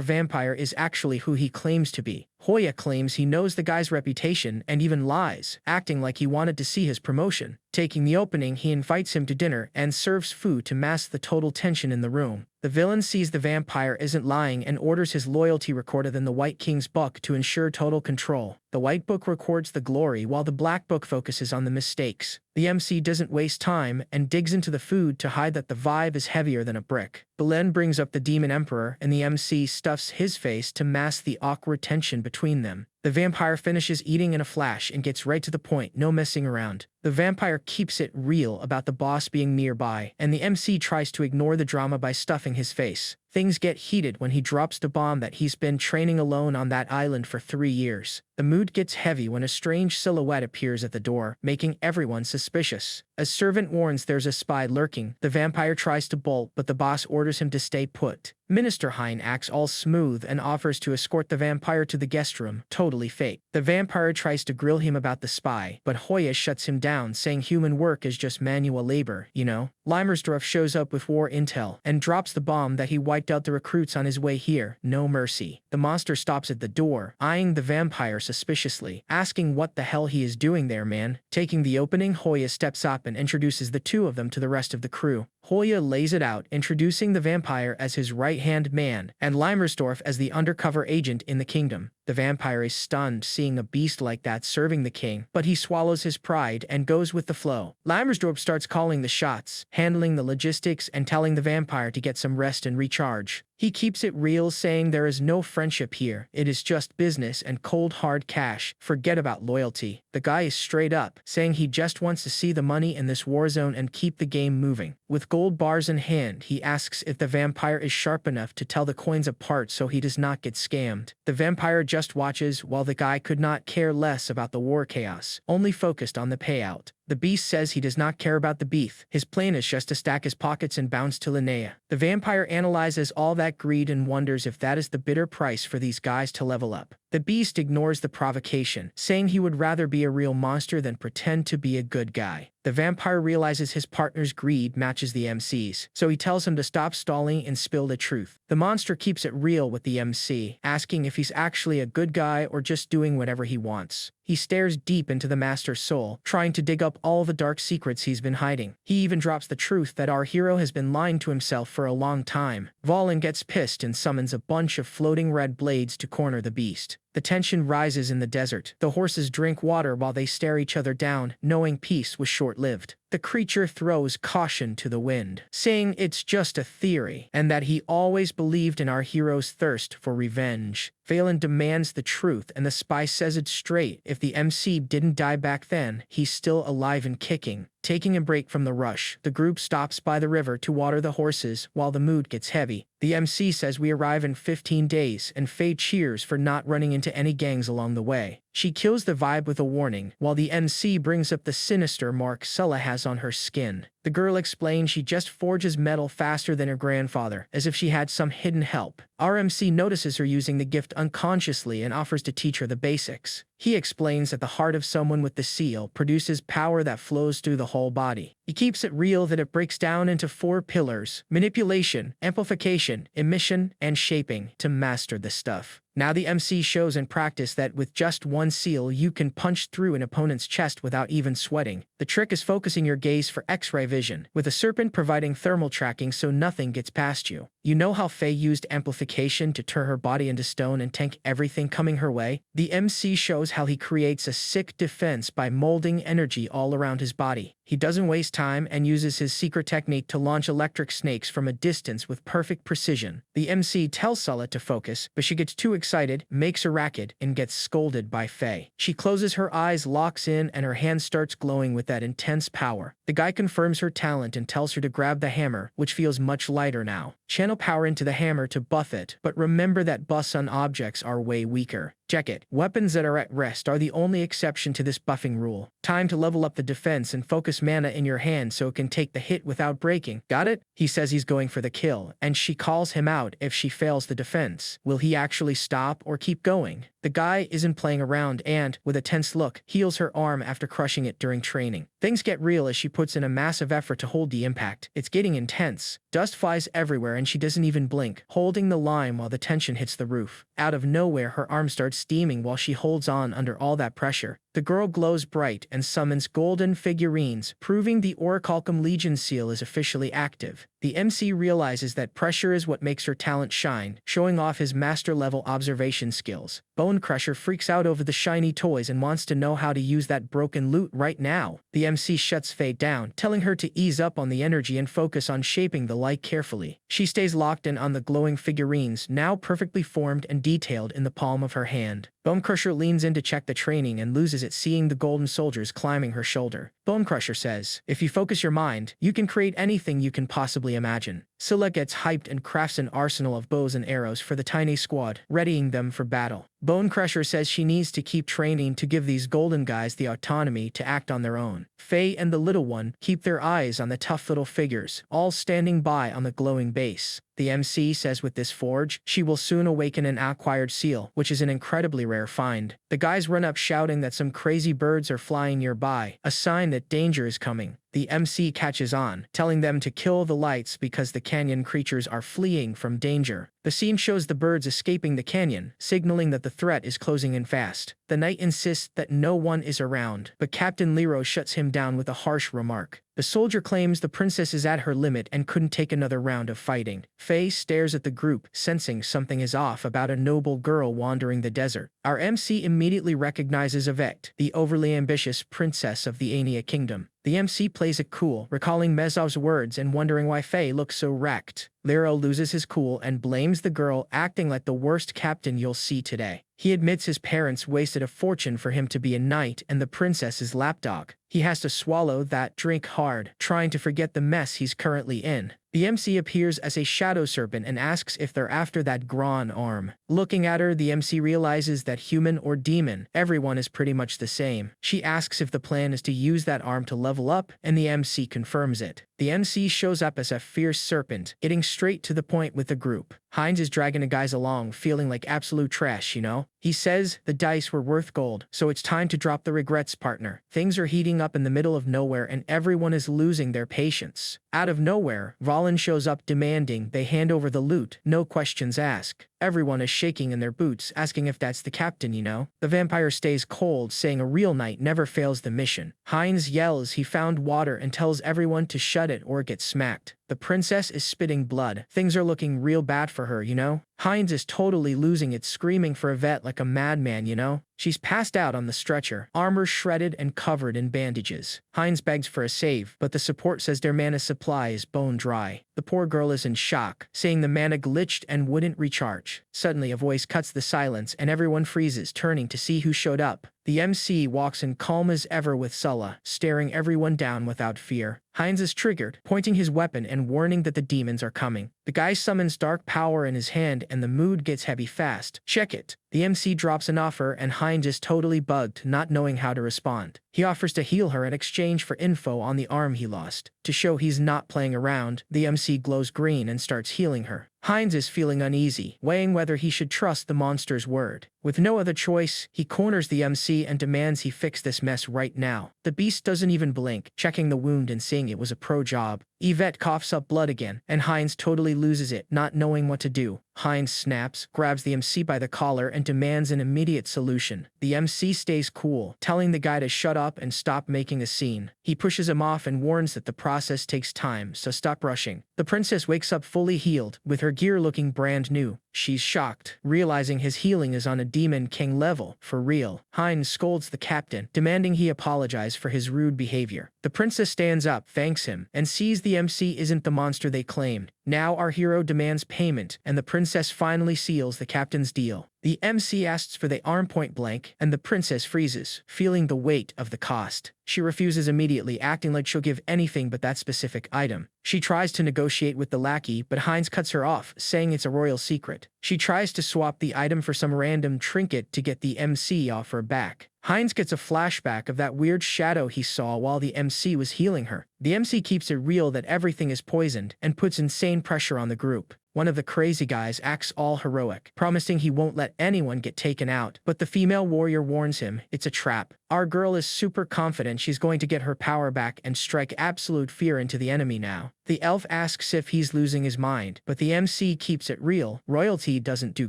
vampire is actually who he claims to be. Hoya claims he knows the guy's reputation and even lies, acting like he wanted to see his promotion. Taking the opening, he invites him to dinner and serves food to mask the total tension in the room. The villain sees the vampire isn't lying and orders his loyalty recorded in the White King's book to ensure total control. The White Book records the glory while the Black Book focuses on the mistakes. The MC doesn't waste time and digs into the food to hide that the vibe is heavier than a brick. Belen brings up the Demon Emperor and the MC stuffs his face to mask the awkward tension between them. The vampire finishes eating in a flash and gets right to the point, no messing around. The vampire keeps it real about the boss being nearby, and the MC tries to ignore the drama by stuffing his face. Things get heated when he drops the bomb that he's been training alone on that island for 3 years. The mood gets heavy when a strange silhouette appears at the door, making everyone suspicious. A servant warns there's a spy lurking. The vampire tries to bolt, but the boss orders him to stay put. Minister Hein acts all smooth and offers to escort the vampire to the guest room, totally fake. The vampire tries to grill him about the spy, but Hoya shuts him down, saying human work is just manual labor, you know. Limersdorf shows up with war intel and drops the bomb that he wiped wiped out the recruits on his way here, no mercy. The monster stops at the door, eyeing the vampire suspiciously, asking what the hell he is doing there, man. Taking the opening, Hoya steps up and introduces the two of them to the rest of the crew. Hoya lays it out, introducing the vampire as his right-hand man, and Limersdorf as the undercover agent in the kingdom. The vampire is stunned seeing a beast like that serving the king, but he swallows his pride and goes with the flow. Limersdorf starts calling the shots, handling the logistics and telling the vampire to get some rest and recharge. He keeps it real, saying there is no friendship here, it is just business and cold hard cash, forget about loyalty. The guy is straight up, saying he just wants to see the money in this war zone and keep the game moving. With gold bars in hand, he asks if the vampire is sharp enough to tell the coins apart so he does not get scammed. The vampire just watches while the guy could not care less about the war chaos, only focused on the payout. The beast says he does not care about the beef. His plan is just to stack his pockets and bounce to Linnea. The vampire analyzes all that greed and wonders if that is the bitter price for these guys to level up. The beast ignores the provocation, saying he would rather be a real monster than pretend to be a good guy. The vampire realizes his partner's greed matches the MC's, so he tells him to stop stalling and spill the truth. The monster keeps it real with the MC, asking if he's actually a good guy or just doing whatever he wants. He stares deep into the master's soul, trying to dig up all the dark secrets he's been hiding. He even drops the truth that our hero has been lying to himself for a long time. Valen gets pissed and summons a bunch of floating red blades to corner the beast. The tension rises in the desert. The horses drink water while they stare each other down, knowing peace was short-lived. The creature throws caution to the wind, saying it's just a theory, and that he always believed in our hero's thirst for revenge. Valen demands the truth, and the spy says it straight. If the MC didn't die back then, he's still alive and kicking. Taking a break from the rush, the group stops by the river to water the horses while the mood gets heavy. The MC says we arrive in 15 days, and Faye cheers for not running into any gangs along the way. She kills the vibe with a warning, while the MC brings up the sinister mark Sulla has on her skin. The girl explains she just forges metal faster than her grandfather, as if she had some hidden help. Our MC notices her using the gift unconsciously and offers to teach her the basics. He explains that the heart of someone with the seal produces power that flows through the whole body. He keeps it real that it breaks down into 4 pillars: manipulation, amplification, emission, and shaping to master the stuff. Now the MC shows in practice that with just one seal you can punch through an opponent's chest without even sweating. The trick is focusing your gaze for X-ray vision, with a serpent providing thermal tracking so nothing gets past you. You know how Faye used amplification to turn her body into stone and tank everything coming her way? The MC shows how he creates a sick defense by molding energy all around his body. He doesn't waste time and uses his secret technique to launch electric snakes from a distance with perfect precision. The MC tells Sulla to focus, but she gets too excited, makes a racket, and gets scolded by Faye. She closes her eyes, locks in, and her hand starts glowing with that intense power. The guy confirms her talent and tells her to grab the hammer, which feels much lighter now. Channel power into the hammer to buff it, but remember that buffs on objects are way weaker. Check it. Weapons that are at rest are the only exception to this buffing rule. Time to level up the defense and focus mana in your hand so it can take the hit without breaking. Got it? He says he's going for the kill, and she calls him out if she fails the defense. Will he actually stop or keep going? The guy isn't playing around and, with a tense look, heals her arm after crushing it during training. Things get real as she puts in a massive effort to hold the impact. It's getting intense. Dust flies everywhere and she doesn't even blink, holding the line while the tension hits the roof. Out of nowhere, her arm starts steaming while she holds on under all that pressure. The girl glows bright and summons golden figurines, proving the Orichalcum Legion seal is officially active. The MC realizes that pressure is what makes her talent shine, showing off his master-level observation skills. Bone Crusher freaks out over the shiny toys and wants to know how to use that broken loot right now. The MC shuts Faye down, telling her to ease up on the energy and focus on shaping the light carefully. She stays locked in on the glowing figurines, now perfectly formed and detailed in the palm of her hand. Bone Crusher leans in to check the training and loses it seeing the golden soldiers climbing her shoulder. Bone Crusher says, if you focus your mind, you can create anything you can possibly imagine. Scylla gets hyped and crafts an arsenal of bows and arrows for the tiny squad, readying them for battle. Bone Crusher says she needs to keep training to give these golden guys the autonomy to act on their own. Faye and the little one keep their eyes on the tough little figures, all standing by on the glowing base. The MC says with this forge, she will soon awaken an acquired seal, which is an incredibly rare find. The guys run up shouting that some crazy birds are flying nearby, a sign that danger is coming. The MC catches on, telling them to kill the lights because the canyon creatures are fleeing from danger. The scene shows the birds escaping the canyon, signaling that the threat is closing in fast. The knight insists that no one is around, but Captain Lero shuts him down with a harsh remark. The soldier claims the princess is at her limit and couldn't take another round of fighting. Faye stares at the group, sensing something is off about a noble girl wandering the desert. Our MC immediately recognizes Yvette, the overly ambitious princess of the Ania kingdom. The MC plays it cool, recalling Mezov's words and wondering why Faye looks so wrecked. Lero loses his cool and blames the girl, acting like the worst captain you'll see today. He admits his parents wasted a fortune for him to be a knight and the princess is lapdog. He has to swallow that drink hard, trying to forget the mess he's currently in. The MC appears as a shadow serpent and asks if they're after that Gran arm. Looking at her, the MC realizes that human or demon, everyone is pretty much the same. She asks if the plan is to use that arm to level up, and the MC confirms it. The MC shows up as a fierce serpent, getting straight to the point with the group. Heinz is dragging the guys along, feeling like absolute trash, you know? He says the dice were worth gold, so it's time to drop the regrets, partner. Things are heating up in the middle of nowhere and everyone is losing their patience. Out of nowhere, Valen shows up demanding they hand over the loot, no questions asked. Everyone is shaking in their boots, asking if that's the captain, you know? The vampire stays cold, saying a real knight never fails the mission. Heinz yells he found water and tells everyone to shut it or get smacked. The princess is spitting blood. Things are looking real bad for her, you know? Heinz is totally losing it, screaming for Yvette like a madman, you know? She's passed out on the stretcher, armor shredded and covered in bandages. Heinz begs for a save, but the support says their mana supply is bone dry. The poor girl is in shock, saying the mana glitched and wouldn't recharge. Suddenly, a voice cuts the silence and everyone freezes, turning to see who showed up. The MC walks in calm as ever with Sulla, staring everyone down without fear. Heinz is triggered, pointing his weapon and warning that the demons are coming. The guy summons dark power in his hand and the mood gets heavy fast. Check it. The MC drops an offer and Heinz is totally bugged, not knowing how to respond. He offers to heal her in exchange for info on the arm he lost. To show he's not playing around, the MC glows green and starts healing her. Heinz is feeling uneasy, weighing whether he should trust the monster's word. With no other choice, he corners the MC and demands he fix this mess right now. The beast doesn't even blink, checking the wound and seeing it was a pro job. Yvette coughs up blood again, and Heinz totally loses it, not knowing what to do. Heinz snaps, grabs the MC by the collar, and demands an immediate solution. The MC stays cool, telling the guy to shut up and stop making a scene. He pushes him off and warns that the process takes time, so stop rushing. The princess wakes up fully healed, with her gear looking brand new. She's shocked, realizing his healing is on a Demon King level, for real. Heinz scolds the captain, demanding he apologize for his rude behavior. The princess stands up, thanks him, and sees the MC isn't the monster they claimed. Now our hero demands payment, and the princess finally seals the captain's deal. The MC asks for the arm point blank, and the princess freezes, feeling the weight of the cost. She refuses immediately, acting like she'll give anything but that specific item. She tries to negotiate with the lackey, but Heinz cuts her off, saying it's a royal secret. She tries to swap the item for some random trinket to get the MC off her back. Heinz gets a flashback of that weird shadow he saw while the MC was healing her. The MC keeps it real that everything is poisoned and puts insane pressure on the group. One of the crazy guys acts all heroic, promising he won't let anyone get taken out, but the female warrior warns him it's a trap. Our girl is super confident she's going to get her power back and strike absolute fear into the enemy now. The elf asks if he's losing his mind, but the MC keeps it real. Royalty doesn't do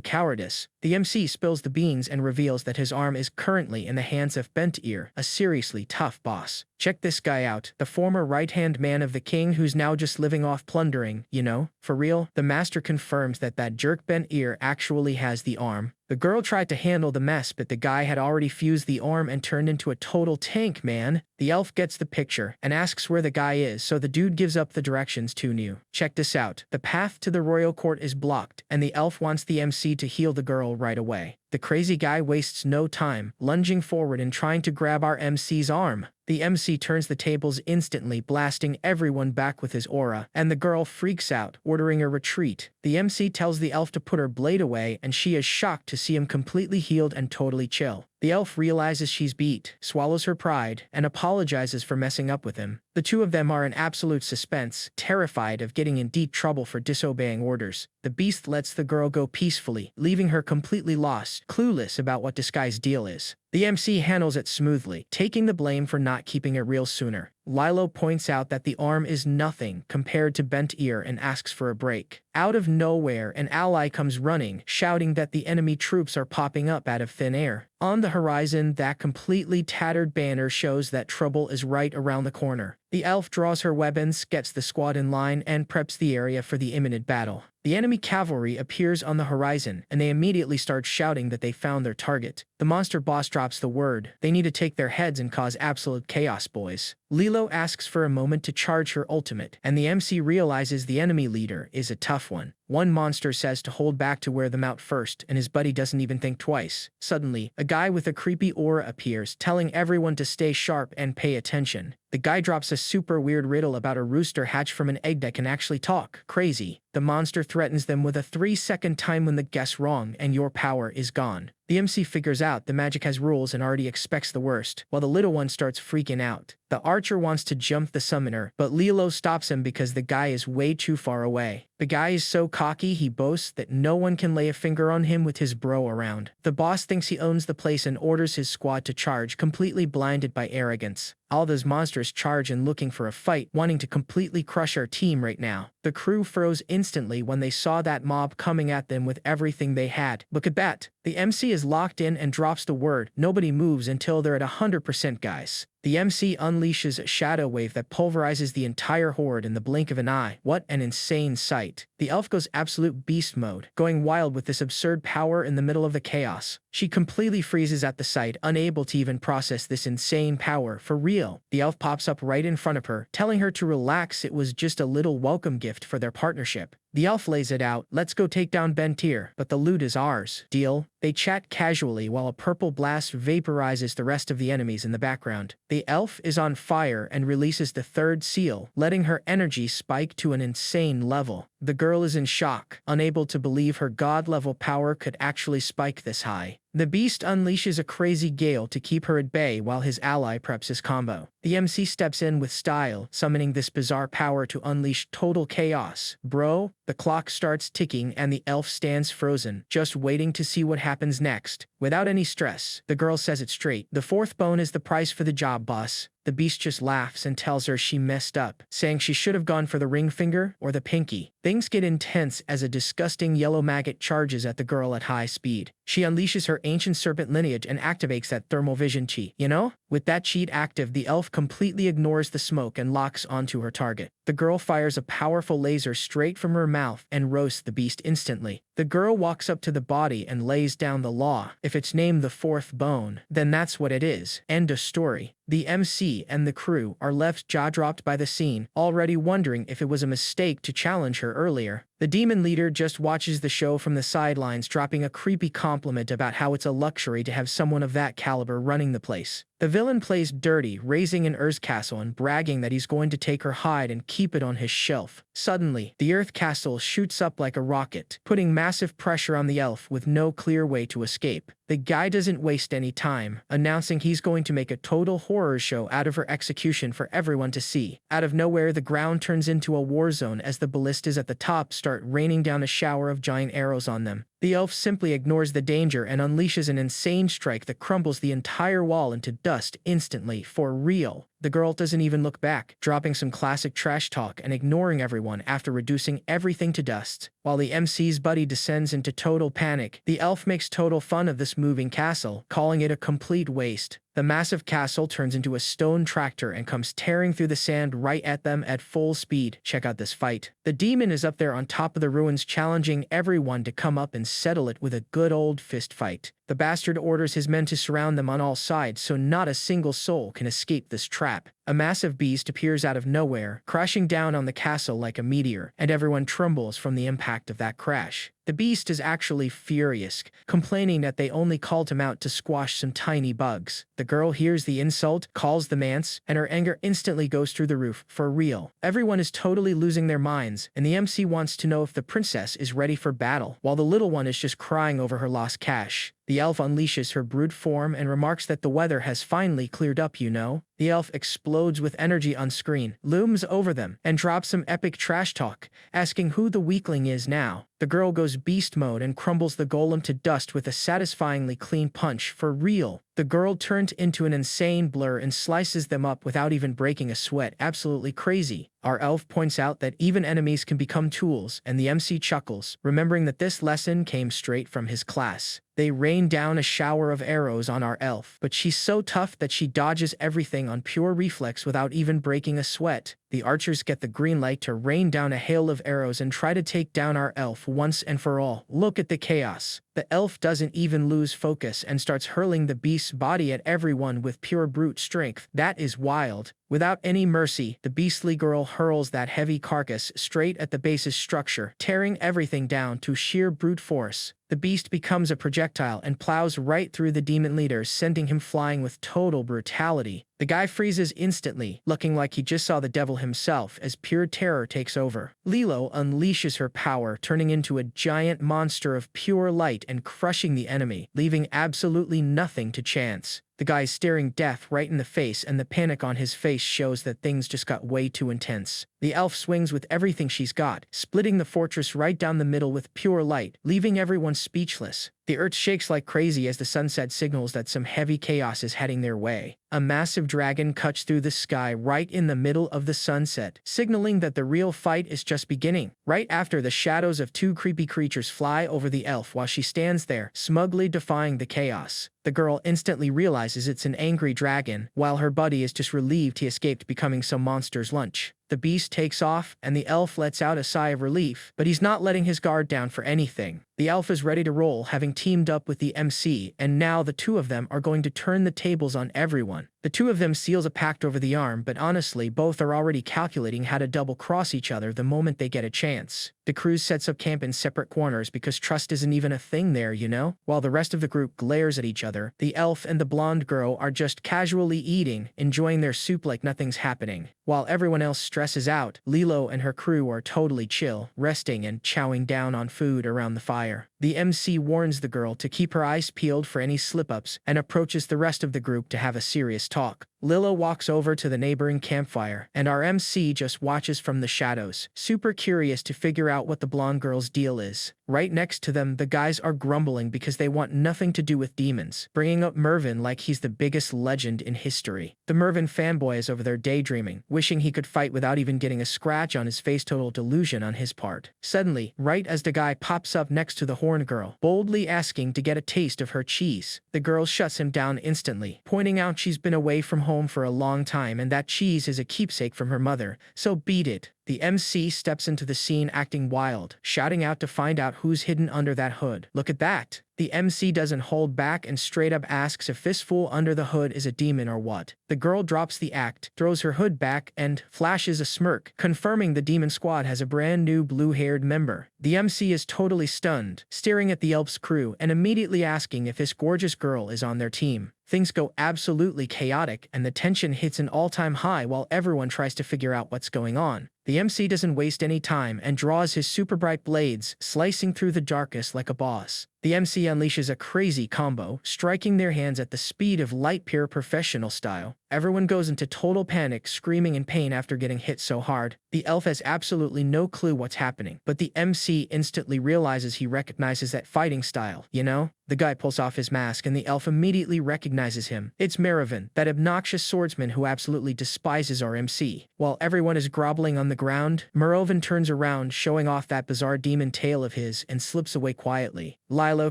cowardice. The MC spills the beans and reveals that his arm is currently in the hands of Bent Ear, a seriously tough boss. Check this guy out, the former right-hand man of the king who's now just living off plundering, you know? For real? The master confirms that jerk Bent Ear actually has the arm. The girl tried to handle the mess, but the guy had already fused the arm and turned into a total tank, man. The elf gets the picture and asks where the guy is, so the dude gives up the directions to New. Check this out. The path to the royal court is blocked, and the elf wants the MC to heal the girl right away. The crazy guy wastes no time, lunging forward and trying to grab our MC's arm. The MC turns the tables instantly, blasting everyone back with his aura, and the girl freaks out, ordering a retreat. The MC tells the elf to put her blade away, and she is shocked to see him completely healed and totally chill. The elf realizes she's beat, swallows her pride, and apologizes for messing up with him. The two of them are in absolute suspense, terrified of getting in deep trouble for disobeying orders. The beast lets the girl go peacefully, leaving her completely lost, clueless about what this guy's deal is. The MC handles it smoothly, taking the blame for not keeping it real sooner. Lilo points out that the arm is nothing compared to bent ear and asks for a break. Out of nowhere, an ally comes running, shouting that the enemy troops are popping up out of thin air. On the horizon, that completely tattered banner shows that trouble is right around the corner. The elf draws her weapons, gets the squad in line, and preps the area for the imminent battle. The enemy cavalry appears on the horizon, and they immediately start shouting that they found their target. The monster boss drops the word. They need to take their heads and cause absolute chaos, boys. Lilo asks for a moment to charge her ultimate, and the MC realizes the enemy leader is a tough one. One monster says to hold back to wear them out first, and his buddy doesn't even think twice. Suddenly, a guy with a creepy aura appears, telling everyone to stay sharp and pay attention. The guy drops a super weird riddle about a rooster hatched from an egg that can actually talk. Crazy. The monster threatens them with a 3-second time when they guess wrong, and your power is gone. The MC figures out the magic has rules and already expects the worst, while the little one starts freaking out. The archer wants to jump the summoner, but Lilo stops him because the guy is way too far away. The guy is so cocky he boasts that no one can lay a finger on him with his bro around. The boss thinks he owns the place and orders his squad to charge, completely blinded by arrogance. All those monsters charge in looking for a fight, wanting to completely crush our team right now. The crew froze instantly when they saw that mob coming at them with everything they had. Look at that. The MC is locked in and drops the word, nobody moves until they're at 100%, guys. The MC unleashes a shadow wave that pulverizes the entire horde in the blink of an eye. What an insane sight. The elf goes absolute beast mode, going wild with this absurd power in the middle of the chaos. She completely freezes at the sight, unable to even process this insane power for real. The elf pops up right in front of her, telling her to relax, it was just a little welcome gift for their partnership. The elf lays it out, let's go take down Bentir, but the loot is ours. Deal? They chat casually while a purple blast vaporizes the rest of the enemies in the background. The elf is on fire and releases the third seal, letting her energy spike to an insane level. The girl is in shock, unable to believe her god-level power could actually spike this high. The beast unleashes a crazy gale to keep her at bay while his ally preps his combo. The MC steps in with style, summoning this bizarre power to unleash total chaos. Bro, the clock starts ticking and the elf stands frozen, just waiting to see what happens next. Without any stress, the girl says it straight. The 4th bone is the price for the job, boss. The beast just laughs and tells her she messed up, saying she should have gone for the ring finger or the pinky. Things get intense as a disgusting yellow maggot charges at the girl at high speed. She unleashes her ancient serpent lineage and activates that thermal vision chi. You know? With that cheat active, the elf completely ignores the smoke and locks onto her target. The girl fires a powerful laser straight from her mouth and roasts the beast instantly. The girl walks up to the body and lays down the law. If it's named the 4th bone, then that's what it is. End of story. The MC and the crew are left jaw-dropped by the scene, already wondering if it was a mistake to challenge her earlier. The demon leader just watches the show from the sidelines, dropping a creepy compliment about how it's a luxury to have someone of that caliber running the place. The villain plays dirty, raising an Earth castle and bragging that he's going to take her hide and keep it on his shelf. Suddenly, the Earth castle shoots up like a rocket, putting massive pressure on the elf with no clear way to escape. The guy doesn't waste any time, announcing he's going to make a total horror show out of her execution for everyone to see. Out of nowhere, the ground turns into a war zone as the ballistas at the top start raining down a shower of giant arrows on them. The elf simply ignores the danger and unleashes an insane strike that crumbles the entire wall into dust instantly, for real. The girl doesn't even look back, dropping some classic trash talk and ignoring everyone after reducing everything to dust. While the MC's buddy descends into total panic, the elf makes total fun of this moving castle, calling it a complete waste. The massive castle turns into a stone tractor and comes tearing through the sand right at them at full speed. Check out this fight. The demon is up there on top of the ruins, challenging everyone to come up and settle it with a good old fist fight. The bastard orders his men to surround them on all sides so not a single soul can escape this trap. A massive beast appears out of nowhere, crashing down on the castle like a meteor, and everyone trembles from the impact of that crash. The beast is actually furious, complaining that they only called him out to squash some tiny bugs. The girl hears the insult, calls the manse, and her anger instantly goes through the roof, for real. Everyone is totally losing their minds, and the MC wants to know if the princess is ready for battle, while the little one is just crying over her lost cash. The elf unleashes her brute form and remarks that the weather has finally cleared up, you know. The elf explodes with energy on screen, looms over them, and drops some epic trash talk, asking who the weakling is now. The The girl goes beast mode and crumbles the golem to dust with a satisfyingly clean punch. For real. The girl turned into an insane blur and slices them up without even breaking a sweat. Absolutely crazy. Our elf points out that even enemies can become tools, and the MC chuckles, remembering that this lesson came straight from his class. They rain down a shower of arrows on our elf, but she's so tough that she dodges everything on pure reflex without even breaking a sweat. The archers get the green light to rain down a hail of arrows and try to take down our elf once and for all. Look at the chaos. The elf doesn't even lose focus and starts hurling the beast's body at everyone with pure brute strength. That is wild. Without any mercy, the beastly girl hurls that heavy carcass straight at the base's structure, tearing everything down to sheer brute force. The beast becomes a projectile and plows right through the demon leader, sending him flying with total brutality. The guy freezes instantly, looking like he just saw the devil himself as pure terror takes over. Lilo unleashes her power, turning into a giant monster of pure light and crushing the enemy, leaving absolutely nothing to chance. The guy's staring death right in the face, and the panic on his face shows that things just got way too intense. The elf swings with everything she's got, splitting the fortress right down the middle with pure light, leaving everyone speechless. The earth shakes like crazy as the sunset signals that some heavy chaos is heading their way. A massive dragon cuts through the sky right in the middle of the sunset, signaling that the real fight is just beginning. Right after, the shadows of two creepy creatures fly over the elf while she stands there, smugly defying the chaos. The girl instantly realizes it's an angry dragon, while her buddy is just relieved he escaped becoming some monster's lunch. The beast takes off, and the elf lets out a sigh of relief, but he's not letting his guard down for anything. The elf is ready to roll, having teamed up with the MC, and now the two of them are going to turn the tables on everyone. The two of them seals a pact over the arm, but honestly, both are already calculating how to double-cross each other the moment they get a chance. The crew sets up camp in separate corners because trust isn't even a thing there, you know? While the rest of the group glares at each other, the elf and the blonde girl are just casually eating, enjoying their soup like nothing's happening. While everyone else stresses out, Lilo and her crew are totally chill, resting and chowing down on food around the fire. The MC warns the girl to keep her eyes peeled for any slip-ups and approaches the rest of the group to have a serious talk. Lilo walks over to the neighboring campfire, and our MC just watches from the shadows, super curious to figure out what the blonde girl's deal is. Right next to them, the guys are grumbling because they want nothing to do with demons, bringing up Mervin like he's the biggest legend in history. The Mervin fanboy is over there daydreaming, wishing he could fight without even getting a scratch on his face. Total delusion on his part. Suddenly, right as the guy pops up next to the horn girl, boldly asking to get a taste of her cheese, the girl shuts him down instantly, pointing out she's been away from home for a long time and that cheese is a keepsake from her mother, so beat it. The MC steps into the scene acting wild, shouting out to find out who's hidden under that hood. Look at that. The MC doesn't hold back and straight up asks if this fool under the hood is a demon or what. The girl drops the act, throws her hood back, and flashes a smirk, confirming the demon squad has a brand new blue-haired member. The MC is totally stunned, staring at the elf's crew and immediately asking if this gorgeous girl is on their team. Things go absolutely chaotic and the tension hits an all-time high while everyone tries to figure out what's going on. The MC doesn't waste any time and draws his super bright blades, slicing through the darkness like a boss. The MC unleashes a crazy combo, striking their hands at the speed of light, pure professional style. Everyone goes into total panic, screaming in pain after getting hit so hard. The elf has absolutely no clue what's happening, but the MC instantly realizes he recognizes that fighting style, you know? The guy pulls off his mask and the elf immediately recognizes him. It's Mervin, that obnoxious swordsman who absolutely despises our MC. While everyone is groveling on the ground, Mervin turns around, showing off that bizarre demon tail of his, and slips away quietly. Lilo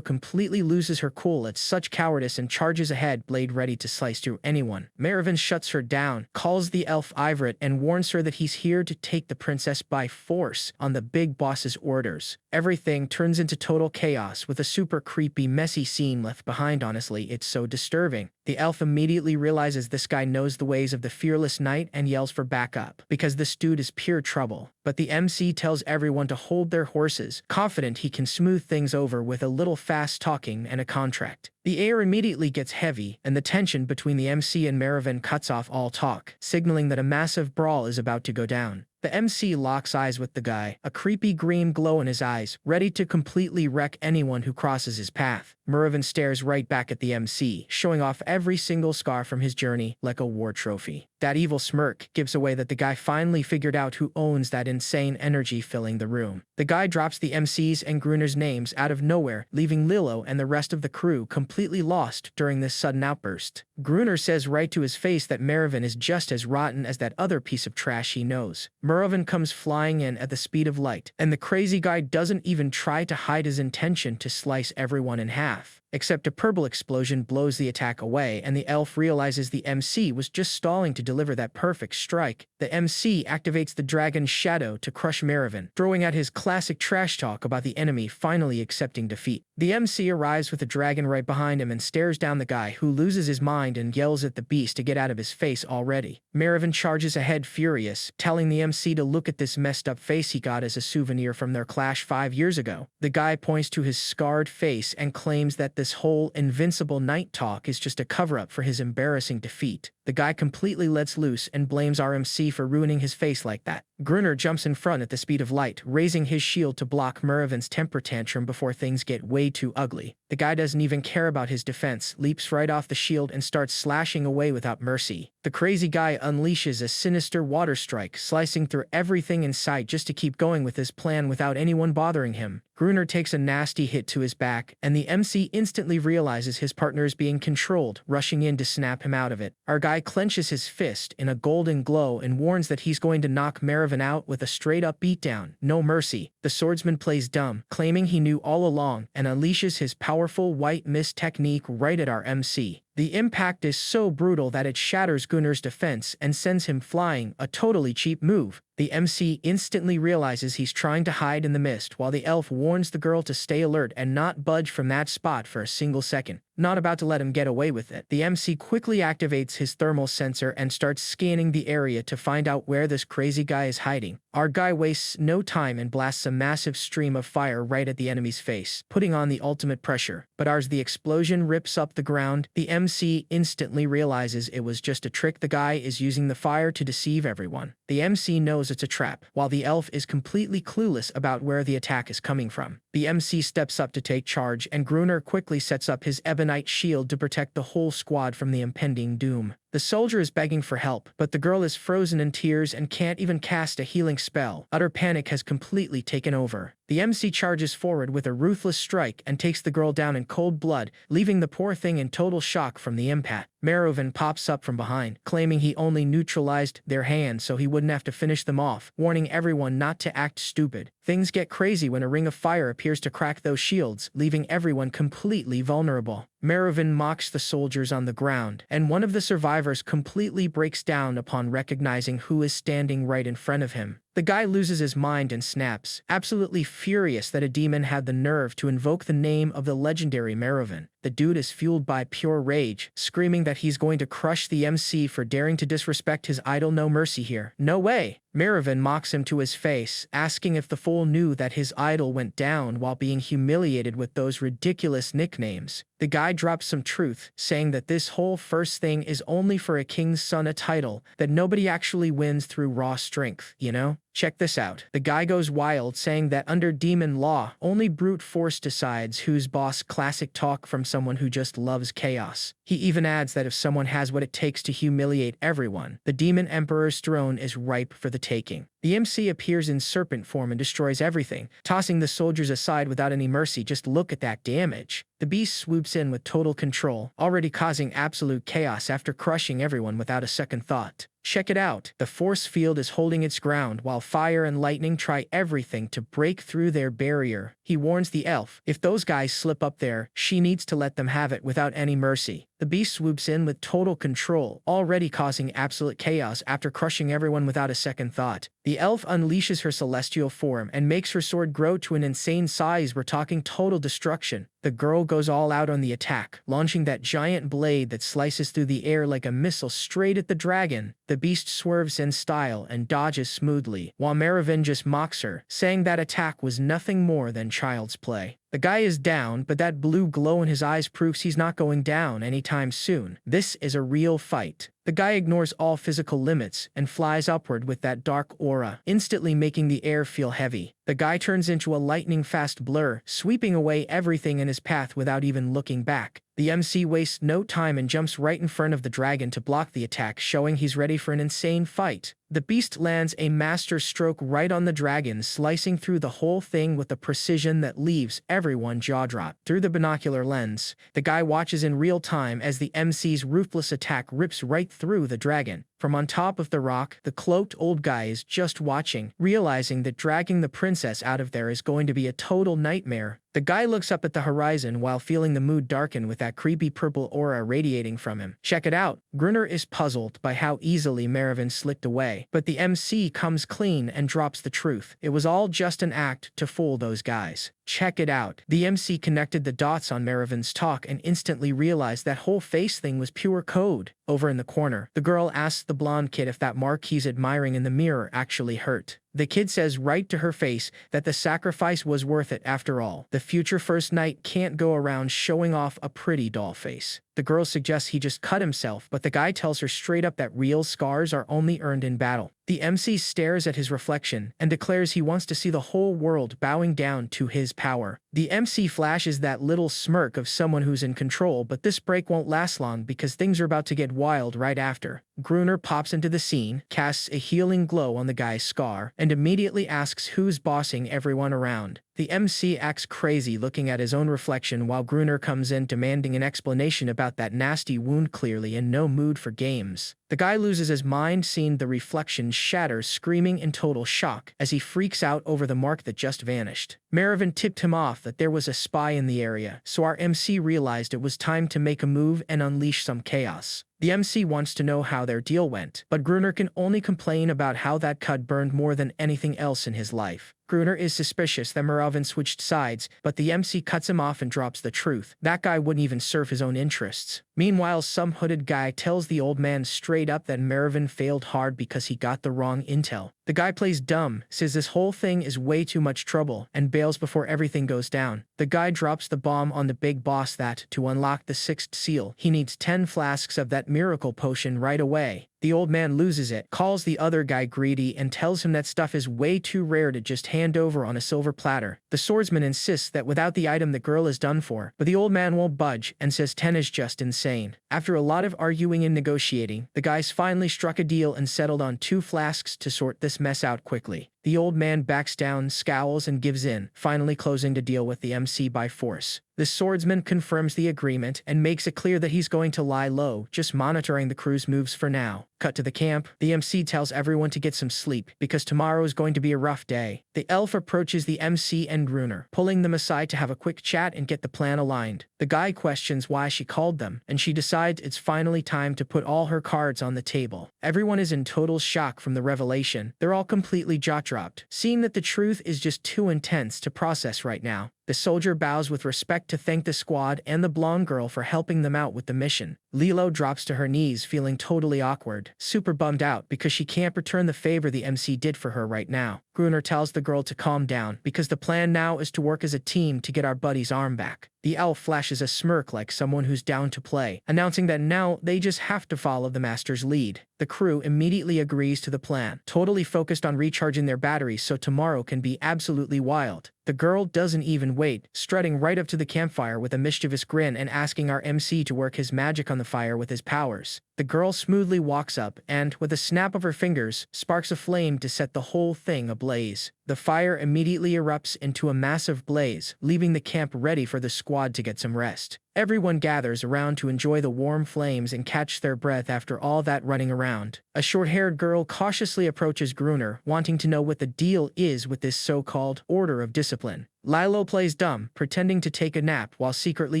completely loses her cool at such cowardice and charges ahead, blade ready to slice through anyone. Mervin shuts her down, calls the elf Ivret, and warns her that he's here to take the princess by force on the big boss's orders. Everything turns into total chaos with a super creepy, messy scene left behind. Honestly, it's so disturbing. The elf immediately realizes this guy knows the ways of the fearless knight and yells for backup, because this dude is pure trouble. But the MC tells everyone to hold their horses, confident he can smooth things over with a little fast talking and a contract. The air immediately gets heavy, and the tension between the MC and Mervin cuts off all talk, signaling that a massive brawl is about to go down. The MC locks eyes with the guy, a creepy green glow in his eyes, ready to completely wreck anyone who crosses his path. Mervin stares right back at the MC, showing off every single scar from his journey like a war trophy. That evil smirk gives away that the guy finally figured out who owns that insane energy filling the room. The guy drops the MC's and Gruner's names out of nowhere, leaving Lilo and the rest of the crew completely lost during this sudden outburst. Gruner says right to his face that Mervin is just as rotten as that other piece of trash he knows. Mervin comes flying in at the speed of light, and the crazy guy doesn't even try to hide his intention to slice everyone in half. Except a purple explosion blows the attack away, and the elf realizes the MC was just stalling to deliver that perfect strike. The MC activates the dragon's shadow to crush Mervin, throwing out his classic trash talk about the enemy finally accepting defeat. The MC arrives with the dragon right behind him and stares down the guy, who loses his mind and yells at the beast to get out of his face already. Mervin charges ahead furious, telling the MC to look at this messed up face he got as a souvenir from their clash 5 years ago. The guy points to his scarred face and claims that this whole invincible night talk is just a cover-up for his embarrassing defeat. The guy completely lets loose and blames our MC for ruining his face like that. Gruner jumps in front at the speed of light, raising his shield to block Mervin's temper tantrum before things get way too ugly. The guy doesn't even care about his defense, leaps right off the shield and starts slashing away without mercy. The crazy guy unleashes a sinister water strike, slicing through everything in sight just to keep going with his plan without anyone bothering him. Gruner takes a nasty hit to his back, and the MC instantly realizes his partner is being controlled, rushing in to snap him out of it. Our guy clenches his fist in a golden glow and warns that he's going to knock Mervin out with a straight-up beatdown. No mercy. The swordsman plays dumb, claiming he knew all along, and unleashes his powerful white mist technique right at our MC. The impact is so brutal that it shatters Gunner's defense and sends him flying, a totally cheap move. The MC instantly realizes he's trying to hide in the mist, while the elf warns the girl to stay alert and not budge from that spot for a single second. Not about to let him get away with it. The MC quickly activates his thermal sensor and starts scanning the area to find out where this crazy guy is hiding. Our guy wastes no time and blasts a massive stream of fire right at the enemy's face, putting on the ultimate pressure. But as the explosion rips up the ground, the MC instantly realizes it was just a trick. The guy is using the fire to deceive everyone. The MC knows it's a trap, while the elf is completely clueless about where the attack is coming from. The MC steps up to take charge, and Gruner quickly sets up his ebonite shield to protect the whole squad from the impending doom. The soldier is begging for help, but the girl is frozen in tears and can't even cast a healing spell. Utter panic has completely taken over. The MC charges forward with a ruthless strike and takes the girl down in cold blood, leaving the poor thing in total shock from the impact. Mervin pops up from behind, claiming he only neutralized their hands so he wouldn't have to finish them off, warning everyone not to act stupid. Things get crazy when a ring of fire appears to crack those shields, leaving everyone completely vulnerable. Mervin mocks the soldiers on the ground, and one of the survivors completely breaks down upon recognizing who is standing right in front of him. The guy loses his mind and snaps, absolutely furious that a demon had the nerve to invoke the name of the legendary Mervin. The dude is fueled by pure rage, screaming that he's going to crush the MC for daring to disrespect his idol. No mercy here. No way. Mervin mocks him to his face, asking if the fool knew that his idol went down while being humiliated with those ridiculous nicknames. The guy drops some truth, saying that this whole first thing is only for a king's son, a title that nobody actually wins through raw strength, you know? Check this out. The guy goes wild, saying that under demon law, only brute force decides who's boss. Classic talk from someone who just loves chaos. He even adds that if someone has what it takes to humiliate everyone, the demon emperor's throne is ripe for the taking. The MC appears in serpent form and destroys everything, tossing the soldiers aside without any mercy. Just look at that damage. The beast swoops in with total control, already causing absolute chaos after crushing everyone without a second thought. Check it out. The force field is holding its ground while fire and lightning try everything to break through their barrier. He warns the elf, if those guys slip up there, she needs to let them have it without any mercy. The beast swoops in with total control, already causing absolute chaos after crushing everyone without a second thought. The elf unleashes her celestial form and makes her sword grow to an insane size. We're talking total destruction. The girl goes all out on the attack, launching that giant blade that slices through the air like a missile straight at the dragon. The beast swerves in style and dodges smoothly, while Mervin just mocks her, saying that attack was nothing more than child's play. The guy is down, but that blue glow in his eyes proves he's not going down anytime soon. This is a real fight. The guy ignores all physical limits and flies upward with that dark aura, instantly making the air feel heavy. The guy turns into a lightning-fast blur, sweeping away everything in his path without even looking back. The MC wastes no time and jumps right in front of the dragon to block the attack, showing he's ready for an insane fight. The beast lands a master stroke right on the dragon, slicing through the whole thing with a precision that leaves everyone jaw-dropped. Through the binocular lens, the guy watches in real time as the MC's ruthless attack rips right through the dragon. From on top of the rock, the cloaked old guy is just watching, realizing that dragging the princess out of there is going to be a total nightmare. The guy looks up at the horizon while feeling the mood darken with that creepy purple aura radiating from him. Check it out. Gruner is puzzled by how easily Maravan slicked away, but the MC comes clean and drops the truth. It was all just an act to fool those guys. Check it out. The MC connected the dots on Maravan's talk and instantly realized that whole face thing was pure code. Over in the corner, the girl asks the blonde kid if that mark he's admiring in the mirror actually hurt. The kid says right to her face that the sacrifice was worth it after all. The future first knight can't go around showing off a pretty doll face. The girl suggests he just cut himself, but the guy tells her straight up that real scars are only earned in battle. The MC stares at his reflection and declares he wants to see the whole world bowing down to his power. The MC flashes that little smirk of someone who's in control, but this break won't last long because things are about to get wild right after. Gruner pops into the scene, casts a healing glow on the guy's scar, and immediately asks who's bossing everyone around. The MC acts crazy looking at his own reflection while Gruner comes in demanding an explanation about that nasty wound, clearly in no mood for games. The guy loses his mind seeing the reflection shatter, screaming in total shock as he freaks out over the mark that just vanished. Maravan tipped him off that there was a spy in the area, so our MC realized it was time to make a move and unleash some chaos. The MC wants to know how their deal went, but Gruner can only complain about how that cut burned more than anything else in his life. Gruner is suspicious that Maravan switched sides, but the MC cuts him off and drops the truth. That guy wouldn't even serve his own interests. Meanwhile, some hooded guy tells the old man straight up that Maravan failed hard because he got the wrong intel. The guy plays dumb, says this whole thing is way too much trouble, and bails before everything goes down. The guy drops the bomb on the big boss that, to unlock the 6th seal, he needs 10 flasks of that miracle potion right away. The old man loses it, calls the other guy greedy, and tells him that stuff is way too rare to just hand over on a silver platter. The swordsman insists that without the item the girl is done for, but the old man won't budge and says 10 is just insane. After a lot of arguing and negotiating, the guys finally struck a deal and settled on 2 flasks to sort this mess out quickly. The old man backs down, scowls, and gives in, finally closing the deal with the MC by force. The swordsman confirms the agreement and makes it clear that he's going to lie low, just monitoring the crew's moves for now. Cut to the camp. The MC tells everyone to get some sleep, because tomorrow is going to be a rough day. The elf approaches the MC and Gruner, pulling them aside to have a quick chat and get the plan aligned. The guy questions why she called them, and she decides it's finally time to put all her cards on the table. Everyone is in total shock from the revelation. They're all completely jaw-dropped, seeing that the truth is just too intense to process right now. The soldier bows with respect to thank the squad and the blonde girl for helping them out with the mission. Lilo drops to her knees, feeling totally awkward, super bummed out because she can't return the favor the MC did for her right now. Gruner tells the girl to calm down because the plan now is to work as a team to get our buddy's arm back. The elf flashes a smirk like someone who's down to play, announcing that now they just have to follow the master's lead. The crew immediately agrees to the plan, totally focused on recharging their batteries so tomorrow can be absolutely wild. The girl doesn't even wait, strutting right up to the campfire with a mischievous grin and asking our MC to work his magic on the fire with his powers. The girl smoothly walks up and, with a snap of her fingers, sparks a flame to set the whole thing ablaze. The fire immediately erupts into a massive blaze, leaving the camp ready for the squad to get some rest. Everyone gathers around to enjoy the warm flames and catch their breath after all that running around. A short-haired girl cautiously approaches Gruner, wanting to know what the deal is with this so-called order of discipline. Lilo plays dumb, pretending to take a nap while secretly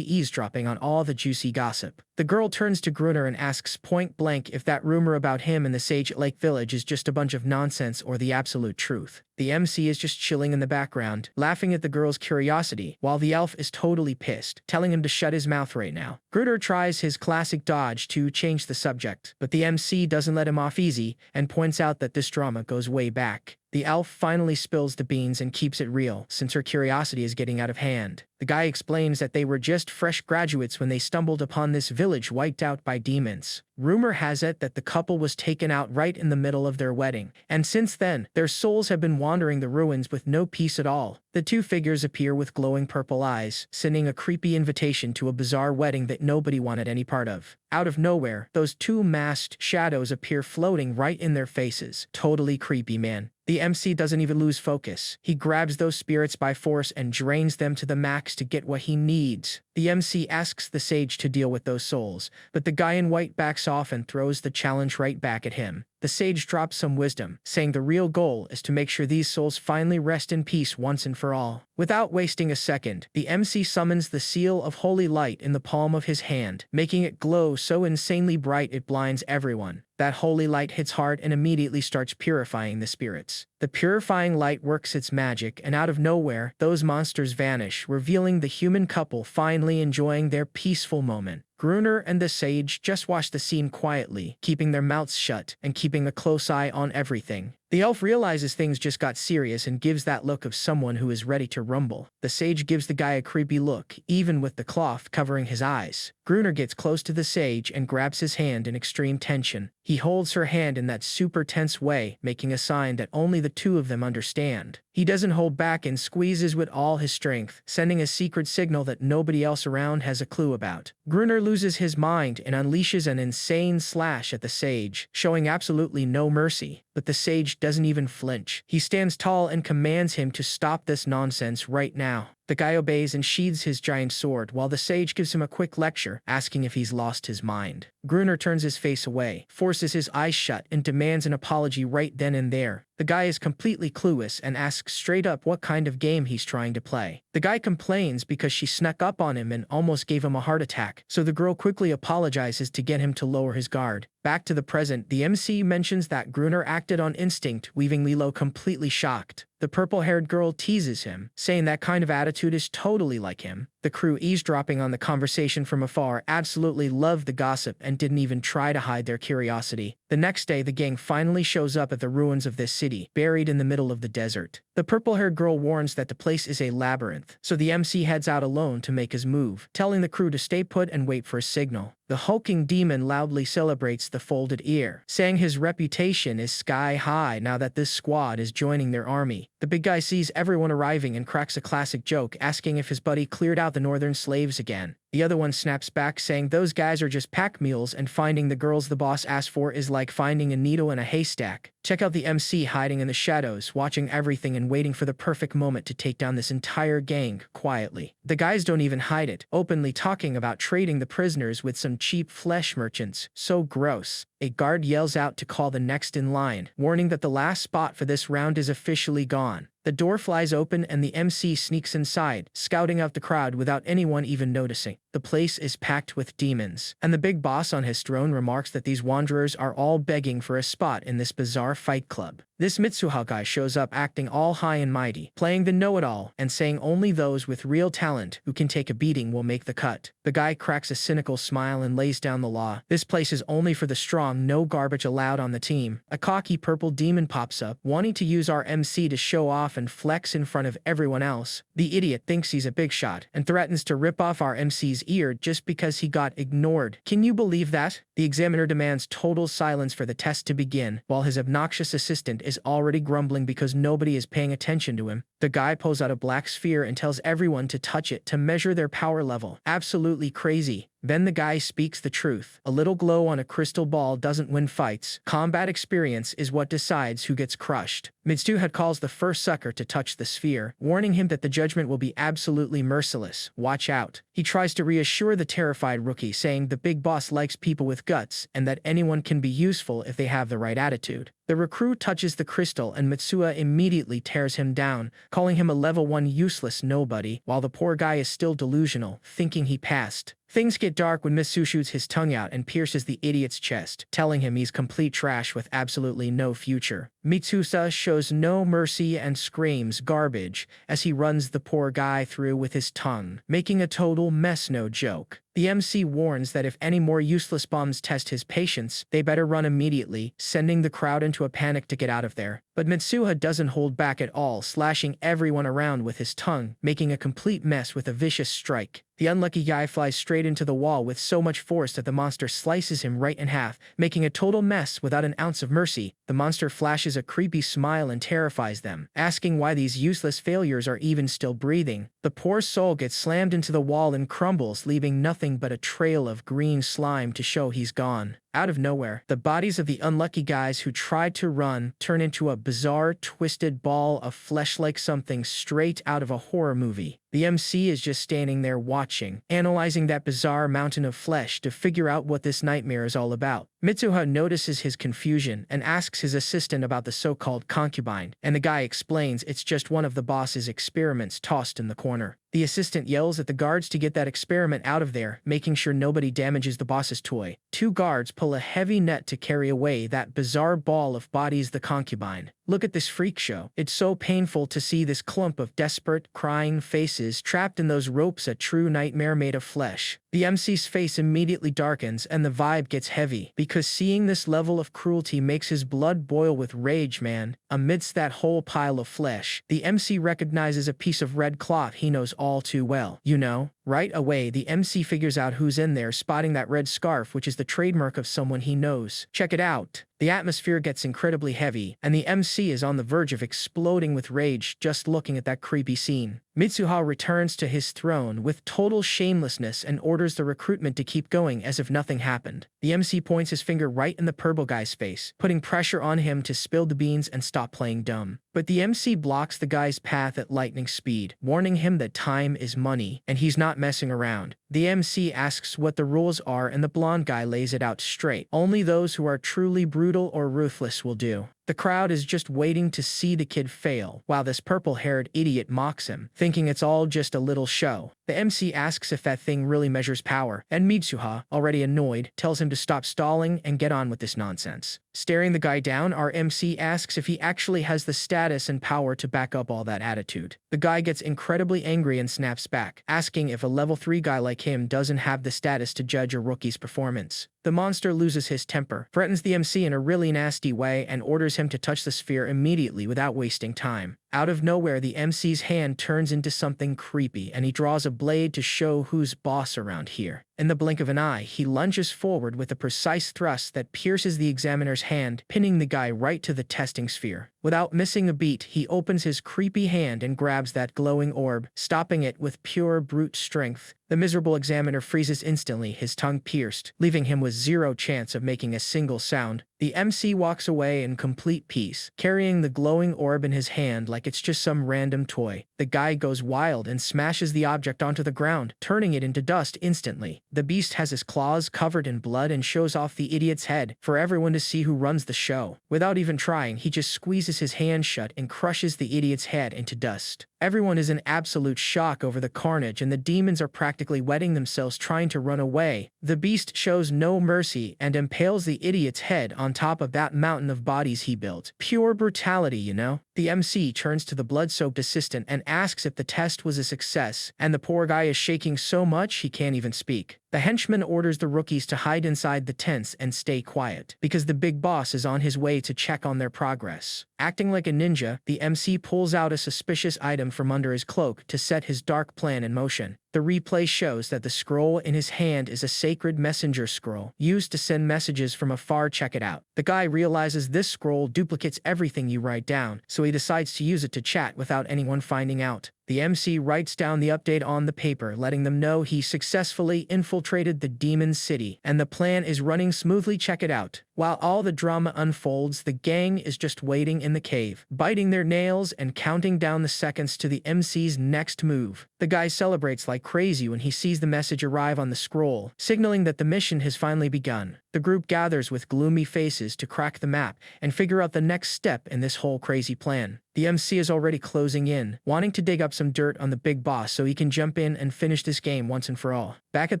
eavesdropping on all the juicy gossip. The girl turns to Gruner and asks point-blank if that rumor about him in the Sage Lake Village is just a bunch of nonsense or the absolute truth. The MC is just chilling in the background, laughing at the girl's curiosity, while the elf is totally pissed, telling him to shut his mouth right now. Gruner tries his classic dodge to change the subject, but the MC doesn't let him off easy and points out that this drama goes way back. The elf finally spills the beans and keeps it real, since her curiosity is getting out of hand. The The guy explains that they were just fresh graduates when they stumbled upon this village wiped out by demons. Rumor has it that the couple was taken out right in the middle of their wedding, and since then, their souls have been wandering the ruins with no peace at all. The two figures appear with glowing purple eyes, sending a creepy invitation to a bizarre wedding that nobody wanted any part of. Out of nowhere, those two masked shadows appear floating right in their faces. Totally creepy, man. The MC doesn't even lose focus. He grabs those spirits by force and drains them to the max to get what he needs. The MC asks the sage to deal with those souls, but the guy in white backs off and throws the challenge right back at him. The sage drops some wisdom, saying the real goal is to make sure these souls finally rest in peace once and for all. Without wasting a second, the MC summons the seal of holy light in the palm of his hand, making it glow so insanely bright it blinds everyone. That holy light hits hard and immediately starts purifying the spirits. The purifying light works its magic, and out of nowhere, those monsters vanish, revealing the human couple finally enjoying their peaceful moment. Gruner and the sage just watch the scene quietly, keeping their mouths shut and keeping a close eye on everything. The elf realizes things just got serious and gives that look of someone who is ready to rumble. The sage gives the guy a creepy look, even with the cloth covering his eyes. Gruner gets close to the sage and grabs his hand in extreme tension. He holds her hand in that super tense way, making a sign that only the two of them understand. He doesn't hold back and squeezes with all his strength, sending a secret signal that nobody else around has a clue about. Gruner loses his mind and unleashes an insane slash at the sage, showing absolutely no mercy. But the sage doesn't even flinch. He stands tall and commands him to stop this nonsense right now. The guy obeys and sheathes his giant sword, while the sage gives him a quick lecture, asking if he's lost his mind. Gruner turns his face away, forces his eyes shut, and demands an apology right then and there. The guy is completely clueless and asks straight up what kind of game he's trying to play. The guy complains because she snuck up on him and almost gave him a heart attack, so the girl quickly apologizes to get him to lower his guard. Back to the present, the MC mentions that Gruner acted on instinct, leaving Lilo completely shocked. The purple-haired girl teases him, saying that kind of attitude is totally like him. The crew, eavesdropping on the conversation from afar, absolutely loved the gossip and didn't even try to hide their curiosity. The next day, the gang finally shows up at the ruins of this city, buried in the middle of the desert. The purple-haired girl warns that the place is a labyrinth, so the MC heads out alone to make his move, telling the crew to stay put and wait for a signal. The hulking demon loudly celebrates the folded ear, saying his reputation is sky high now that this squad is joining their army. The big guy sees everyone arriving and cracks a classic joke, asking if his buddy cleared out the northern slaves again. The other one snaps back, saying those guys are just pack mules and finding the girls the boss asked for is like finding a needle in a haystack. Check out the MC hiding in the shadows, watching everything and waiting for the perfect moment to take down this entire gang quietly. The guys don't even hide it, openly talking about trading the prisoners with some cheap flesh merchants. So gross. A guard yells out to call the next in line, warning that the last spot for this round is officially gone. The door flies open and the MC sneaks inside, scouting out the crowd without anyone even noticing. The place is packed with demons, and the big boss on his throne remarks that these wanderers are all begging for a spot in this bizarre fight club. This Mitsuha guy shows up acting all high and mighty, playing the know-it-all and saying only those with real talent who can take a beating will make the cut. The guy cracks a cynical smile and lays down the law. This place is only for the strong, no garbage allowed on the team. A cocky purple demon pops up, wanting to use our MC to show off and flex in front of everyone else. The idiot thinks he's a big shot and threatens to rip off our MC's ear just because he got ignored. Can you believe that? The examiner demands total silence for the test to begin, while his obnoxious assistant is already grumbling because nobody is paying attention to him. The guy pulls out a black sphere and tells everyone to touch it to measure their power level. Absolutely crazy. Then the guy speaks the truth. A little glow on a crystal ball doesn't win fights. Combat experience is what decides who gets crushed. Mitsuha calls the first sucker to touch the sphere, warning him that the judgment will be absolutely merciless. Watch out. He tries to reassure the terrified rookie, saying the big boss likes people with guts and that anyone can be useful if they have the right attitude. The recruit touches the crystal and Mitsuha immediately tears him down, calling him a level 1 useless nobody, while the poor guy is still delusional, thinking he passed. Things get dark when Mitsu shoots his tongue out and pierces the idiot's chest, telling him he's complete trash with absolutely no future. Mitsusa shows no mercy and screams garbage as he runs the poor guy through with his tongue, making a total mess, no joke. The MC warns that if any more useless bombs test his patience, they better run immediately, sending the crowd into a panic to get out of there. But Mitsuha doesn't hold back at all, slashing everyone around with his tongue, making a complete mess with a vicious strike. The unlucky guy flies straight into the wall with so much force that the monster slices him right in half, making a total mess without an ounce of mercy. The monster flashes a creepy smile and terrifies them, asking why these useless failures are even still breathing. The poor soul gets slammed into the wall and crumbles, leaving nothing but a trail of green slime to show he's gone. Out of nowhere, the bodies of the unlucky guys who tried to run turn into a bizarre, twisted ball of flesh like something straight out of a horror movie. The MC is just standing there watching, analyzing that bizarre mountain of flesh to figure out what this nightmare is all about. Mitsuha notices his confusion and asks his assistant about the so-called concubine, and the guy explains it's just one of the boss's experiments tossed in the corner. The assistant yells at the guards to get that experiment out of there, making sure nobody damages the boss's toy. Two guards pull a heavy net to carry away that bizarre ball of bodies, the concubine. Look at this freak show. It's so painful to see this clump of desperate, crying faces trapped in those ropes, a true nightmare made of flesh. The MC's face immediately darkens and the vibe gets heavy, because seeing this level of cruelty makes his blood boil with rage, man. Amidst that whole pile of flesh, the MC recognizes a piece of red cloth he knows all too well. You know? Right away, the MC figures out who's in there, spotting that red scarf, which is the trademark of someone he knows. Check it out. The atmosphere gets incredibly heavy, and the MC is on the verge of exploding with rage just looking at that creepy scene. Mitsuha returns to his throne with total shamelessness and orders the recruitment to keep going as if nothing happened. The MC points his finger right in the purple guy's face, putting pressure on him to spill the beans and stop playing dumb. But the MC blocks the guy's path at lightning speed, warning him that time is money, and he's not messing around. The MC asks what the rules are, and the blonde guy lays it out straight. Only those who are truly brutal or ruthless will do. The crowd is just waiting to see the kid fail, while this purple-haired idiot mocks him, thinking it's all just a little show. The MC asks if that thing really measures power, and Mitsuha, already annoyed, tells him to stop stalling and get on with this nonsense. Staring the guy down, our MC asks if he actually has the status and power to back up all that attitude. The guy gets incredibly angry and snaps back, asking if a level 3 guy like him doesn't have the status to judge a rookie's performance. The monster loses his temper, threatens the MC in a really nasty way, and orders him to touch the sphere immediately without wasting time. Out of nowhere, the MC's hand turns into something creepy, and he draws a blade to show who's boss around here. In the blink of an eye, he lunges forward with a precise thrust that pierces the examiner's hand, pinning the guy right to the testing sphere. Without missing a beat, he opens his creepy hand and grabs that glowing orb, stopping it with pure brute strength. The miserable examiner freezes instantly, his tongue pierced, leaving him with zero chance of making a single sound. The MC walks away in complete peace, carrying the glowing orb in his hand like it's just some random toy. The guy goes wild and smashes the object onto the ground, turning it into dust instantly. The beast has his claws covered in blood and shows off the idiot's head for everyone to see who runs the show. Without even trying, he just squeezes his hand shut and crushes the idiot's head into dust. Everyone is in absolute shock over the carnage, and the demons are practically wetting themselves trying to run away. The beast shows no mercy and impales the idiot's head on top of that mountain of bodies he built. Pure brutality, you know? The MC turns to the blood-soaked assistant and asks if the test was a success, and the poor guy is shaking so much he can't even speak. The henchman orders the rookies to hide inside the tents and stay quiet, because the big boss is on his way to check on their progress. Acting like a ninja, the MC pulls out a suspicious item from under his cloak to set his dark plan in motion. The replay shows that the scroll in his hand is a sacred messenger scroll, used to send messages from afar. Check it out. The guy realizes this scroll duplicates everything you write down, so he decides to use it to chat without anyone finding out. The MC writes down the update on the paper, letting them know he successfully infiltrated the demon city, and the plan is running smoothly. Check it out. While all the drama unfolds, the gang is just waiting in the cave, biting their nails and counting down the seconds to the MC's next move. The guy celebrates like crazy when he sees the message arrive on the scroll, signaling that the mission has finally begun. The group gathers with gloomy faces to crack the map and figure out the next step in this whole crazy plan. The MC is already closing in, wanting to dig up some dirt on the big boss so he can jump in and finish this game once and for all. Back at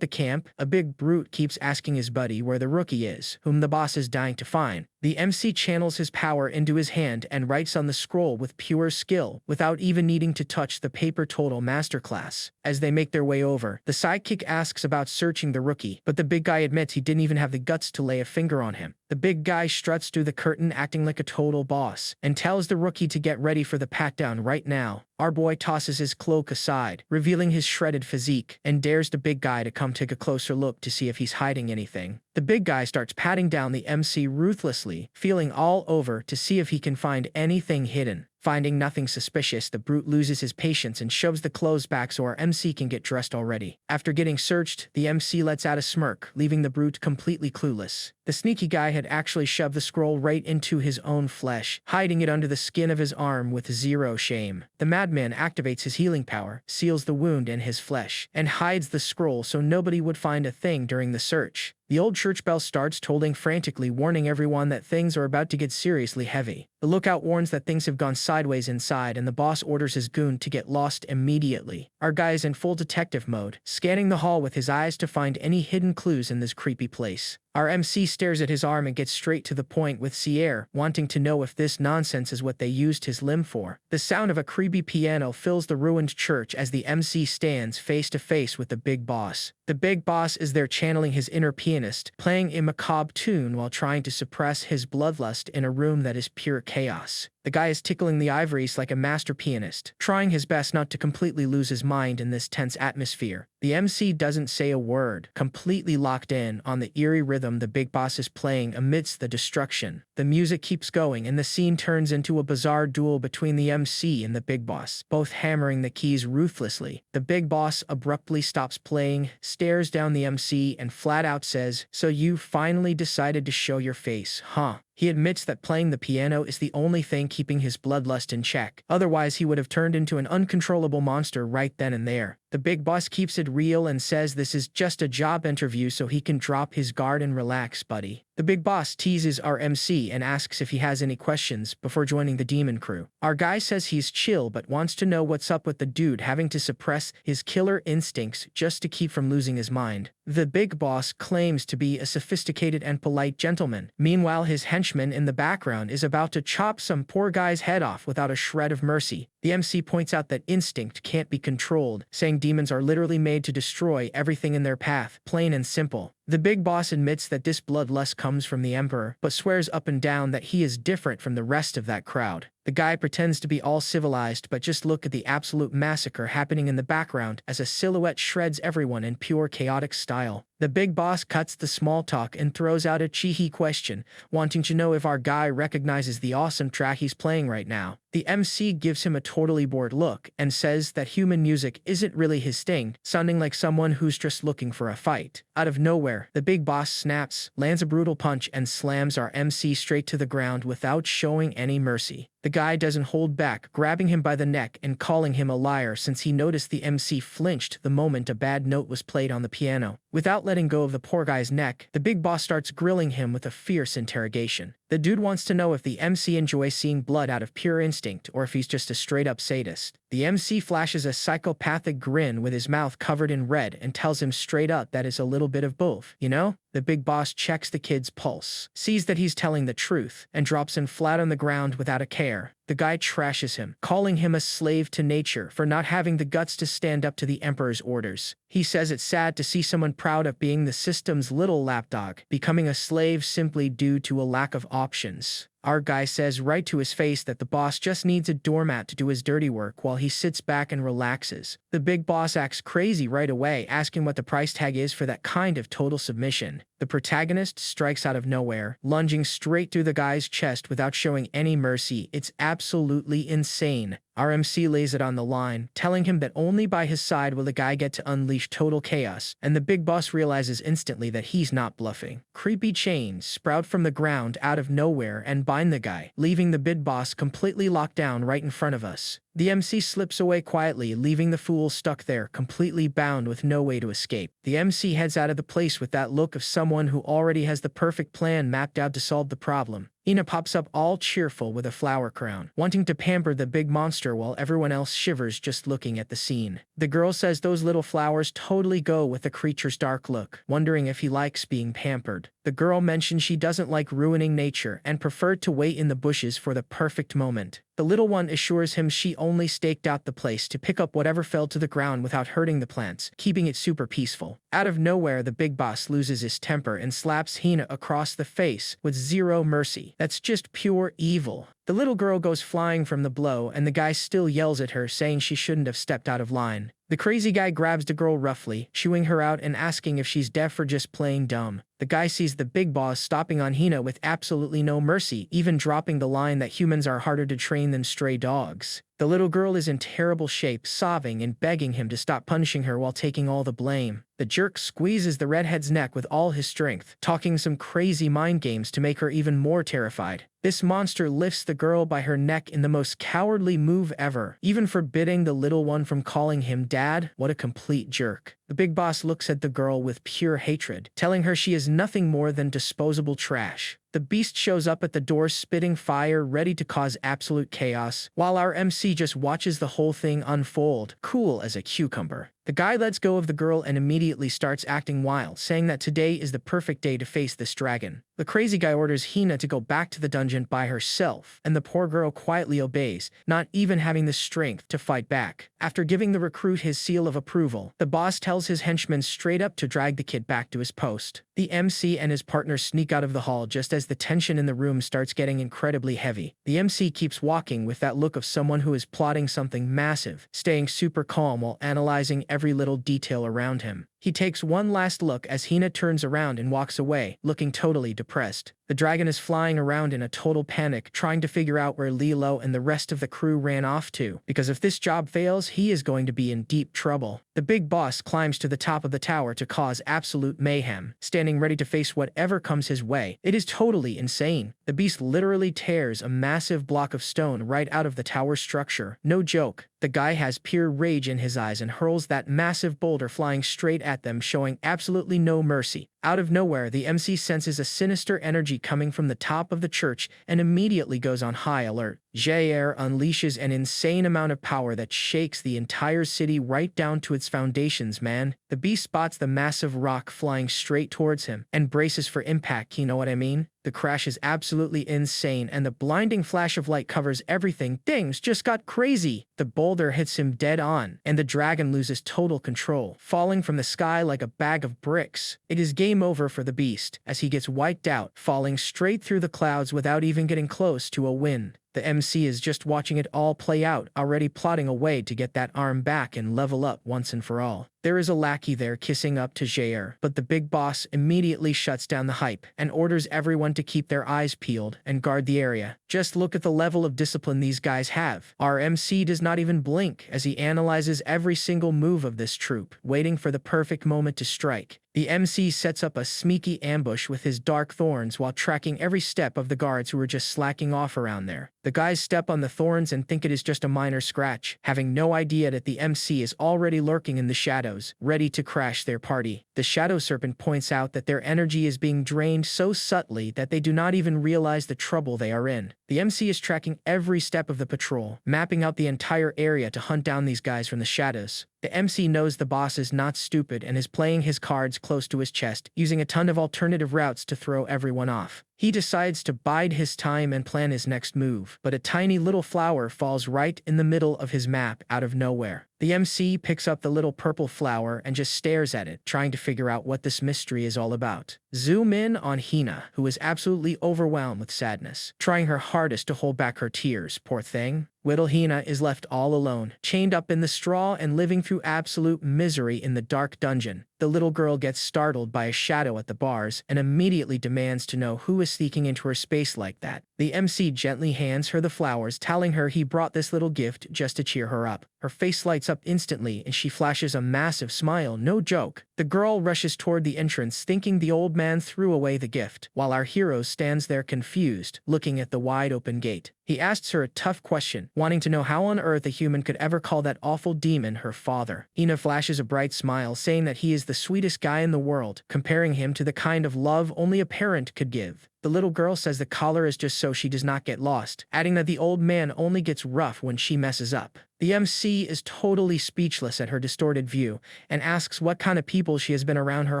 the camp, a big brute keeps asking his buddy where the rookie is, whom the boss is dying to find. The MC channels his power into his hand and writes on the scroll with pure skill, without even needing to touch the paper total masterclass. As they make their way over, the sidekick asks about searching the rookie, but the big guy admits he didn't even have the guts to lay a finger on him. The big guy struts through the curtain acting like a total boss, and tells the rookie to get ready for the pat-down right now. Our boy tosses his cloak aside, revealing his shredded physique, and dares the big guy to come take a closer look to see if he's hiding anything. The big guy starts patting down the MC ruthlessly, feeling all over to see if he can find anything hidden. Finding nothing suspicious, the brute loses his patience and shoves the clothes back so our MC can get dressed already. After getting searched, the MC lets out a smirk, leaving the brute completely clueless. The sneaky guy had actually shoved the scroll right into his own flesh, hiding it under the skin of his arm with zero shame. The madman activates his healing power, seals the wound in his flesh, and hides the scroll so nobody would find a thing during the search. The old church bell starts tolling frantically, warning everyone that things are about to get seriously heavy. The lookout warns that things have gone sideways inside, and the boss orders his goon to get lost immediately. Our guy is in full detective mode, scanning the hall with his eyes to find any hidden clues in this creepy place. Our MC stares at his arm and gets straight to the point with Sierre, wanting to know if this nonsense is what they used his limb for. The sound of a creepy piano fills the ruined church as the MC stands face to face with the big boss. The big boss is there channeling his inner pianist, playing a macabre tune while trying to suppress his bloodlust in a room that is pure chaos. The guy is tickling the ivories like a master pianist, trying his best not to completely lose his mind in this tense atmosphere. The MC doesn't say a word, completely locked in on the eerie rhythm the big boss is playing amidst the destruction. The music keeps going and the scene turns into a bizarre duel between the MC and the big boss, both hammering the keys ruthlessly. The big boss abruptly stops playing, stares down the MC, and flat out says, "So you finally decided to show your face, huh?" He admits that playing the piano is the only thing keeping his bloodlust in check. Otherwise, he would have turned into an uncontrollable monster right then and there. The big boss keeps it real and says this is just a job interview so he can drop his guard and relax, buddy. The big boss teases our MC and asks if he has any questions before joining the demon crew. Our guy says he's chill but wants to know what's up with the dude having to suppress his killer instincts just to keep from losing his mind. The big boss claims to be a sophisticated and polite gentleman. Meanwhile, his henchman in the background is about to chop some poor guy's head off without a shred of mercy. The MC points out that instinct can't be controlled, saying demons are literally made to destroy everything in their path, plain and simple. The big boss admits that this bloodlust comes from the Emperor, but swears up and down that he is different from the rest of that crowd. The guy pretends to be all civilized, but just look at the absolute massacre happening in the background as a silhouette shreds everyone in pure chaotic style. The big boss cuts the small talk and throws out a cheeky question, wanting to know if our guy recognizes the awesome track he's playing right now. The MC gives him a totally bored look and says that human music isn't really his thing, sounding like someone who's just looking for a fight. Out of nowhere, the big boss snaps, lands a brutal punch, and slams our MC straight to the ground without showing any mercy. The guy doesn't hold back, grabbing him by the neck and calling him a liar since he noticed the MC flinched the moment a bad note was played on the piano. Without letting go of the poor guy's neck, the big boss starts grilling him with a fierce interrogation. The dude wants to know if the MC enjoys seeing blood out of pure instinct or if he's just a straight-up sadist. The MC flashes a psychopathic grin with his mouth covered in red and tells him straight up that it's a little bit of both, you know? The big boss checks the kid's pulse, sees that he's telling the truth, and drops him flat on the ground without a care. The guy trashes him, calling him a slave to nature for not having the guts to stand up to the Emperor's orders. He says it's sad to see someone proud of being the system's little lapdog, becoming a slave simply due to a lack of options. Our guy says right to his face that the boss just needs a doormat to do his dirty work while he sits back and relaxes. The big boss acts crazy right away, asking what the price tag is for that kind of total submission. The protagonist strikes out of nowhere, lunging straight through the guy's chest without showing any mercy. It's absolutely insane. Our MC lays it on the line, telling him that only by his side will the guy get to unleash total chaos, and the big boss realizes instantly that he's not bluffing. Creepy chains sprout from the ground out of nowhere and bind the guy, leaving the big boss completely locked down right in front of us. The MC slips away quietly, leaving the fool stuck there, completely bound with no way to escape. The MC heads out of the place with that look of someone who already has the perfect plan mapped out to solve the problem. Hina pops up all cheerful with a flower crown, wanting to pamper the big monster while everyone else shivers just looking at the scene. The girl says those little flowers totally go with the creature's dark look, wondering if he likes being pampered. The girl mentions she doesn't like ruining nature and preferred to wait in the bushes for the perfect moment. The little one assures him she only staked out the place to pick up whatever fell to the ground without hurting the plants, keeping it super peaceful. Out of nowhere, the big boss loses his temper and slaps Hina across the face with zero mercy. That's just pure evil. The little girl goes flying from the blow, and the guy still yells at her, saying she shouldn't have stepped out of line. The crazy guy grabs the girl roughly, chewing her out and asking if she's deaf or just playing dumb. The guy sees the big boss stopping on Hina with absolutely no mercy, even dropping the line that humans are harder to train than stray dogs. The little girl is in terrible shape, sobbing and begging him to stop punishing her while taking all the blame. The jerk squeezes the redhead's neck with all his strength, talking some crazy mind games to make her even more terrified. This monster lifts the girl by her neck in the most cowardly move ever, even forbidding the little one from calling him dad. What a complete jerk. The big boss looks at the girl with pure hatred, telling her she is nothing more than disposable trash. The beast shows up at the door spitting fire, ready to cause absolute chaos, while our MC just watches the whole thing unfold, cool as a cucumber. The guy lets go of the girl and immediately starts acting wild, saying that today is the perfect day to face this dragon. The crazy guy orders Hina to go back to the dungeon by herself, and the poor girl quietly obeys, not even having the strength to fight back. After giving the recruit his seal of approval, the boss tells his henchmen straight up to drag the kid back to his post. The MC and his partner sneak out of the hall just as the tension in the room starts getting incredibly heavy. The MC keeps walking with that look of someone who is plotting something massive, staying super calm while analyzing every little detail around him. He takes one last look as Hina turns around and walks away, looking totally depressed. The dragon is flying around in a total panic, trying to figure out where Lilo and the rest of the crew ran off to, because if this job fails, he is going to be in deep trouble. The big boss climbs to the top of the tower to cause absolute mayhem, standing ready to face whatever comes his way. It is totally insane. The beast literally tears a massive block of stone right out of the tower structure. No joke. The guy has pure rage in his eyes and hurls that massive boulder flying straight at them, showing absolutely no mercy. Out of nowhere, the MC senses a sinister energy coming from the top of the church and immediately goes on high alert. Jair unleashes an insane amount of power that shakes the entire city right down to its foundations, man. The beast spots the massive rock flying straight towards him and braces for impact, you know what I mean? The crash is absolutely insane, and the blinding flash of light covers everything. Things just got crazy. The boulder hits him dead on, and the dragon loses total control, falling from the sky like a bag of bricks. It is game over for the beast, as he gets wiped out, falling straight through the clouds without even getting close to a win. The MC is just watching it all play out, already plotting a way to get that arm back and level up once and for all. There is a lackey there kissing up to Jair, but the big boss immediately shuts down the hype and orders everyone to keep their eyes peeled and guard the area. Just look at the level of discipline these guys have. Our MC does not even blink as he analyzes every single move of this troop, waiting for the perfect moment to strike. The MC sets up a sneaky ambush with his dark thorns while tracking every step of the guards who are just slacking off around there. The guys step on the thorns and think it is just a minor scratch, having no idea that the MC is already lurking in the shadows, ready to crash their party. The Shadow Serpent points out that their energy is being drained so subtly that they do not even realize the trouble they are in. The MC is tracking every step of the patrol, mapping out the entire area to hunt down these guys from the shadows. The MC knows the boss is not stupid and is playing his cards close to his chest, using a ton of alternative routes to throw everyone off. He decides to bide his time and plan his next move, but a tiny little flower falls right in the middle of his map out of nowhere. The MC picks up the little purple flower and just stares at it, trying to figure out what this mystery is all about. Zoom in on Hina, who is absolutely overwhelmed with sadness, trying her hardest to hold back her tears, poor thing. Little Hina is left all alone, chained up in the straw and living through absolute misery in the dark dungeon. The little girl gets startled by a shadow at the bars and immediately demands to know who is sneaking into her space like that. The MC gently hands her the flowers, telling her he brought this little gift just to cheer her up. Her face lights up instantly and she flashes a massive smile, no joke. The girl rushes toward the entrance thinking the old man threw away the gift, while our hero stands there confused, looking at the wide-open gate. He asks her a tough question, wanting to know how on earth a human could ever call that awful demon her father. Ina flashes a bright smile, saying that he is the sweetest guy in the world, comparing him to the kind of love only a parent could give. The little girl says the collar is just so she does not get lost, adding that the old man only gets rough when she messes up. The MC is totally speechless at her distorted view and asks what kind of people she has been around her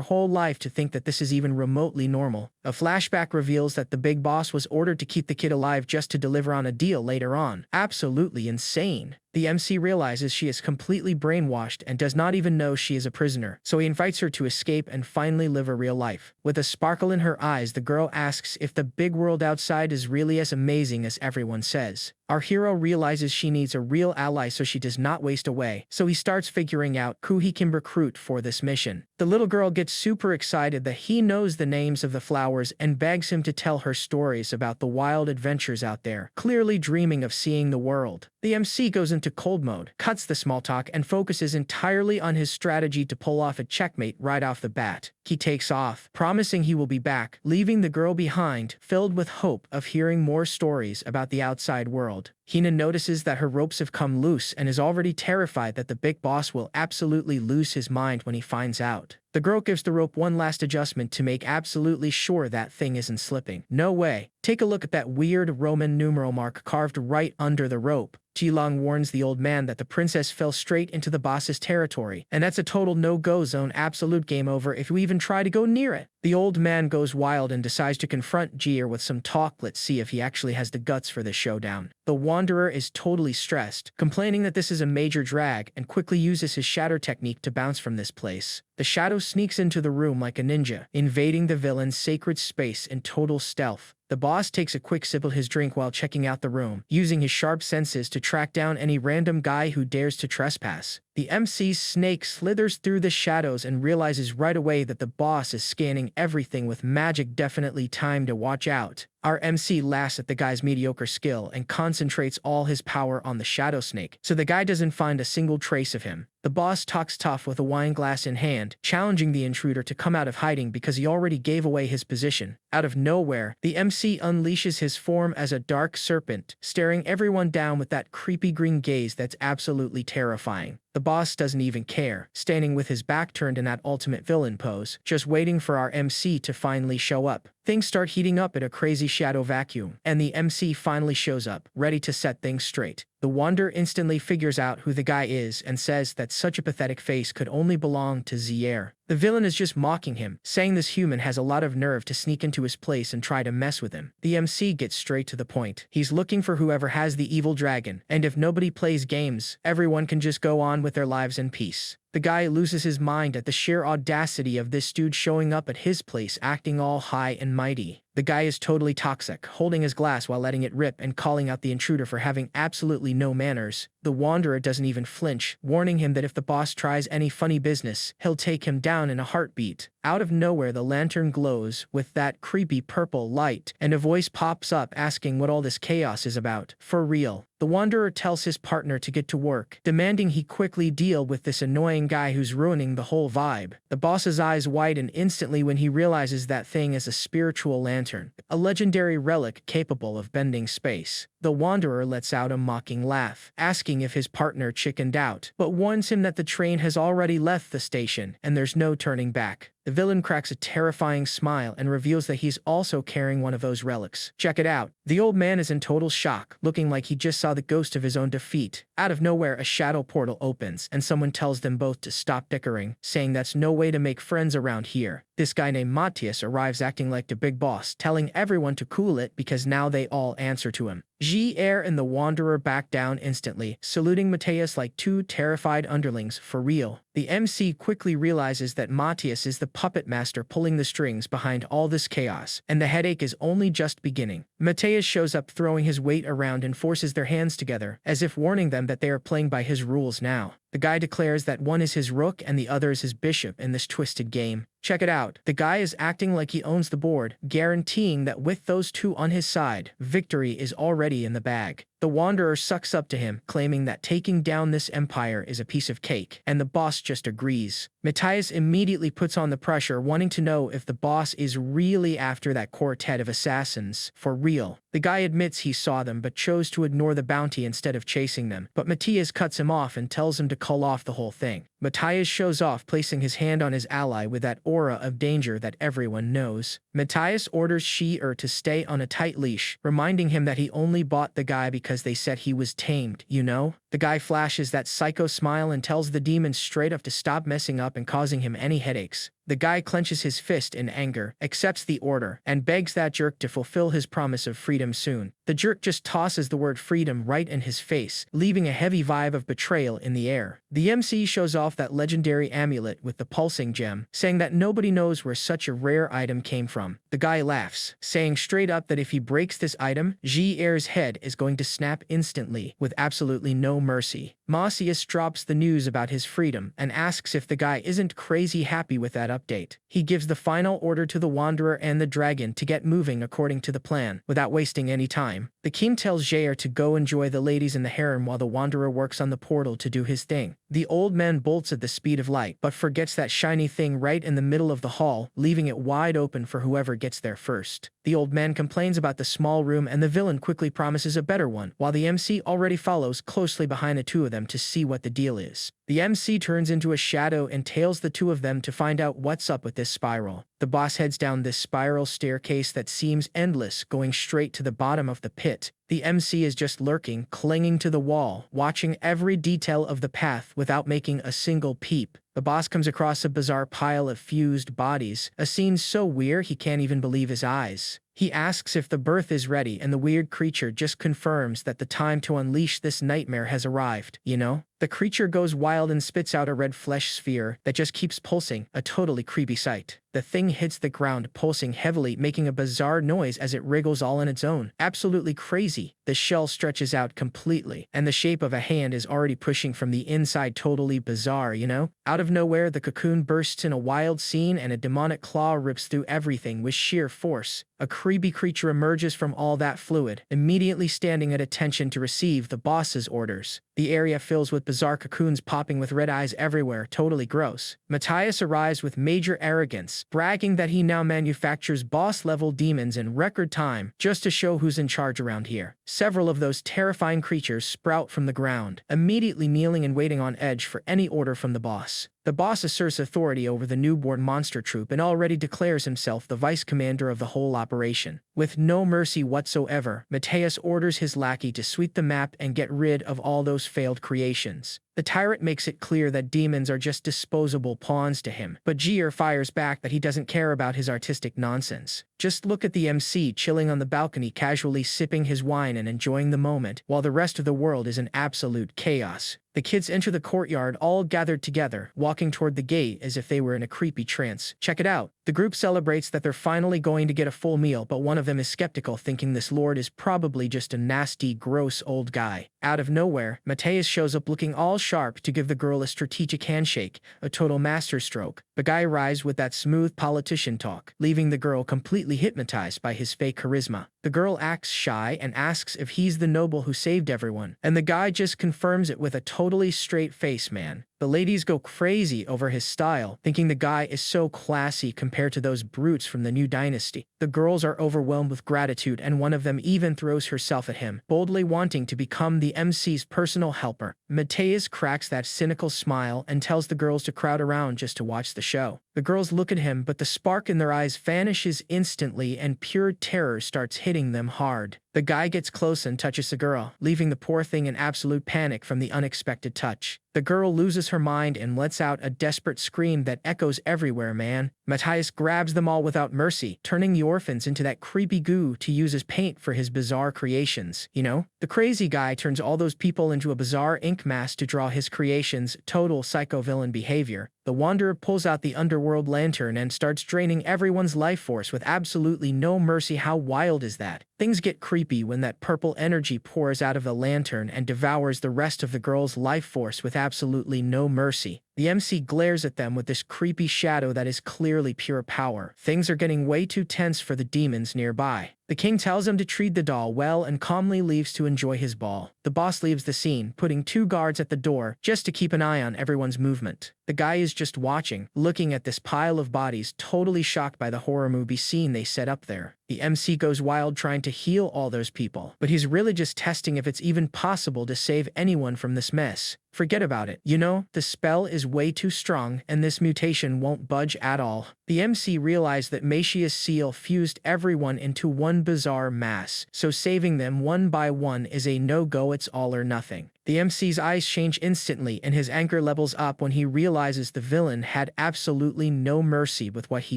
whole life to think that this is even remotely normal. A flashback reveals that the big boss was ordered to keep the kid alive just to deliver on a deal later on. Absolutely insane. The MC realizes she is completely brainwashed and does not even know she is a prisoner, so he invites her to escape and finally live a real life. With a sparkle in her eyes, the girl asks if the big world outside is really as amazing as everyone says. Our hero realizes she needs a real ally so she does not waste away, so he starts figuring out who he can recruit for this mission. The little girl gets super excited that he knows the names of the flowers and begs him to tell her stories about the wild adventures out there, clearly dreaming of seeing the world. The MC goes into cold mode, cuts the small talk, and focuses entirely on his strategy to pull off a checkmate right off the bat. He takes off, promising he will be back, leaving the girl behind, filled with hope of hearing more stories about the outside world. Hina notices that her ropes have come loose and is already terrified that the big boss will absolutely lose his mind when he finds out. The girl gives the rope one last adjustment to make absolutely sure that thing isn't slipping. No way. Take a look at that weird Roman numeral mark carved right under the rope. Jilong warns the old man that the princess fell straight into the boss's territory, and that's a total no-go zone, absolute game over if you even try to go near it. The old man goes wild and decides to confront Jir with some talk. Let's see if he actually has the guts for this showdown. The wanderer is totally stressed, complaining that this is a major drag, and quickly uses his shadow technique to bounce from this place. The shadow sneaks into the room like a ninja, invading the villain's sacred space in total stealth. The boss takes a quick sip of his drink while checking out the room, using his sharp senses to track down any random guy who dares to trespass. The MC's snake slithers through the shadows and realizes right away that the boss is scanning everything with magic, definitely time to watch out. Our MC laughs at the guy's mediocre skill and concentrates all his power on the shadow snake, so the guy doesn't find a single trace of him. The boss talks tough with a wine glass in hand, challenging the intruder to come out of hiding because he already gave away his position. Out of nowhere, the MC unleashes his form as a dark serpent, staring everyone down with that creepy green gaze that's absolutely terrifying. The boss doesn't even care, standing with his back turned in that ultimate villain pose, just waiting for our MC to finally show up. Things start heating up at a crazy shadow vacuum, and the MC finally shows up, ready to set things straight. The wanderer instantly figures out who the guy is and says that such a pathetic face could only belong to Zier. The villain is just mocking him, saying this human has a lot of nerve to sneak into his place and try to mess with him. The MC gets straight to the point. He's looking for whoever has the evil dragon, and if nobody plays games, everyone can just go on with their lives in peace. The guy loses his mind at the sheer audacity of this dude showing up at his place acting all high and mighty. The guy is totally toxic, holding his glass while letting it rip and calling out the intruder for having absolutely no manners. The wanderer doesn't even flinch, warning him that if the boss tries any funny business, he'll take him down in a heartbeat. Out of nowhere, the lantern glows with that creepy purple light, and a voice pops up asking what all this chaos is about. For real. The wanderer tells his partner to get to work, demanding he quickly deal with this annoying guy who's ruining the whole vibe. The boss's eyes widen instantly when he realizes that thing is a spiritual lantern, a legendary relic capable of bending space. The wanderer lets out a mocking laugh, asking if his partner chickened out, but warns him that the train has already left the station and there's no turning back. The villain cracks a terrifying smile and reveals that he's also carrying one of those relics. Check it out. The old man is in total shock, looking like he just saw the ghost of his own defeat. Out of nowhere, a shadow portal opens, and someone tells them both to stop dickering, saying that's no way to make friends around here. This guy named Matthias arrives acting like the big boss, telling everyone to cool it because now they all answer to him. Jir and the wanderer back down instantly, saluting Matthias like two terrified underlings. For real. The MC quickly realizes that Matthias is the puppet master pulling the strings behind all this chaos, and the headache is only just beginning. Matthias shows up throwing his weight around and forces their hands together, as if warning them that they are playing by his rules now. The guy declares that one is his rook and the other is his bishop in this twisted game. Check it out. The guy is acting like he owns the board, guaranteeing that with those two on his side, victory is already in the bag. The Wanderer sucks up to him, claiming that taking down this empire is a piece of cake, and the boss just agrees. Matthias immediately puts on the pressure, wanting to know if the boss is really after that quartet of assassins, for real. The guy admits he saw them but chose to ignore the bounty instead of chasing them, but Matthias cuts him off and tells him to call off the whole thing. Matthias shows off, placing his hand on his ally with that aura of danger that everyone knows. Matthias orders She-Er to stay on a tight leash, reminding him that he only bought the guy because they said he was tamed, you know? The guy flashes that psycho smile and tells the demon straight up to stop messing up and causing him any headaches. The guy clenches his fist in anger, accepts the order, and begs that jerk to fulfill his promise of freedom soon. The jerk just tosses the word freedom right in his face, leaving a heavy vibe of betrayal in the air. The MC shows off that legendary amulet with the pulsing gem, saying that nobody knows where such a rare item came from. The guy laughs, saying straight up that if he breaks this item, Ji-Er's head is going to snap instantly, with absolutely no mercy. Macias drops the news about his freedom and asks if the guy isn't crazy happy with that update. He gives the final order to the Wanderer and the dragon to get moving according to the plan, without wasting any time. The king tells Jair to go enjoy the ladies in the harem while the Wanderer works on the portal to do his thing. The old man bolts at the speed of light, but forgets that shiny thing right in the middle of the hall, leaving it wide open for whoever gets there first. The old man complains about the small room and the villain quickly promises a better one, while the MC already follows closely behind the two of them to see what the deal is. The MC turns into a shadow and tails the two of them to find out what's up with this spiral. The boss heads down this spiral staircase that seems endless, going straight to the bottom of the pit. The MC is just lurking, clinging to the wall, watching every detail of the path without making a single peep. The boss comes across a bizarre pile of fused bodies, a scene so weird he can't even believe his eyes. He asks if the berth is ready, and the weird creature just confirms that the time to unleash this nightmare has arrived, you know? The creature goes wild and spits out a red flesh sphere that just keeps pulsing, a totally creepy sight. The thing hits the ground, pulsing heavily, making a bizarre noise as it wriggles all on its own. Absolutely crazy. The shell stretches out completely, and the shape of a hand is already pushing from the inside. Totally bizarre, you know? Out of nowhere, the cocoon bursts in a wild scene and a demonic claw rips through everything with sheer force. A creepy creature emerges from all that fluid, immediately standing at attention to receive the boss's orders. The area fills with bizarre cocoons popping with red eyes everywhere, totally gross. Matthias arrives with major arrogance, bragging that he now manufactures boss-level demons in record time, just to show who's in charge around here. Several of those terrifying creatures sprout from the ground, immediately kneeling and waiting on edge for any order from the boss. The boss asserts authority over the newborn monster troop and already declares himself the vice commander of the whole operation. With no mercy whatsoever, Matthias orders his lackey to sweep the map and get rid of all those failed creations. The tyrant makes it clear that demons are just disposable pawns to him, but Jair fires back that he doesn't care about his artistic nonsense. Just look at the MC chilling on the balcony, casually sipping his wine and enjoying the moment, while the rest of the world is in absolute chaos. The kids enter the courtyard all gathered together, walking toward the gate as if they were in a creepy trance. Check it out. The group celebrates that they're finally going to get a full meal, but one of them is skeptical, thinking this lord is probably just a nasty, gross old guy. Out of nowhere, Matthias shows up looking all sharp to give the girl a strategic handshake, a total masterstroke. The guy arrives with that smooth politician talk, leaving the girl completely hypnotized by his fake charisma. The girl acts shy and asks if he's the noble who saved everyone, and the guy just confirms it with a totally straight face, man. The ladies go crazy over his style, thinking the guy is so classy compared to those brutes from the new dynasty. The girls are overwhelmed with gratitude, and one of them even throws herself at him, boldly wanting to become the MC's personal helper. Matthias cracks that cynical smile and tells the girls to crowd around just to watch the show. The girls look at him, but the spark in their eyes vanishes instantly and pure terror starts hitting them hard. The guy gets close and touches the girl, leaving the poor thing in absolute panic from the unexpected touch. The girl loses her mind and lets out a desperate scream that echoes everywhere, man. Matthias grabs them all without mercy, turning the orphans into that creepy goo to use as paint for his bizarre creations, you know? The crazy guy turns all those people into a bizarre ink mass to draw his creations, total psycho-villain behavior. The Wanderer pulls out the underworld lantern and starts draining everyone's life force with absolutely no mercy. How wild is that? Things get creepy when that purple energy pours out of the lantern and devours the rest of the girl's life force with absolutely no mercy. The MC glares at them with this creepy shadow that is clearly pure power. Things are getting way too tense for the demons nearby. The king tells him to treat the doll well and calmly leaves to enjoy his ball. The boss leaves the scene, putting 2 guards at the door just to keep an eye on everyone's movement. The guy is just watching, looking at this pile of bodies, totally shocked by the horror movie scene they set up there. The MC goes wild trying to heal all those people, but he's really just testing if it's even possible to save anyone from this mess. Forget about it. You know, the spell is way too strong and this mutation won't budge at all. The MC realized that Macia's seal fused everyone into one bizarre mass, so saving them one by one is a no-go, it's all or nothing. The MC's eyes change instantly and his anger levels up when he realizes the villain had absolutely no mercy with what he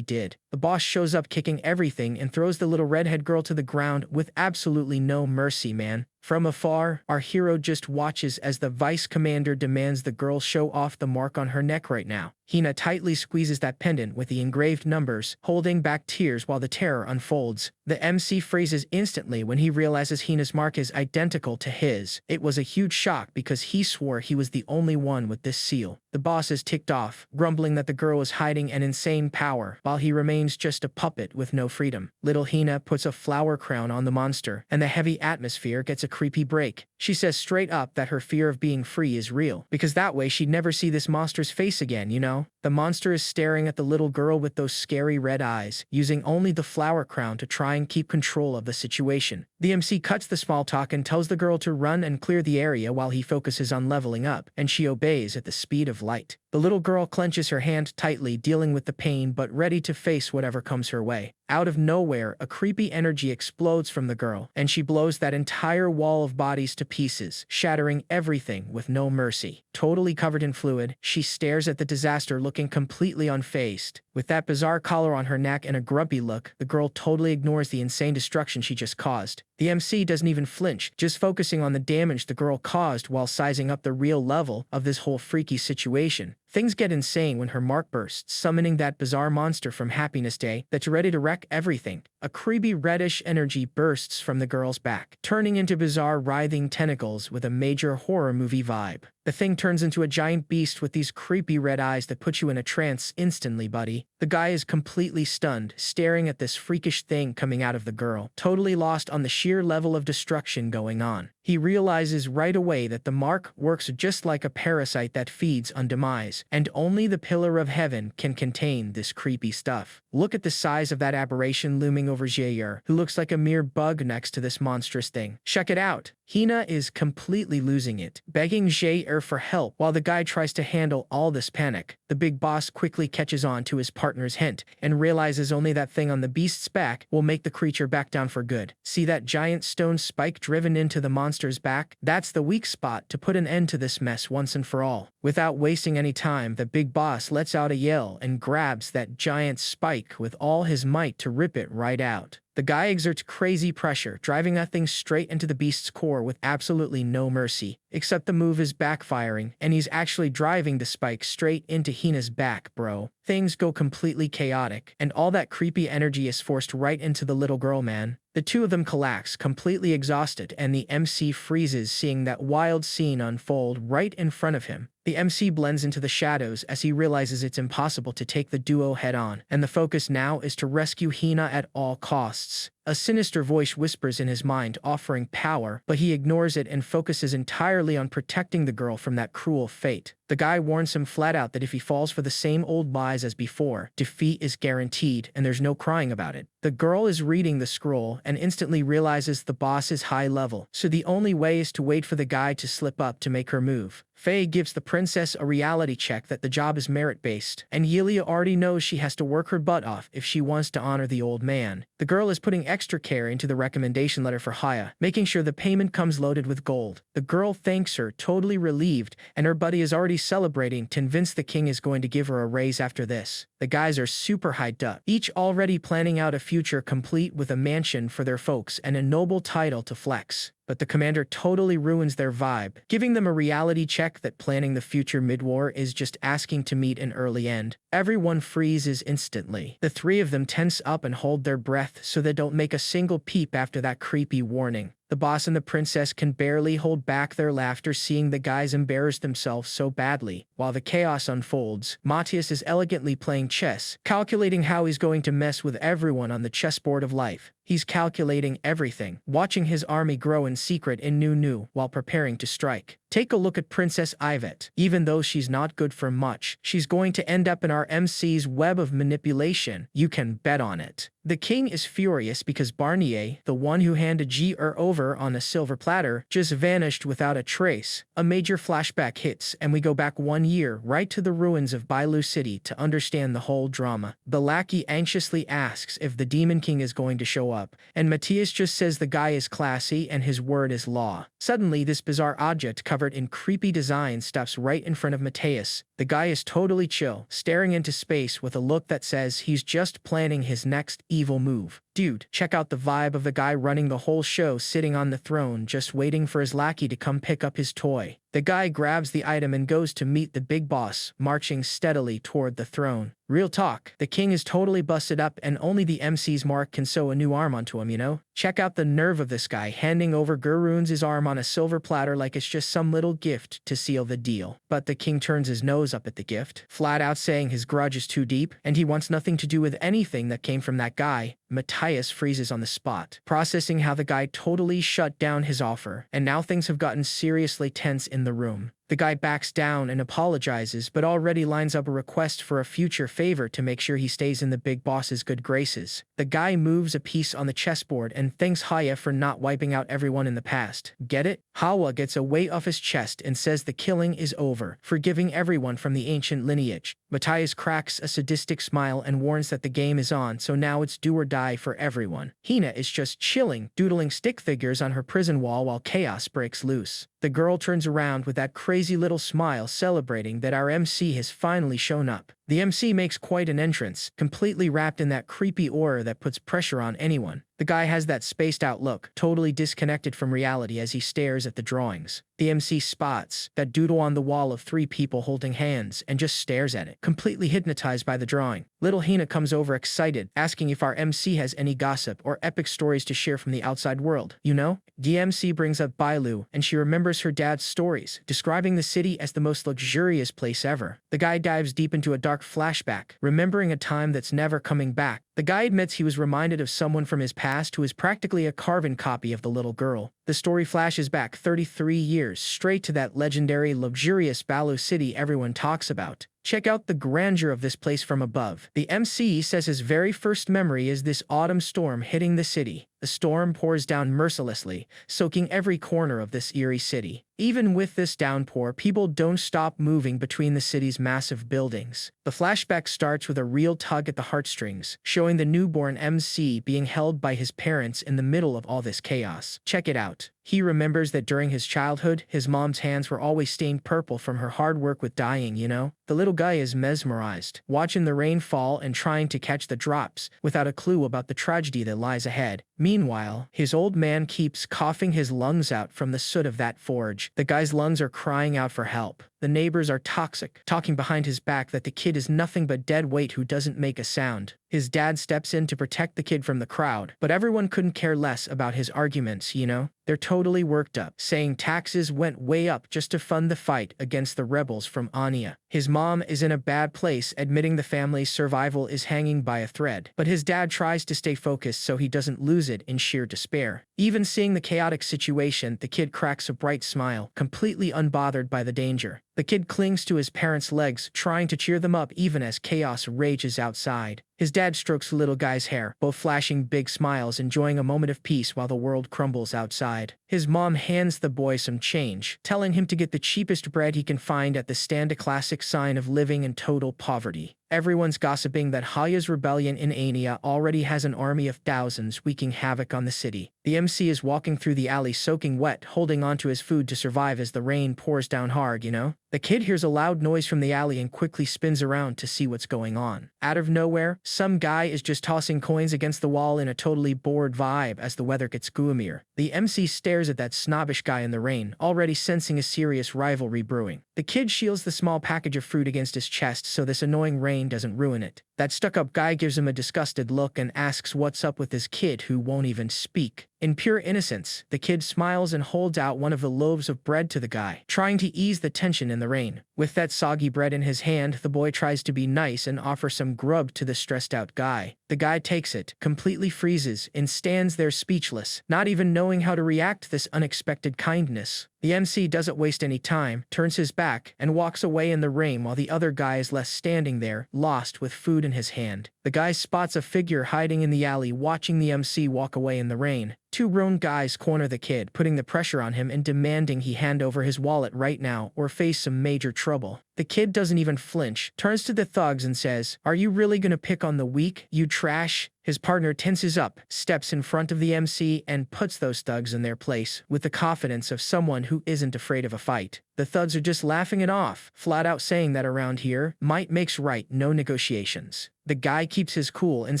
did. The boss shows up kicking everything and throws the little redhead girl to the ground with absolutely no mercy, man. From afar, our hero just watches as the vice commander demands the girl show off the mark on her neck right now. Hina tightly squeezes that pendant with the engraved numbers, holding back tears while the terror unfolds. The MC freezes instantly when he realizes Hina's mark is identical to his. It was a huge shock because he swore he was the only one with this seal. The boss is ticked off, grumbling that the girl is hiding an insane power, while he remains just a puppet with no freedom. Little Hina puts a flower crown on the monster, and the heavy atmosphere gets a creepy break. She says straight up that her fear of being free is real, because that way she'd never see this monster's face again, you know? The monster is staring at the little girl with those scary red eyes, using only the flower crown to try and keep control of the situation. The MC cuts the small talk and tells the girl to run and clear the area while he focuses on leveling up, and she obeys at the speed of light. The little girl clenches her hand tightly, dealing with the pain but ready to face whatever comes her way. Out of nowhere, a creepy energy explodes from the girl, and she blows that entire wall of bodies to pieces, shattering everything with no mercy. Totally covered in fluid, she stares at the disaster looking completely unfazed. With that bizarre collar on her neck and a grumpy look, the girl totally ignores the insane destruction she just caused. The MC doesn't even flinch, just focusing on the damage the girl caused while sizing up the real level of this whole freaky situation. Things get insane when her mark bursts, summoning that bizarre monster from Happiness Day that's ready to wreck everything. A creepy reddish energy bursts from the girl's back, turning into bizarre writhing tentacles with a major horror movie vibe. The thing turns into a giant beast with these creepy red eyes that put you in a trance instantly, buddy. The guy is completely stunned, staring at this freakish thing coming out of the girl, totally lost on the sheer level of destruction going on. He realizes right away that the mark works just like a parasite that feeds on demise, and only the Pillar of Heaven can contain this creepy stuff. Look at the size of that aberration looming over Jair, who looks like a mere bug next to this monstrous thing. Check it out. Hina is completely losing it, begging Jair for help while the guy tries to handle all this panic. The big boss quickly catches on to his partner's hint and realizes only that thing on the beast's back will make the creature back down for good. See that giant stone spike driven into the monster's back? That's the weak spot to put an end to this mess once and for all. Without wasting any time, the big boss lets out a yell and grabs that giant spike with all his might to rip it right out. The guy exerts crazy pressure, driving that thing straight into the beast's core with absolutely no mercy. Except the move is backfiring, and he's actually driving the spike straight into Hina's back, bro. Things go completely chaotic, and all that creepy energy is forced right into the little girl, man. The two of them collapse, completely exhausted, and the MC freezes seeing that wild scene unfold right in front of him. The MC blends into the shadows as he realizes it's impossible to take the duo head-on, and the focus now is to rescue Hina at all costs. A sinister voice whispers in his mind, offering power, but he ignores it and focuses entirely on protecting the girl from that cruel fate. The guy warns him flat out that if he falls for the same old lies as before, defeat is guaranteed and there's no crying about it. The girl is reading the scroll and instantly realizes the boss is high level, so the only way is to wait for the guy to slip up to make her move. Faye gives the princess a reality check that the job is merit-based, and Yelia already knows she has to work her butt off if she wants to honor the old man. The girl is putting extra care into the recommendation letter for Haya, making sure the payment comes loaded with gold. The girl thanks her, totally relieved, and her buddy is already celebrating, convinced the king is going to give her a raise after this. The guys are super hyped up, each already planning out a future complete with a mansion for their folks and a noble title to flex. But the commander totally ruins their vibe, giving them a reality check that planning the future mid-war is just asking to meet an early end. Everyone freezes instantly. The three of them tense up and hold their breath so they don't make a single peep after that creepy warning. The boss and the princess can barely hold back their laughter seeing the guys embarrass themselves so badly. While the chaos unfolds, Matthias is elegantly playing chess, calculating how he's going to mess with everyone on the chessboard of life. He's calculating everything, watching his army grow in secret in Nu while preparing to strike. Take a look at Princess Yvette. Even though she's not good for much, she's going to end up in our MC's web of manipulation. You can bet on it. The king is furious because Barnier, the one who handed Gr over on a silver platter, just vanished without a trace. A major flashback hits, and we go back 1 year, right to the ruins of Bailu City to understand the whole drama. The lackey anxiously asks if the Demon King is going to show up, and Matthias just says the guy is classy and his word is law. Suddenly, this bizarre object covered in creepy designs stops right in front of Matthias. The guy is totally chill, staring into space with a look that says he's just planning his next evil move. Dude, check out the vibe of the guy running the whole show sitting on the throne just waiting for his lackey to come pick up his toy. The guy grabs the item and goes to meet the big boss, marching steadily toward the throne. Real talk, the king is totally busted up and only the MC's Mark can sew a new arm onto him, you know? Check out the nerve of this guy handing over Gurun's arm on a silver platter like it's just some little gift to seal the deal. But the king turns his nose up at the gift, flat out saying his grudge is too deep and he wants nothing to do with anything that came from that guy. Matthias freezes on the spot, processing how the guy totally shut down his offer, and now things have gotten seriously tense in the room. The guy backs down and apologizes, but already lines up a request for a future favor to make sure he stays in the big boss's good graces. The guy moves a piece on the chessboard and thanks Haya for not wiping out everyone in the past. Get it? Hawa gets a weight off his chest and says the killing is over, forgiving everyone from the ancient lineage. Matthias cracks a sadistic smile and warns that the game is on, so now it's do or die for everyone. Hina is just chilling, doodling stick figures on her prison wall while chaos breaks loose. The girl turns around with that crazy little smile celebrating that our MC has finally shown up. The MC makes quite an entrance, completely wrapped in that creepy aura that puts pressure on anyone. The guy has that spaced out look, totally disconnected from reality as he stares at the drawings. The MC spots that doodle on the wall of 3 people holding hands and just stares at it, completely hypnotized by the drawing. Little Hina comes over excited, asking if our MC has any gossip or epic stories to share from the outside world. You know? The MC brings up Bailu, and she remembers her dad's stories, describing the city as the most luxurious place ever. The guy dives deep into a dark flashback, remembering a time that's never coming back. The guy admits he was reminded of someone from his past who is practically a carbon copy of the little girl. The story flashes back 33 years, straight to that legendary, luxurious Bailu city everyone talks about. Check out the grandeur of this place from above. The MC says his very first memory is this autumn storm hitting the city. The storm pours down mercilessly, soaking every corner of this eerie city. Even with this downpour, people don't stop moving between the city's massive buildings. The flashback starts with a real tug at the heartstrings, showing the newborn MC being held by his parents in the middle of all this chaos. Check it out. He remembers that during his childhood, his mom's hands were always stained purple from her hard work with dyeing, you know? The little guy is mesmerized, watching the rain fall and trying to catch the drops, without a clue about the tragedy that lies ahead. Meanwhile, his old man keeps coughing his lungs out from the soot of that forge. The guy's lungs are crying out for help. The neighbors are toxic, talking behind his back that the kid is nothing but dead weight who doesn't make a sound. His dad steps in to protect the kid from the crowd, but everyone couldn't care less about his arguments, you know? They're totally worked up, saying taxes went way up just to fund the fight against the rebels from Anya. His mom is in a bad place, admitting the family's survival is hanging by a thread, but his dad tries to stay focused so he doesn't lose it in sheer despair. Even seeing the chaotic situation, the kid cracks a bright smile, completely unbothered by the danger. The kid clings to his parents' legs, trying to cheer them up even as chaos rages outside. His dad strokes the little guy's hair, both flashing big smiles, enjoying a moment of peace while the world crumbles outside. His mom hands the boy some change, telling him to get the cheapest bread he can find at the stand, a classic sign of living in total poverty. Everyone's gossiping that Haya's rebellion in Ania already has an army of thousands wreaking havoc on the city. The MC is walking through the alley soaking wet, holding onto his food to survive as the rain pours down hard, you know? The kid hears a loud noise from the alley and quickly spins around to see what's going on. Out of nowhere, some guy is just tossing coins against the wall in a totally bored vibe as the weather gets gloomier. The MC stares at that snobbish guy in the rain, already sensing a serious rivalry brewing. The kid shields the small package of fruit against his chest so this annoying rain doesn't ruin it. That stuck-up guy gives him a disgusted look and asks what's up with his kid who won't even speak. In pure innocence, the kid smiles and holds out one of the loaves of bread to the guy, trying to ease the tension in the rain. With that soggy bread in his hand, the boy tries to be nice and offer some grub to the stressed-out guy. The guy takes it, completely freezes, and stands there speechless, not even knowing how to react to this unexpected kindness. The MC doesn't waste any time, turns his back, and walks away in the rain while the other guy is left standing there, lost with food in his hand. The guy spots a figure hiding in the alley watching the MC walk away in the rain. Two grown guys corner the kid, putting the pressure on him and demanding he hand over his wallet right now or face some major trouble. The kid doesn't even flinch, turns to the thugs and says, "Are you really gonna pick on the weak, you trash?" His partner tenses up, steps in front of the MC, and puts those thugs in their place with the confidence of someone who isn't afraid of a fight. The thugs are just laughing it off, flat out saying that around here, might makes right, no negotiations. The guy keeps his cool and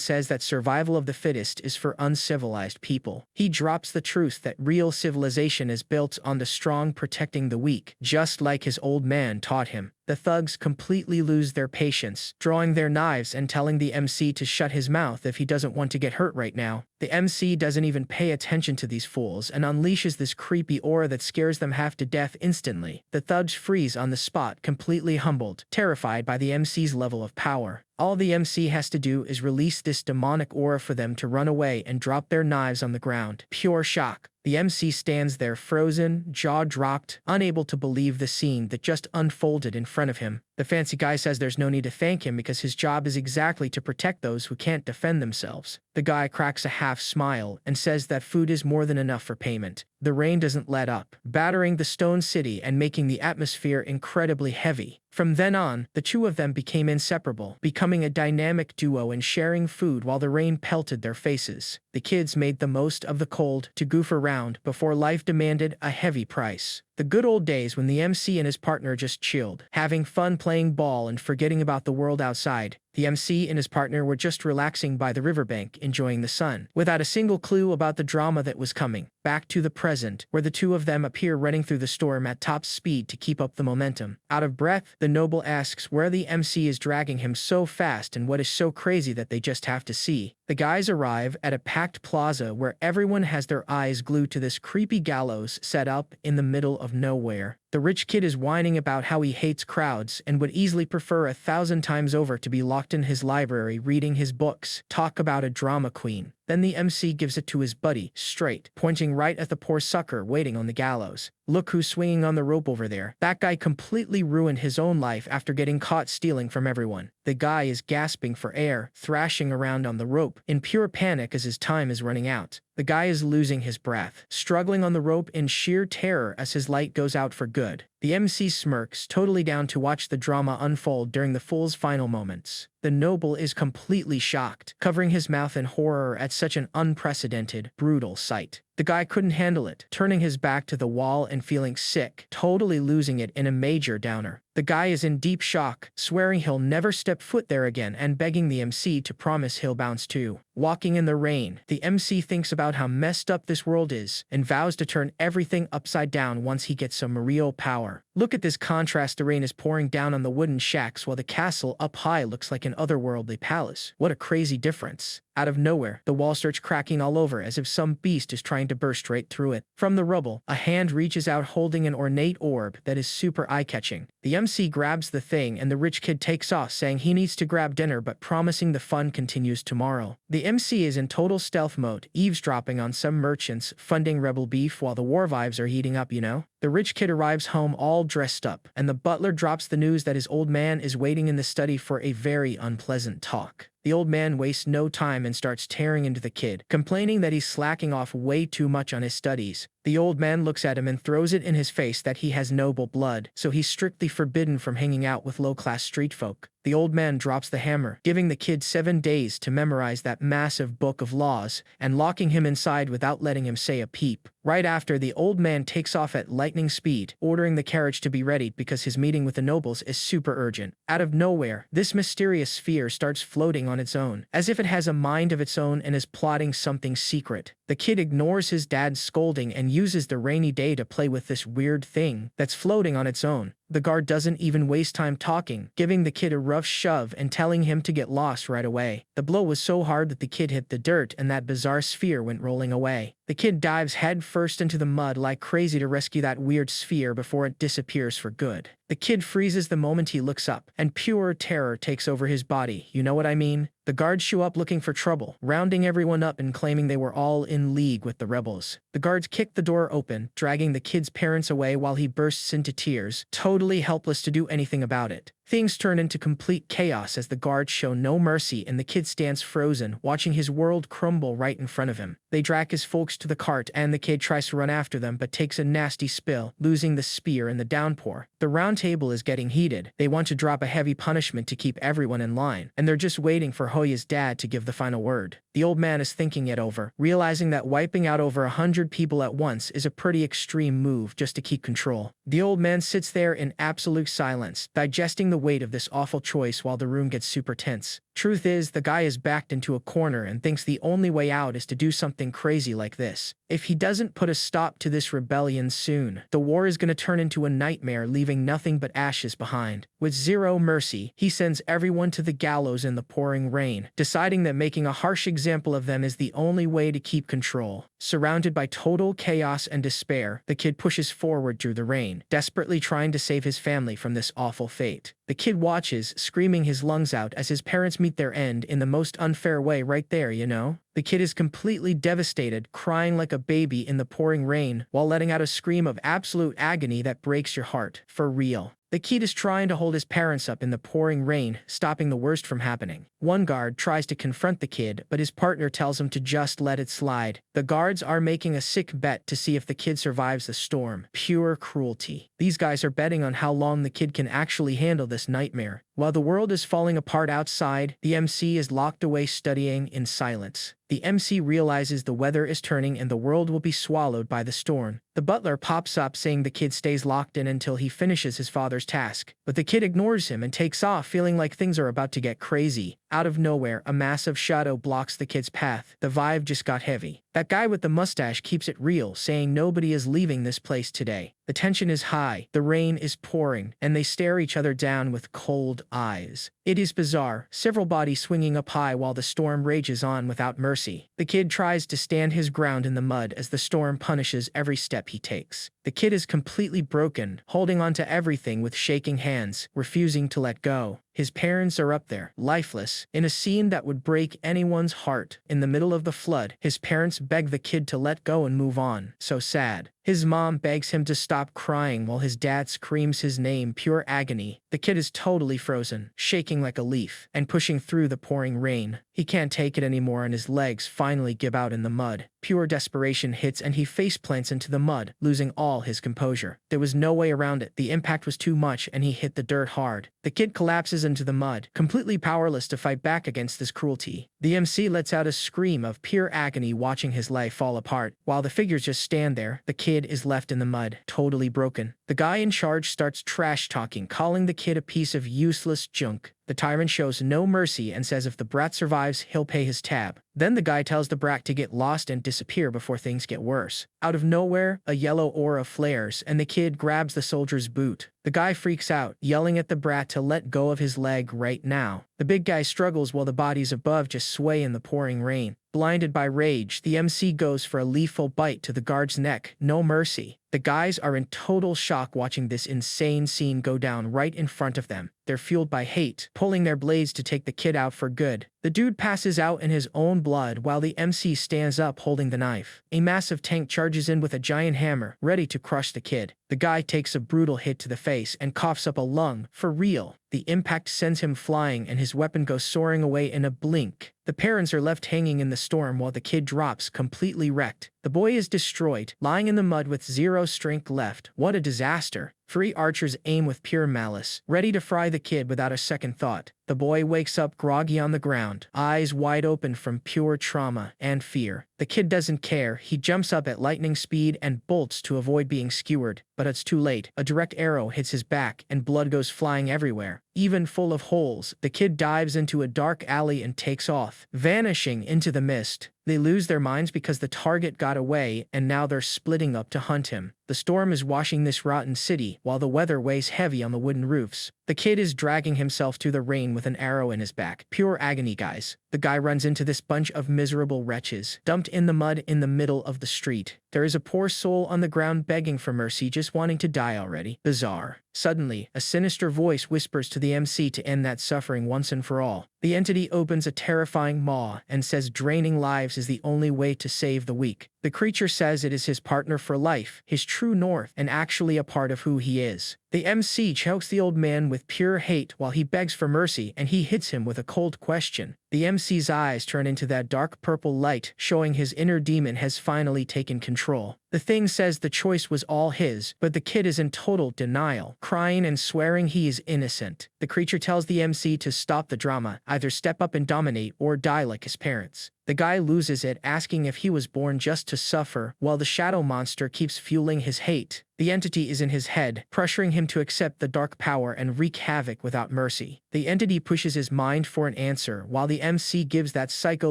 says that survival of the fittest is for uncivilized people. He drops the truth that real civilization is built on the strong protecting the weak, just like his old man taught him. The thugs completely lose their patience, drawing their knives and telling the MC to shut his mouth if he doesn't want to get hurt right now. The MC doesn't even pay attention to these fools and unleashes this creepy aura that scares them half to death instantly. The thugs freeze on the spot, completely humbled, terrified by the MC's level of power. All the MC has to do is release this demonic aura for them to run away and drop their knives on the ground. Pure shock. The MC stands there frozen, jaw dropped, unable to believe the scene that just unfolded in front of him. The fancy guy says there's no need to thank him because his job is exactly to protect those who can't defend themselves. The guy cracks a half smile and says that food is more than enough for payment. The rain doesn't let up, battering the stone city and making the atmosphere incredibly heavy. From then on, the two of them became inseparable, becoming a dynamic duo and sharing food while the rain pelted their faces. The kids made the most of the cold to goof around before life demanded a heavy price. The good old days when the MC and his partner just chilled, having fun playing ball and forgetting about the world outside. The MC and his partner were just relaxing by the riverbank, enjoying the sun, without a single clue about the drama that was coming. Back to the present, where the two of them appear running through the storm at top speed to keep up the momentum. Out of breath, the noble asks where the MC is dragging him so fast and what is so crazy that they just have to see. The guys arrive at a packed plaza where everyone has their eyes glued to this creepy gallows set up in the middle of nowhere. The rich kid is whining about how he hates crowds and would easily prefer 1,000 times over to be locked in his library reading his books. Talk about a drama queen. Then the MC gives it to his buddy, straight, pointing right at the poor sucker waiting on the gallows. "Look who's swinging on the rope over there." That guy completely ruined his own life after getting caught stealing from everyone. The guy is gasping for air, thrashing around on the rope, in pure panic as his time is running out. The guy is losing his breath, struggling on the rope in sheer terror as his light goes out for good. The MC smirks, totally down to watch the drama unfold during the fool's final moments. The noble is completely shocked, covering his mouth in horror at such an unprecedented, brutal sight. The guy couldn't handle it, turning his back to the wall and feeling sick, totally losing it in a major downer. The guy is in deep shock, swearing he'll never step foot there again and begging the MC to promise he'll bounce too. Walking in the rain, the MC thinks about how messed up this world is and vows to turn everything upside down once he gets some real power. Look at this contrast. The rain is pouring down on the wooden shacks while the castle up high looks like an otherworldly palace. What a crazy difference. Out of nowhere, the wall starts cracking all over as if some beast is trying to burst right through it. From the rubble, a hand reaches out holding an ornate orb that is super eye-catching. The MC grabs the thing and the rich kid takes off, saying he needs to grab dinner but promising the fun continues tomorrow. The MC is in total stealth mode, eavesdropping on some merchants, funding rebel beef while the war vibes are heating up, you know? The rich kid arrives home all dressed up, and the butler drops the news that his old man is waiting in the study for a very unpleasant talk. The old man wastes no time and starts tearing into the kid, complaining that he's slacking off way too much on his studies. The old man looks at him and throws it in his face that he has noble blood, so he's strictly forbidden from hanging out with low-class street folk. The old man drops the hammer, giving the kid 7 days to memorize that massive book of laws, and locking him inside without letting him say a peep. Right after, the old man takes off at lightning speed, ordering the carriage to be ready because his meeting with the nobles is super urgent. Out of nowhere, this mysterious sphere starts floating on its own, as if it has a mind of its own and is plotting something secret. The kid ignores his dad's scolding and uses the rainy day to play with this weird thing that's floating on its own. The guard doesn't even waste time talking, giving the kid a rough shove and telling him to get lost right away. The blow was so hard that the kid hit the dirt and that bizarre sphere went rolling away. The kid dives headfirst into the mud like crazy to rescue that weird sphere before it disappears for good. The kid freezes the moment he looks up, and pure terror takes over his body, you know what I mean? The guards show up looking for trouble, rounding everyone up and claiming they were all in league with the rebels. The guards kick the door open, dragging the kid's parents away while he bursts into tears, totally helpless to do anything about it. Things turn into complete chaos as the guards show no mercy and the kid stands frozen, watching his world crumble right in front of him. They drag his folks to the cart and the kid tries to run after them but takes a nasty spill, losing the spear in the downpour. The round table is getting heated. They want to drop a heavy punishment to keep everyone in line, and they're just waiting for Hoya's dad to give the final word. The old man is thinking it over, realizing that wiping out over 100 people at once is a pretty extreme move just to keep control. The old man sits there in absolute silence, digesting the weight of this awful choice while the room gets super tense. Truth is, the guy is backed into a corner and thinks the only way out is to do something crazy like this. If he doesn't put a stop to this rebellion soon, the war is going to turn into a nightmare, leaving nothing but ashes behind. With zero mercy, he sends everyone to the gallows in the pouring rain, deciding that making a harsh example of them is the only way to keep control. Surrounded by total chaos and despair, the kid pushes forward through the rain, desperately trying to save his family from this awful fate. The kid watches, screaming his lungs out as his parents meet their end in the most unfair way right there, you know? The kid is completely devastated, crying like a baby in the pouring rain while letting out a scream of absolute agony that breaks your heart. For real. The kid is trying to hold his parents up in the pouring rain, stopping the worst from happening. One guard tries to confront the kid, but his partner tells him to just let it slide. The guards are making a sick bet to see if the kid survives the storm. Pure cruelty. These guys are betting on how long the kid can actually handle this nightmare. While the world is falling apart outside, the MC is locked away studying in silence. The MC realizes the weather is turning and the world will be swallowed by the storm. The butler pops up saying the kid stays locked in until he finishes his father's task. But the kid ignores him and takes off, feeling like things are about to get crazy. Out of nowhere, a massive shadow blocks the kid's path. The vibe just got heavy. That guy with the mustache keeps it real, saying nobody is leaving this place today. The tension is high, the rain is pouring, and they stare each other down with cold eyes. It is bizarre, several bodies swinging up high while the storm rages on without mercy. The kid tries to stand his ground in the mud as the storm punishes every step he takes. The kid is completely broken, holding on to everything with shaking hands, refusing to let go. His parents are up there, lifeless, in a scene that would break anyone's heart. In the middle of the flood, his parents beg the kid to let go and move on. So sad. His mom begs him to stop crying while his dad screams his name, pure agony. The kid is totally frozen, shaking like a leaf, and pushing through the pouring rain. He can't take it anymore and his legs finally give out in the mud. Pure desperation hits and he faceplants into the mud, losing all his composure. There was no way around it. The impact was too much and he hit the dirt hard. The kid collapses into the mud, completely powerless to fight back against this cruelty. The MC lets out a scream of pure agony watching his life fall apart. While the figures just stand there, the kid is left in the mud, totally broken. The guy in charge starts trash talking, calling the kid a piece of useless junk. The tyrant shows no mercy and says if the brat survives, he'll pay his tab. Then the guy tells the brat to get lost and disappear before things get worse. Out of nowhere, a yellow aura flares and the kid grabs the soldier's boot. The guy freaks out, yelling at the brat to let go of his leg right now. The big guy struggles while the bodies above just sway in the pouring rain. Blinded by rage, the MC goes for a lethal bite to the guard's neck. No mercy. The guys are in total shock watching this insane scene go down right in front of them. They're fueled by hate, pulling their blades to take the kid out for good. The dude passes out in his own blood while the MC stands up holding the knife. A massive tank charges in with a giant hammer, ready to crush the kid. The guy takes a brutal hit to the face and coughs up a lung. For real. The impact sends him flying and his weapon goes soaring away in a blink. The parents are left hanging in the storm while the kid drops, completely wrecked. The boy is destroyed, lying in the mud with zero strength left. What a disaster. 3 archers aim with pure malice, ready to fry the kid without a second thought. The boy wakes up groggy on the ground, eyes wide open from pure trauma and fear. The kid doesn't care. He jumps up at lightning speed and bolts to avoid being skewered. But it's too late. A direct arrow hits his back and blood goes flying everywhere. even full of holes. The kid dives into a dark alley and takes off, vanishing into the mist. They lose their minds because the target got away, and now they're splitting up to hunt him. The storm is washing this rotten city, while the weather weighs heavy on the wooden roofs. The kid is dragging himself through the rain with an arrow in his back. Pure agony, guys. The guy runs into this bunch of miserable wretches, dumped in the mud in the middle of the street. There is a poor soul on the ground begging for mercy, just wanting to die already. Bizarre. Suddenly, a sinister voice whispers to the MC to end that suffering once and for all. The entity opens a terrifying maw and says draining lives is the only way to save the weak. The creature says it is his partner for life, his true north, and actually a part of who he is. The MC chokes the old man with pure hate while he begs for mercy, and he hits him with a cold question. The MC's eyes turn into that dark purple light, showing his inner demon has finally taken control. The thing says the choice was all his, but the kid is in total denial, crying and swearing he is innocent. The creature tells the MC to stop the drama, either step up and dominate or die like his parents. The guy loses it, asking if he was born just to suffer, while the shadow monster keeps fueling his hate. The entity is in his head, pressuring him to accept the dark power and wreak havoc without mercy. The entity pushes his mind for an answer, while the MC gives that psycho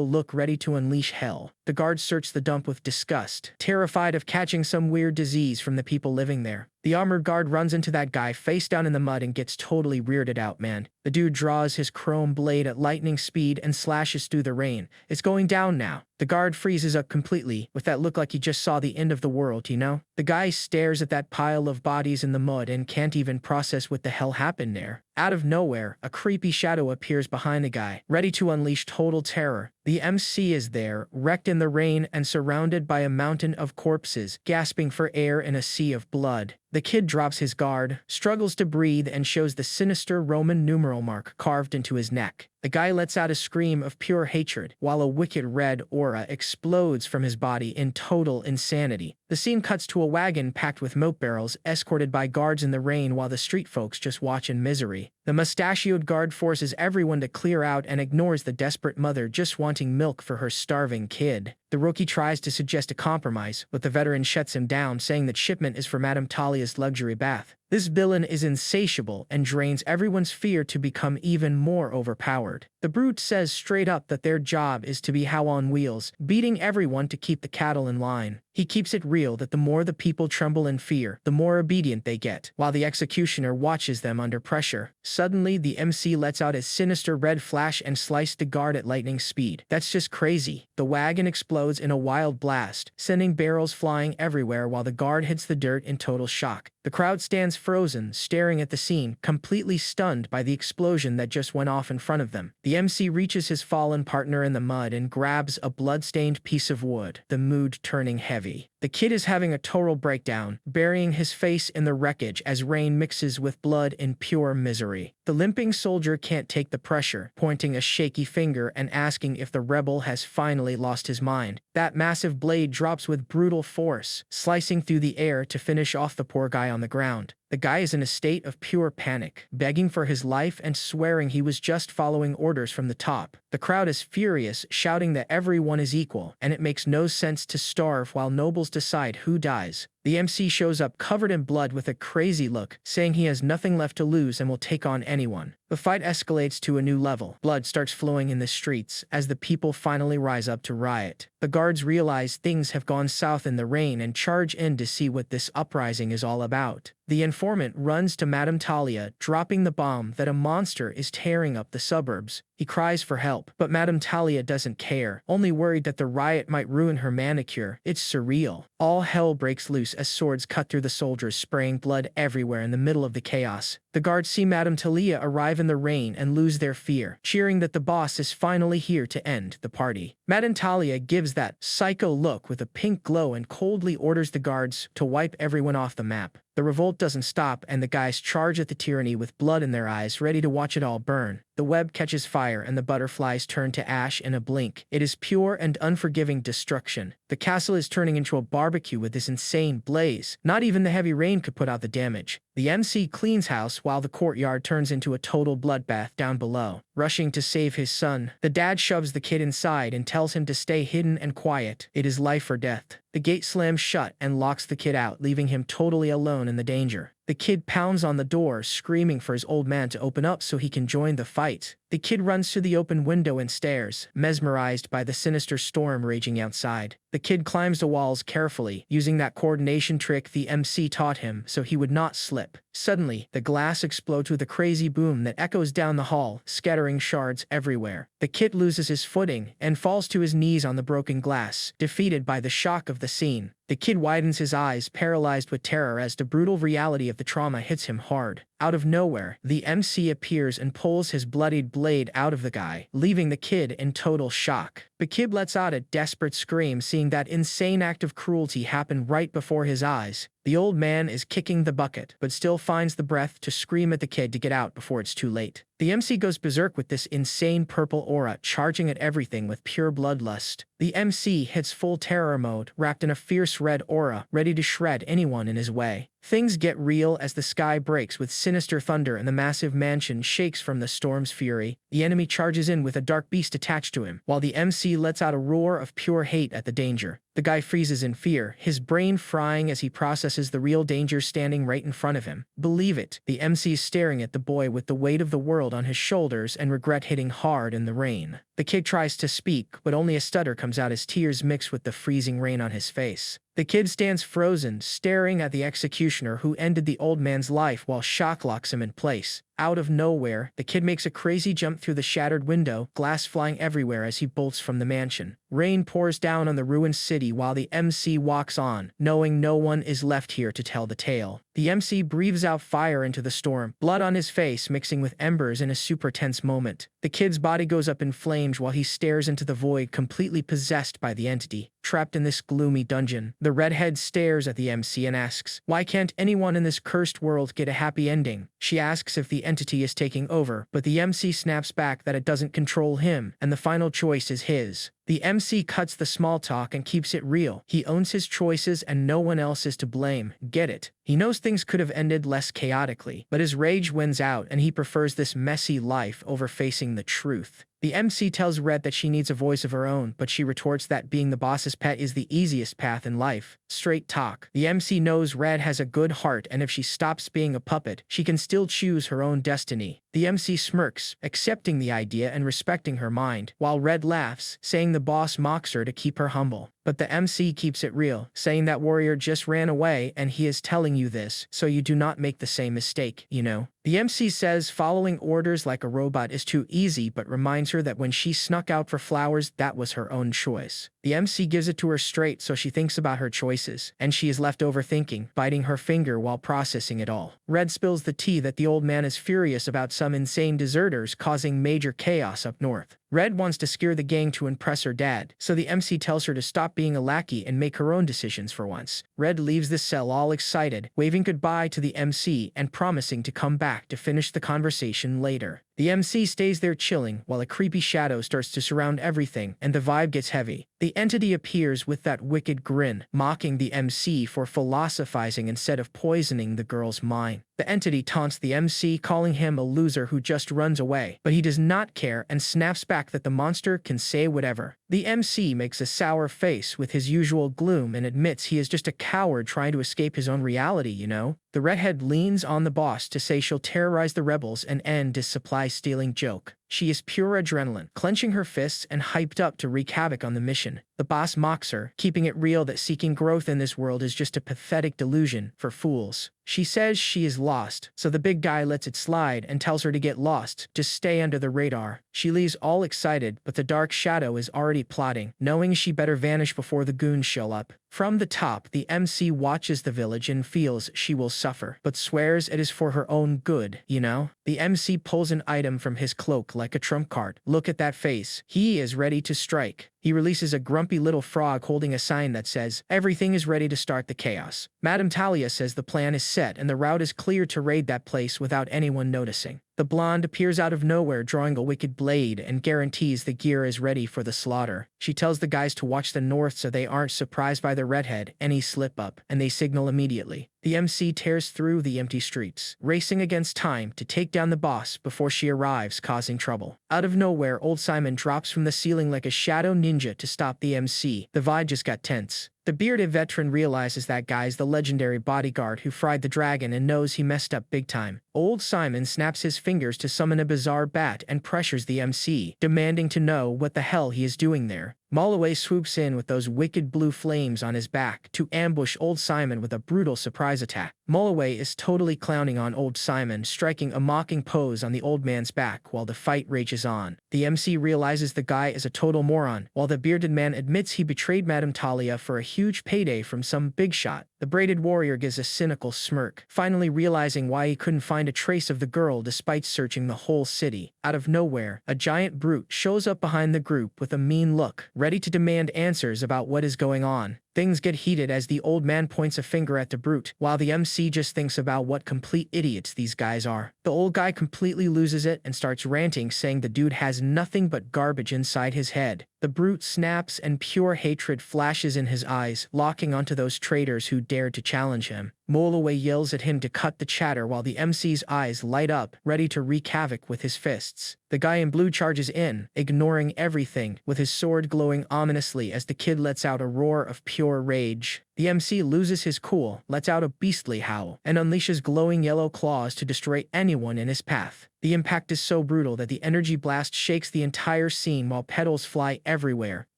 look ready to unleash hell. The guards search the dump with disgust, terrified of catching some weird disease from the people living there. The armored guard runs into that guy face down in the mud and gets totally weirded out, man. The dude draws his chrome blade at lightning speed and slashes through the rain. It's going down now. The guard freezes up completely, with that look like he just saw the end of the world, you know? The guy stares at that pile of bodies in the mud and can't even process what the hell happened there. Out of nowhere, a creepy shadow appears behind the guy, ready to unleash total terror. The MC is there, wrecked in the rain and surrounded by a mountain of corpses, gasping for air in a sea of blood. The kid drops his guard, struggles to breathe, and shows the sinister Roman numeral mark carved into his neck. The guy lets out a scream of pure hatred, while a wicked red aura explodes from his body in total insanity. The scene cuts to a wagon packed with milk barrels, escorted by guards in the rain while the street folks just watch in misery. The mustachioed guard forces everyone to clear out and ignores the desperate mother just wanting milk for her starving kid. The rookie tries to suggest a compromise, but the veteran shuts him down, saying that shipment is for Madame Talia's luxury bath. This villain is insatiable and drains everyone's fear to become even more overpowered. The brute says straight up that their job is to be how on wheels, beating everyone to keep the cattle in line. He keeps it real that the more the people tremble in fear, the more obedient they get, while the executioner watches them under pressure. Suddenly, the MC lets out a sinister red flash and slices the guard at lightning speed. That's just crazy. The wagon explodes in a wild blast, sending barrels flying everywhere while the guard hits the dirt in total shock. The crowd stands frozen, staring at the scene, completely stunned by the explosion that just went off in front of them. The MC reaches his fallen partner in the mud and grabs a blood-stained piece of wood, the mood turning heavy. The kid is having a total breakdown, burying his face in the wreckage as rain mixes with blood in pure misery. The limping soldier can't take the pressure, pointing a shaky finger and asking if the rebel has finally lost his mind. That massive blade drops with brutal force, slicing through the air to finish off the poor guy on the ground. The guy is in a state of pure panic, begging for his life and swearing he was just following orders from the top. The crowd is furious, shouting that everyone is equal, and it makes no sense to starve while nobles decide who dies. The MC shows up covered in blood with a crazy look, saying he has nothing left to lose and will take on anyone. The fight escalates to a new level. Blood starts flowing in the streets as the people finally rise up to riot. The guards realize things have gone south in the rain and charge in to see what this uprising is all about. The informant runs to Madame Talia, dropping the bomb that a monster is tearing up the suburbs. He cries for help, but Madame Talia doesn't care, only worried that the riot might ruin her manicure. It's surreal. All hell breaks loose as swords cut through the soldiers, spraying blood everywhere in the middle of the chaos. The guards see Madame Talia arrive in the rain and lose their fear, cheering that the boss is finally here to end the party. Madame Talia gives that psycho look with a pink glow and coldly orders the guards to wipe everyone off the map. The revolt doesn't stop, and the guys charge at the tyranny with blood in their eyes, ready to watch it all burn. The web catches fire and the butterflies turn to ash in a blink. It is pure and unforgiving destruction. The castle is turning into a barbecue with this insane blaze. Not even the heavy rain could put out the damage. The MC cleans house while the courtyard turns into a total bloodbath down below. rushing to save his son. The dad shoves the kid inside and tells him to stay hidden and quiet. It is life or death. The gate slams shut and locks the kid out, leaving him totally alone in the danger. The kid pounds on the door, screaming for his old man to open up so he can join the fight. The kid runs to the open window and stares, mesmerized by the sinister storm raging outside. The kid climbs the walls carefully, using that coordination trick the MC taught him so he would not slip. Suddenly, the glass explodes with a crazy boom that echoes down the hall, scattering shards everywhere. The kid loses his footing and falls to his knees on the broken glass, defeated by the shock of the scene. The kid widens his eyes, paralyzed with terror as the brutal reality of the trauma hits him hard. Out of nowhere, the MC appears and pulls his bloodied blade out of the guy, leaving the kid in total shock. The kid lets out a desperate scream, seeing that insane act of cruelty happen right before his eyes. The old man is kicking the bucket, but still finds the breath to scream at the kid to get out before it's too late. The MC goes berserk with this insane purple aura, charging at everything with pure bloodlust. The MC hits full terror mode, wrapped in a fierce red aura, ready to shred anyone in his way. Things get real as the sky breaks with sinister thunder and the massive mansion shakes from the storm's fury. The enemy charges in with a dark beast attached to him, while the MC lets out a roar of pure hate at the danger. The guy freezes in fear, his brain frying as he processes the real danger standing right in front of him. Believe it, the MC is staring at the boy with the weight of the world on his shoulders and regret hitting hard in the rain. The kid tries to speak, but only a stutter comes out as tears mix with the freezing rain on his face. The kid stands frozen, staring at the executioner who ended the old man's life while shock locks him in place. Out of nowhere, the kid makes a crazy jump through the shattered window, glass flying everywhere as he bolts from the mansion. Rain pours down on the ruined city while the MC walks on, knowing no one is left here to tell the tale. The MC breathes out fire into the storm, blood on his face mixing with embers in a super tense moment. The kid's body goes up in flames while he stares into the void, completely possessed by the entity. Trapped in this gloomy dungeon, the redhead stares at the MC and asks, "Why can't anyone in this cursed world get a happy ending?" She asks if the entity is taking over, but the MC snaps back that it doesn't control him, and the final choice is his. The MC cuts the small talk and keeps it real. He owns his choices and no one else is to blame. Get it? He knows things could have ended less chaotically, but his rage wins out and he prefers this messy life over facing the truth. The MC tells Red that she needs a voice of her own, but she retorts that being the boss's pet is the easiest path in life. Straight talk. The MC knows Red has a good heart, and if she stops being a puppet, she can still choose her own destiny. The MC smirks, accepting the idea and respecting her mind, while Red laughs, saying the boss mocks her to keep her humble. But the MC keeps it real, saying that warrior just ran away and he is telling you this, so you do not make the same mistake, you know? The MC says following orders like a robot is too easy, but reminds her that when she snuck out for flowers, that was her own choice. The MC gives it to her straight, so she thinks about her choices, and she is left overthinking, biting her finger while processing it all. Red spills the tea that the old man is furious about some insane deserters causing major chaos up north. Red wants to scare the gang to impress her dad, so the MC tells her to stop being a lackey and make her own decisions for once. Red leaves the cell all excited, waving goodbye to the MC and promising to come back to finish the conversation later. The MC stays there chilling while a creepy shadow starts to surround everything and the vibe gets heavy. The entity appears with that wicked grin, mocking the MC for philosophizing instead of poisoning the girl's mind. The entity taunts the MC, calling him a loser who just runs away, but he does not care and snaps back that the monster can say whatever. The MC makes a sour face with his usual gloom and admits he is just a coward trying to escape his own reality, you know? The redhead leans on the boss to say she'll terrorize the rebels and end his supply-stealing joke. She is pure adrenaline, clenching her fists and hyped up to wreak havoc on the mission. The boss mocks her, keeping it real that seeking growth in this world is just a pathetic delusion for fools. She says she is lost, so the big guy lets it slide and tells her to get lost, just stay under the radar. She leaves all excited, but the dark shadow is already plotting, knowing she better vanish before the goons show up. From the top, the MC watches the village and feels she will suffer, but swears it is for her own good, you know? The MC pulls an item from his cloak like a trump card. Look at that face. He is ready to strike. He releases a grumpy little frog holding a sign that says, "Everything is ready to start the chaos." Madame Talia says the plan is set and the route is clear to raid that place without anyone noticing. The blonde appears out of nowhere drawing a wicked blade and guarantees the gear is ready for the slaughter. She tells the guys to watch the north so they aren't surprised by the redhead any slip up, and they signal immediately. The MC tears through the empty streets, racing against time to take down the boss before she arrives, causing trouble. Out of nowhere, old Simon drops from the ceiling like a shadow ninja to stop the MC. The vibe just got tense. The bearded veteran realizes that guy's the legendary bodyguard who fried the dragon and knows he messed up big time. Old Simon snaps his fingers to summon a bizarre bat and pressures the MC, demanding to know what the hell he is doing there. Molloway swoops in with those wicked blue flames on his back to ambush old Simon with a brutal surprise attack. Molloway is totally clowning on old Simon, striking a mocking pose on the old man's back while the fight rages on. The MC realizes the guy is a total moron, while the bearded man admits he betrayed Madame Talia for a huge payday from some big shot. The braided warrior gives a cynical smirk, finally realizing why he couldn't find a trace of the girl despite searching the whole city. Out of nowhere, a giant brute shows up behind the group with a mean look, ready to demand answers about what is going on. Things get heated as the old man points a finger at the brute, while the MC just thinks about what complete idiots these guys are. The old guy completely loses it and starts ranting, saying the dude has nothing but garbage inside his head. The brute snaps and pure hatred flashes in his eyes, locking onto those traitors who dared to challenge him. Molloway yells at him to cut the chatter while the MC's eyes light up, ready to wreak havoc with his fists. The guy in blue charges in, ignoring everything, with his sword glowing ominously as the kid lets out a roar of pure rage. The MC loses his cool, lets out a beastly howl, and unleashes glowing yellow claws to destroy anyone in his path. The impact is so brutal that the energy blast shakes the entire scene while petals fly everywhere.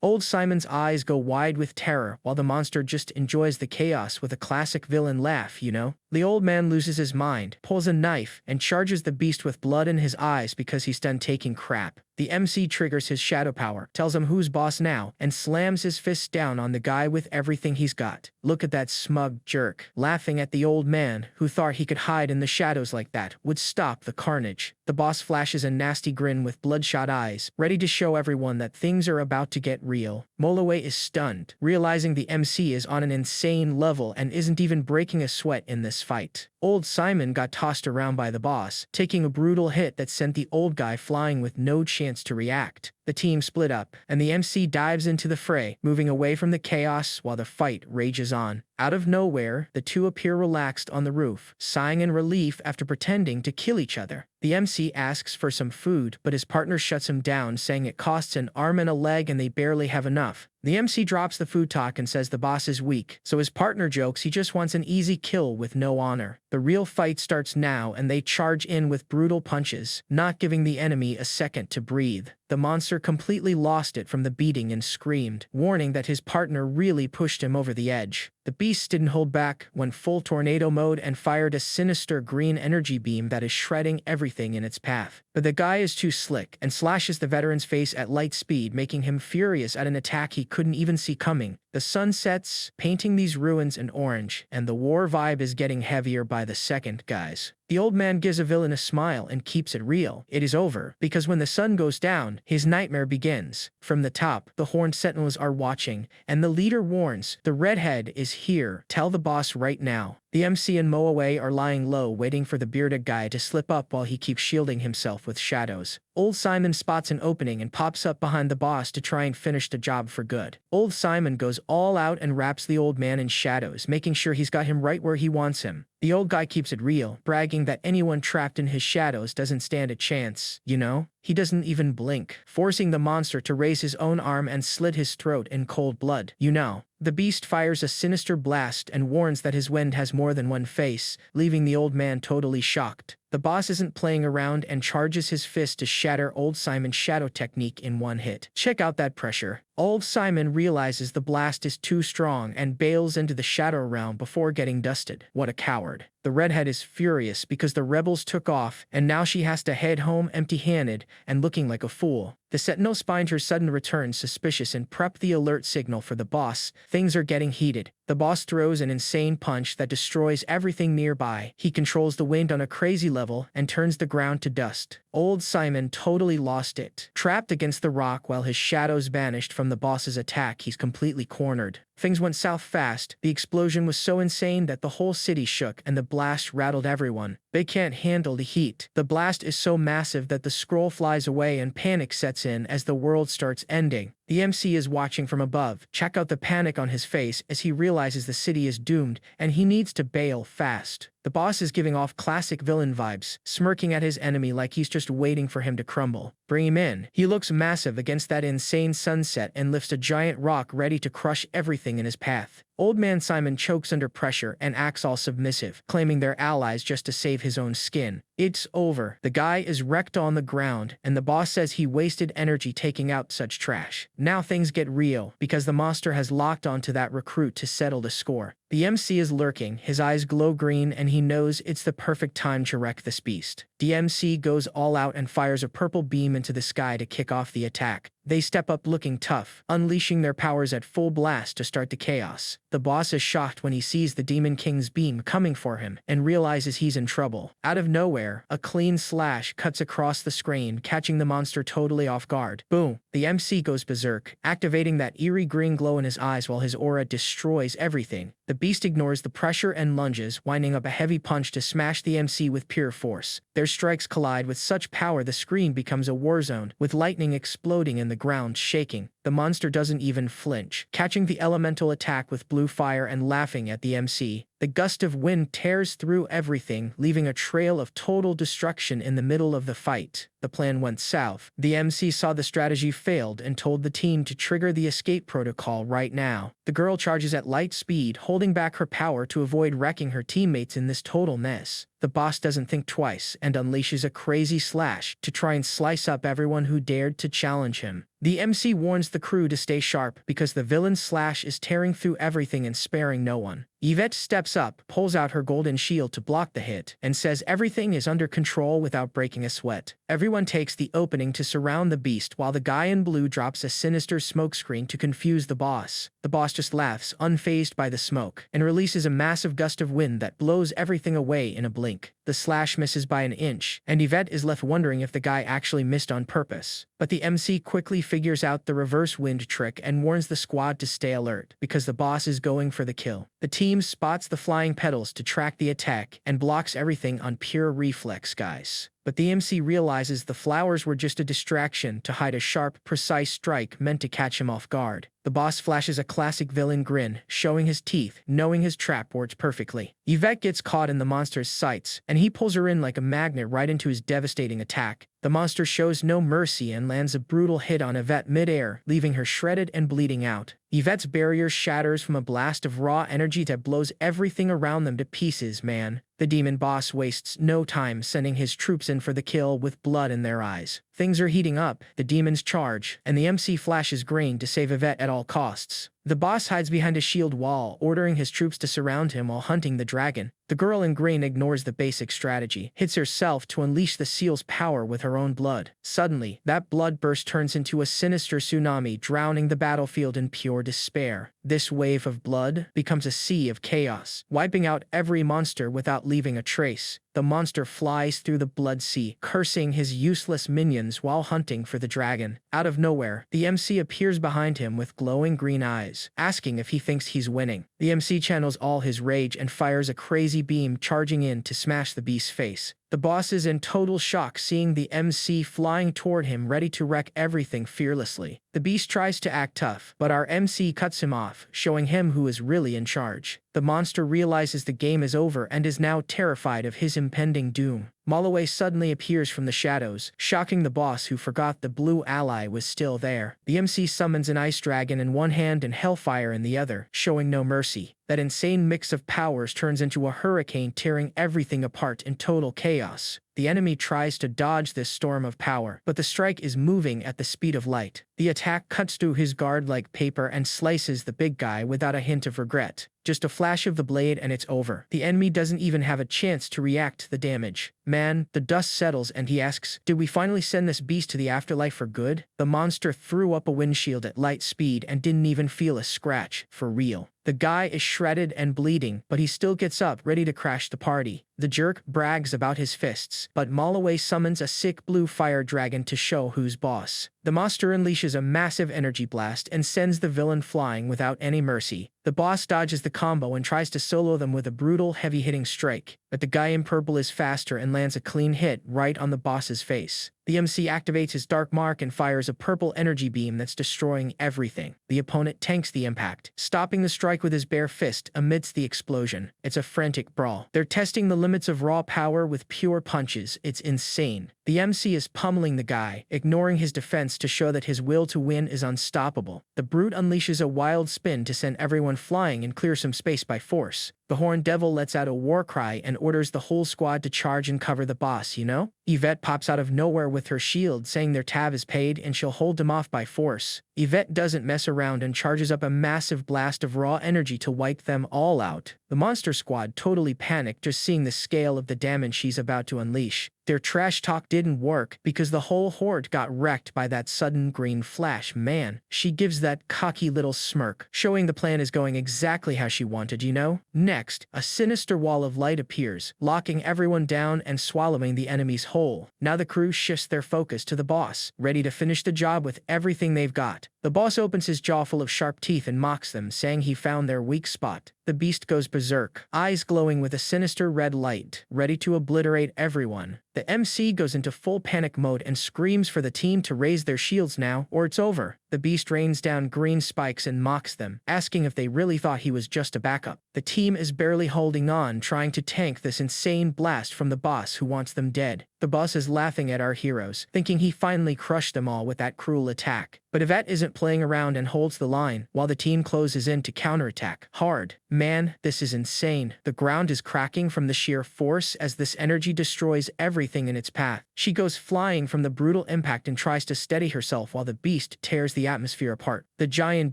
Old Simon's eyes go wide with terror while the monster just enjoys the chaos with a classic villain laugh, you know? The old man loses his mind, pulls a knife, and charges the beast with blood in his eyes because he's done taking crap. The MC triggers his shadow power, tells him who's boss now, and slams his fist down on the guy with everything he's got. Look at that smug jerk, laughing at the old man, who thought he could hide in the shadows like that would stop the carnage. The boss flashes a nasty grin with bloodshot eyes, ready to show everyone that things are about to get real. Molloway is stunned, realizing the MC is on an insane level and isn't even breaking a sweat in this fight. Old Simon got tossed around by the boss, taking a brutal hit that sent the old guy flying with no chance to react. The team split up, and the MC dives into the fray, moving away from the chaos while the fight rages on. Out of nowhere, the two appear relaxed on the roof, sighing in relief after pretending to kill each other. The MC asks for some food, but his partner shuts him down, saying it costs an arm and a leg and they barely have enough. The MC drops the food talk and says the boss is weak, so his partner jokes he just wants an easy kill with no honor. The real fight starts now, and they charge in with brutal punches, not giving the enemy a second to breathe. The monster completely lost it from the beating and screamed, warning that his partner really pushed him over the edge. The beast didn't hold back, went full tornado mode and fired a sinister green energy beam that is shredding everything in its path. But the guy is too slick and slashes the veteran's face at light speed, making him furious at an attack he couldn't even see coming. The sun sets, painting these ruins in orange, and the war vibe is getting heavier by the second, guys. The old man gives a villain a smile and keeps it real. It is over, because when the sun goes down, his nightmare begins. From the top, the horned sentinels are watching, and the leader warns, the redhead is here. Tell the boss right now. The MC and Molloway are lying low, waiting for the bearded guy to slip up while he keeps shielding himself with shadows. Old Simon spots an opening and pops up behind the boss to try and finish the job for good. Old Simon goes all out and wraps the old man in shadows, making sure he's got him right where he wants him. The old guy keeps it real, bragging that anyone trapped in his shadows doesn't stand a chance, you know? He doesn't even blink, forcing the monster to raise his own arm and slit his throat in cold blood, you know. The beast fires a sinister blast and warns that his wind has more than one face, leaving the old man totally shocked. The boss isn't playing around and charges his fist to shatter old Simon's shadow technique in one hit. Check out that pressure. Old Simon realizes the blast is too strong and bails into the shadow realm before getting dusted. What a coward. The redhead is furious because the rebels took off, and now she has to head home empty-handed and looking like a fool. The sentinels find her sudden return suspicious and prep the alert signal for the boss. Things are getting heated. The boss throws an insane punch that destroys everything nearby. He controls the wind on a crazy level and turns the ground to dust. Old Simon totally lost it. Trapped against the rock while his shadows vanished from the boss's attack, he's completely cornered. Things went south fast. The explosion was so insane that the whole city shook and the blast rattled everyone. They can't handle the heat. The blast is so massive that the scroll flies away and panic sets in as the world starts ending. The MC is watching from above. Check out the panic on his face as he realizes the city is doomed and he needs to bail fast. The boss is giving off classic villain vibes, smirking at his enemy like he's just waiting for him to crumble. Bring him in. He looks massive against that insane sunset and lifts a giant rock ready to crush everything in his path. Old Man Simon chokes under pressure and acts all submissive, claiming they're allies just to save his own skin. It's over. The guy is wrecked on the ground, and the boss says he wasted energy taking out such trash. Now things get real, because the monster has locked onto that recruit to settle the score. The MC is lurking, his eyes glow green, and he knows it's the perfect time to wreck this beast. The MC goes all out and fires a purple beam into the sky to kick off the attack. They step up looking tough, unleashing their powers at full blast to start the chaos. The boss is shocked when he sees the Demon King's beam coming for him and realizes he's in trouble. Out of nowhere, a clean slash cuts across the screen, catching the monster totally off guard. Boom! The MC goes berserk, activating that eerie green glow in his eyes while his aura destroys everything. The beast ignores the pressure and lunges, winding up a heavy punch to smash the MC with pure force. Their strikes collide with such power the screen becomes a war zone, with lightning exploding and the ground shaking. The monster doesn't even flinch, catching the elemental attack with blue fire and laughing at the MC. The gust of wind tears through everything, leaving a trail of total destruction in the middle of the fight. The plan went south. The MC saw the strategy failed and told the team to trigger the escape protocol right now. The girl charges at light speed, holding back her power to avoid wrecking her teammates in this total mess. The boss doesn't think twice and unleashes a crazy slash to try and slice up everyone who dared to challenge him. The MC warns the crew to stay sharp because the villain's slash is tearing through everything and sparing no one. Yvette steps up, pulls out her golden shield to block the hit, and says everything is under control without breaking a sweat. Everyone takes the opening to surround the beast while the guy in blue drops a sinister smokescreen to confuse the boss. The boss just laughs, unfazed by the smoke, and releases a massive gust of wind that blows everything away in a blink. The slash misses by an inch, and Yvette is left wondering if the guy actually missed on purpose. But the MC quickly figures out the reverse wind trick and warns the squad to stay alert, because the boss is going for the kill. The team spots the flying petals to track the attack and blocks everything on pure reflex, guys. But the MC realizes the flowers were just a distraction to hide a sharp, precise strike meant to catch him off guard. The boss flashes a classic villain grin, showing his teeth, knowing his trap works perfectly. Yvette gets caught in the monster's sights, and he pulls her in like a magnet right into his devastating attack. The monster shows no mercy and lands a brutal hit on Yvette midair, leaving her shredded and bleeding out. Yvette's barrier shatters from a blast of raw energy that blows everything around them to pieces, man. The demon boss wastes no time sending his troops in for the kill with blood in their eyes. Things are heating up, the demons charge, and the MC flashes green to save Yvette at all costs. The boss hides behind a shield wall, ordering his troops to surround him while hunting the dragon. The girl in green ignores the basic strategy, hits herself to unleash the seal's power with her own blood. Suddenly, that blood burst turns into a sinister tsunami, drowning the battlefield in pure despair. This wave of blood becomes a sea of chaos, wiping out every monster without leaving a trace. The monster flies through the blood sea, cursing his useless minions while hunting for the dragon. Out of nowhere, the MC appears behind him with glowing green eyes, asking if he thinks he's winning. The MC channels all his rage and fires a crazy beam, charging in to smash the beast's face. The boss is in total shock seeing the MC flying toward him, ready to wreck everything fearlessly. The beast tries to act tough, but our MC cuts him off, showing him who is really in charge. The monster realizes the game is over and is now terrified of his impending doom. Molloway suddenly appears from the shadows, shocking the boss, who forgot the blue ally was still there. The MC summons an ice dragon in one hand and hellfire in the other, showing no mercy. That insane mix of powers turns into a hurricane, tearing everything apart in total chaos. The enemy tries to dodge this storm of power, but the strike is moving at the speed of light. The attack cuts through his guard like paper and slices the big guy without a hint of regret. Just a flash of the blade and it's over. The enemy doesn't even have a chance to react to the damage. Man, the dust settles and he asks, did we finally send this beast to the afterlife for good? The monster threw up a windshield at light speed and didn't even feel a scratch, for real. The guy is shredded and bleeding, but he still gets up ready to crash the party. The jerk brags about his fists, but Molloway summons a sick blue fire dragon to show who's boss. The monster unleashes a massive energy blast and sends the villain flying without any mercy. The boss dodges the combo and tries to solo them with a brutal, heavy-hitting strike, but the guy in purple is faster and lands a clean hit right on the boss's face. The MC activates his dark mark and fires a purple energy beam that's destroying everything. The opponent tanks the impact, stopping the strike with his bare fist amidst the explosion. It's a frantic brawl. They're testing the limits of raw power with pure punches. It's insane. The MC is pummeling the guy, ignoring his defense to show that his will to win is unstoppable. The brute unleashes a wild spin to send everyone flying and clear some space by force. The Horned Devil lets out a war cry and orders the whole squad to charge and cover the boss, you know? Yvette pops out of nowhere with her shield, saying their tab is paid and she'll hold them off by force. Yvette doesn't mess around and charges up a massive blast of raw energy to wipe them all out. The monster squad totally panicked just seeing the scale of the damage she's about to unleash. Their trash talk didn't work because the whole horde got wrecked by that sudden green flash. Man, she gives that cocky little smirk, showing the plan is going exactly how she wanted, you know? Next, a sinister wall of light appears, locking everyone down and swallowing the enemy's whole. Now the crew shifts their focus to the boss, ready to finish the job with everything they've got. The boss opens his jaw full of sharp teeth and mocks them, saying he found their weak spot. The beast goes berserk, eyes glowing with a sinister red light, ready to obliterate everyone. The MC goes into full panic mode and screams for the team to raise their shields now, or it's over. The beast rains down green spikes and mocks them, asking if they really thought he was just a backup. The team is barely holding on, trying to tank this insane blast from the boss who wants them dead. The boss is laughing at our heroes, thinking he finally crushed them all with that cruel attack. But Yvette isn't playing around and holds the line, while the team closes in to counterattack hard. Man, this is insane. The ground is cracking from the sheer force as this energy destroys everything in its path. She goes flying from the brutal impact and tries to steady herself while the beast tears the atmosphere apart. The giant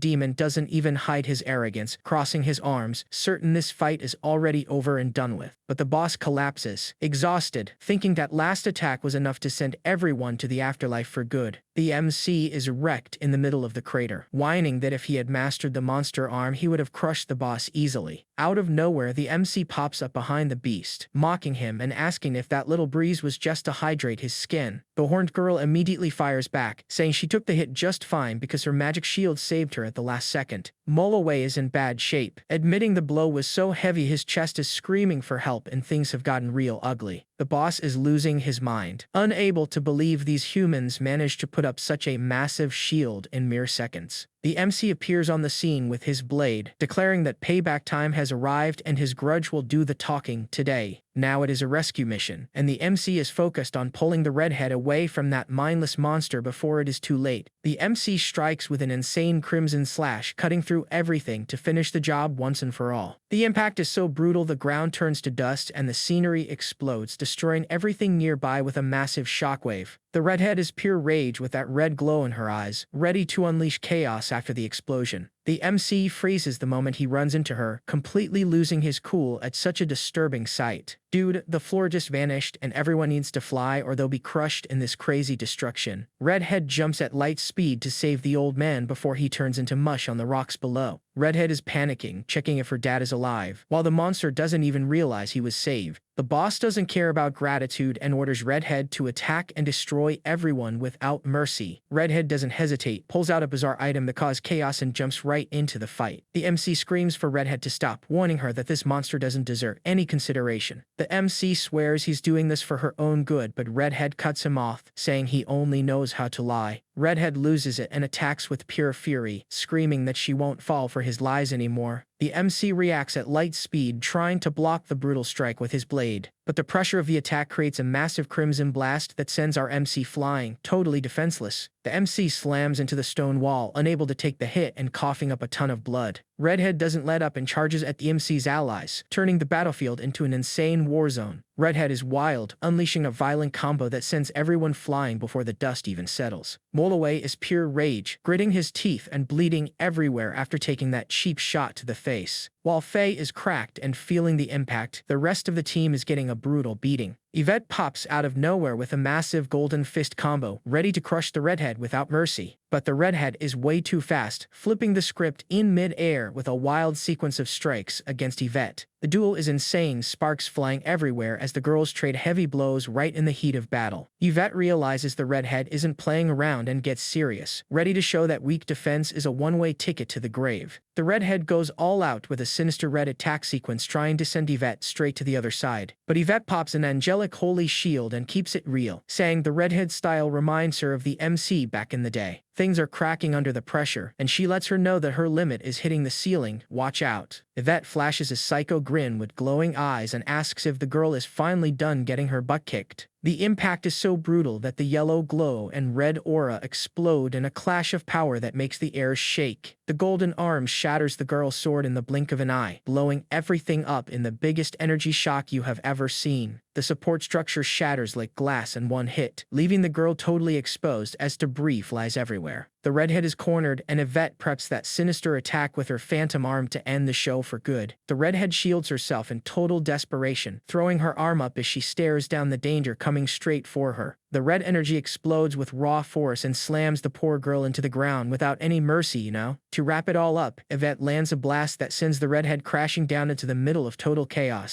demon doesn't even hide his arrogance, crossing his arms, certain this fight is already over and done with. But the boss collapses, exhausted, thinking that last attack was enough to send everyone to the afterlife for good. The MC is wrecked in the middle of the crater, whining that if he had mastered the monster arm he would have crushed the boss easily. Out of nowhere, the MC pops up behind the beast, mocking him and asking if that little breeze was just to hydrate his skin. The horned girl immediately fires back, saying she took the hit just fine because her magic shield saved her at the last second. Molloway is in bad shape, admitting the blow was so heavy his chest is screaming for help and things have gotten real ugly. The boss is losing his mind, unable to believe these humans managed to put up such a massive shield in mere seconds. The MC appears on the scene with his blade, declaring that payback time has arrived and his grudge will do the talking today. Now it is a rescue mission, and the MC is focused on pulling the redhead away from that mindless monster before it is too late. The MC strikes with an insane crimson slash, cutting through everything to finish the job once and for all. The impact is so brutal the ground turns to dust and the scenery explodes, destroying everything nearby with a massive shockwave. The redhead is pure rage with that red glow in her eyes, ready to unleash chaos after the explosion. The MC freezes the moment he runs into her, completely losing his cool at such a disturbing sight. Dude, the floor just vanished and everyone needs to fly or they'll be crushed in this crazy destruction. Redhead jumps at light speed to save the old man before he turns into mush on the rocks below. Redhead is panicking, checking if her dad is alive, while the monster doesn't even realize he was saved. The boss doesn't care about gratitude and orders Redhead to attack and destroy everyone without mercy. Redhead doesn't hesitate, pulls out a bizarre item that caused chaos and jumps right into the fight. The MC screams for Redhead to stop, warning her that this monster doesn't deserve any consideration. The MC swears he's doing this for her own good, but Redhead cuts him off, saying he only knows how to lie. Redhead loses it and attacks with pure fury, screaming that she won't fall for his lies anymore. The MC reacts at light speed, trying to block the brutal strike with his blade, but the pressure of the attack creates a massive crimson blast that sends our MC flying, totally defenseless. The MC slams into the stone wall, unable to take the hit and coughing up a ton of blood. Redhead doesn't let up and charges at the MC's allies, turning the battlefield into an insane war zone. Redhead is wild, unleashing a violent combo that sends everyone flying before the dust even settles. Molloway is pure rage, gritting his teeth and bleeding everywhere after taking that cheap shot to the face. While Faye is cracked and feeling the impact, the rest of the team is getting a brutal beating. Yvette pops out of nowhere with a massive golden fist combo, ready to crush the redhead without mercy. But the redhead is way too fast, flipping the script in mid-air with a wild sequence of strikes against Yvette. The duel is insane, sparks flying everywhere as the girls trade heavy blows right in the heat of battle. Yvette realizes the redhead isn't playing around and gets serious, ready to show that weak defense is a one-way ticket to the grave. The redhead goes all out with a sinister red attack sequence trying to send Yvette straight to the other side. But Yvette pops an angelic holy shield and keeps it real, saying the redhead style reminds her of the MC back in the day. Things are cracking under the pressure, and she lets her know that her limit is hitting the ceiling. Watch out. Yvette flashes a psycho grin with glowing eyes and asks if the girl is finally done getting her butt kicked. The impact is so brutal that the yellow glow and red aura explode in a clash of power that makes the air shake. The golden arm shatters the girl's sword in the blink of an eye, blowing everything up in the biggest energy shock you have ever seen. The support structure shatters like glass in one hit, leaving the girl totally exposed as debris flies everywhere. The redhead is cornered, and Yvette preps that sinister attack with her phantom arm to end the show for good. The redhead shields herself in total desperation, throwing her arm up as she stares down the danger coming straight for her. The red energy explodes with raw force and slams the poor girl into the ground without any mercy, you know? To wrap it all up, Yvette lands a blast that sends the redhead crashing down into the middle of total chaos.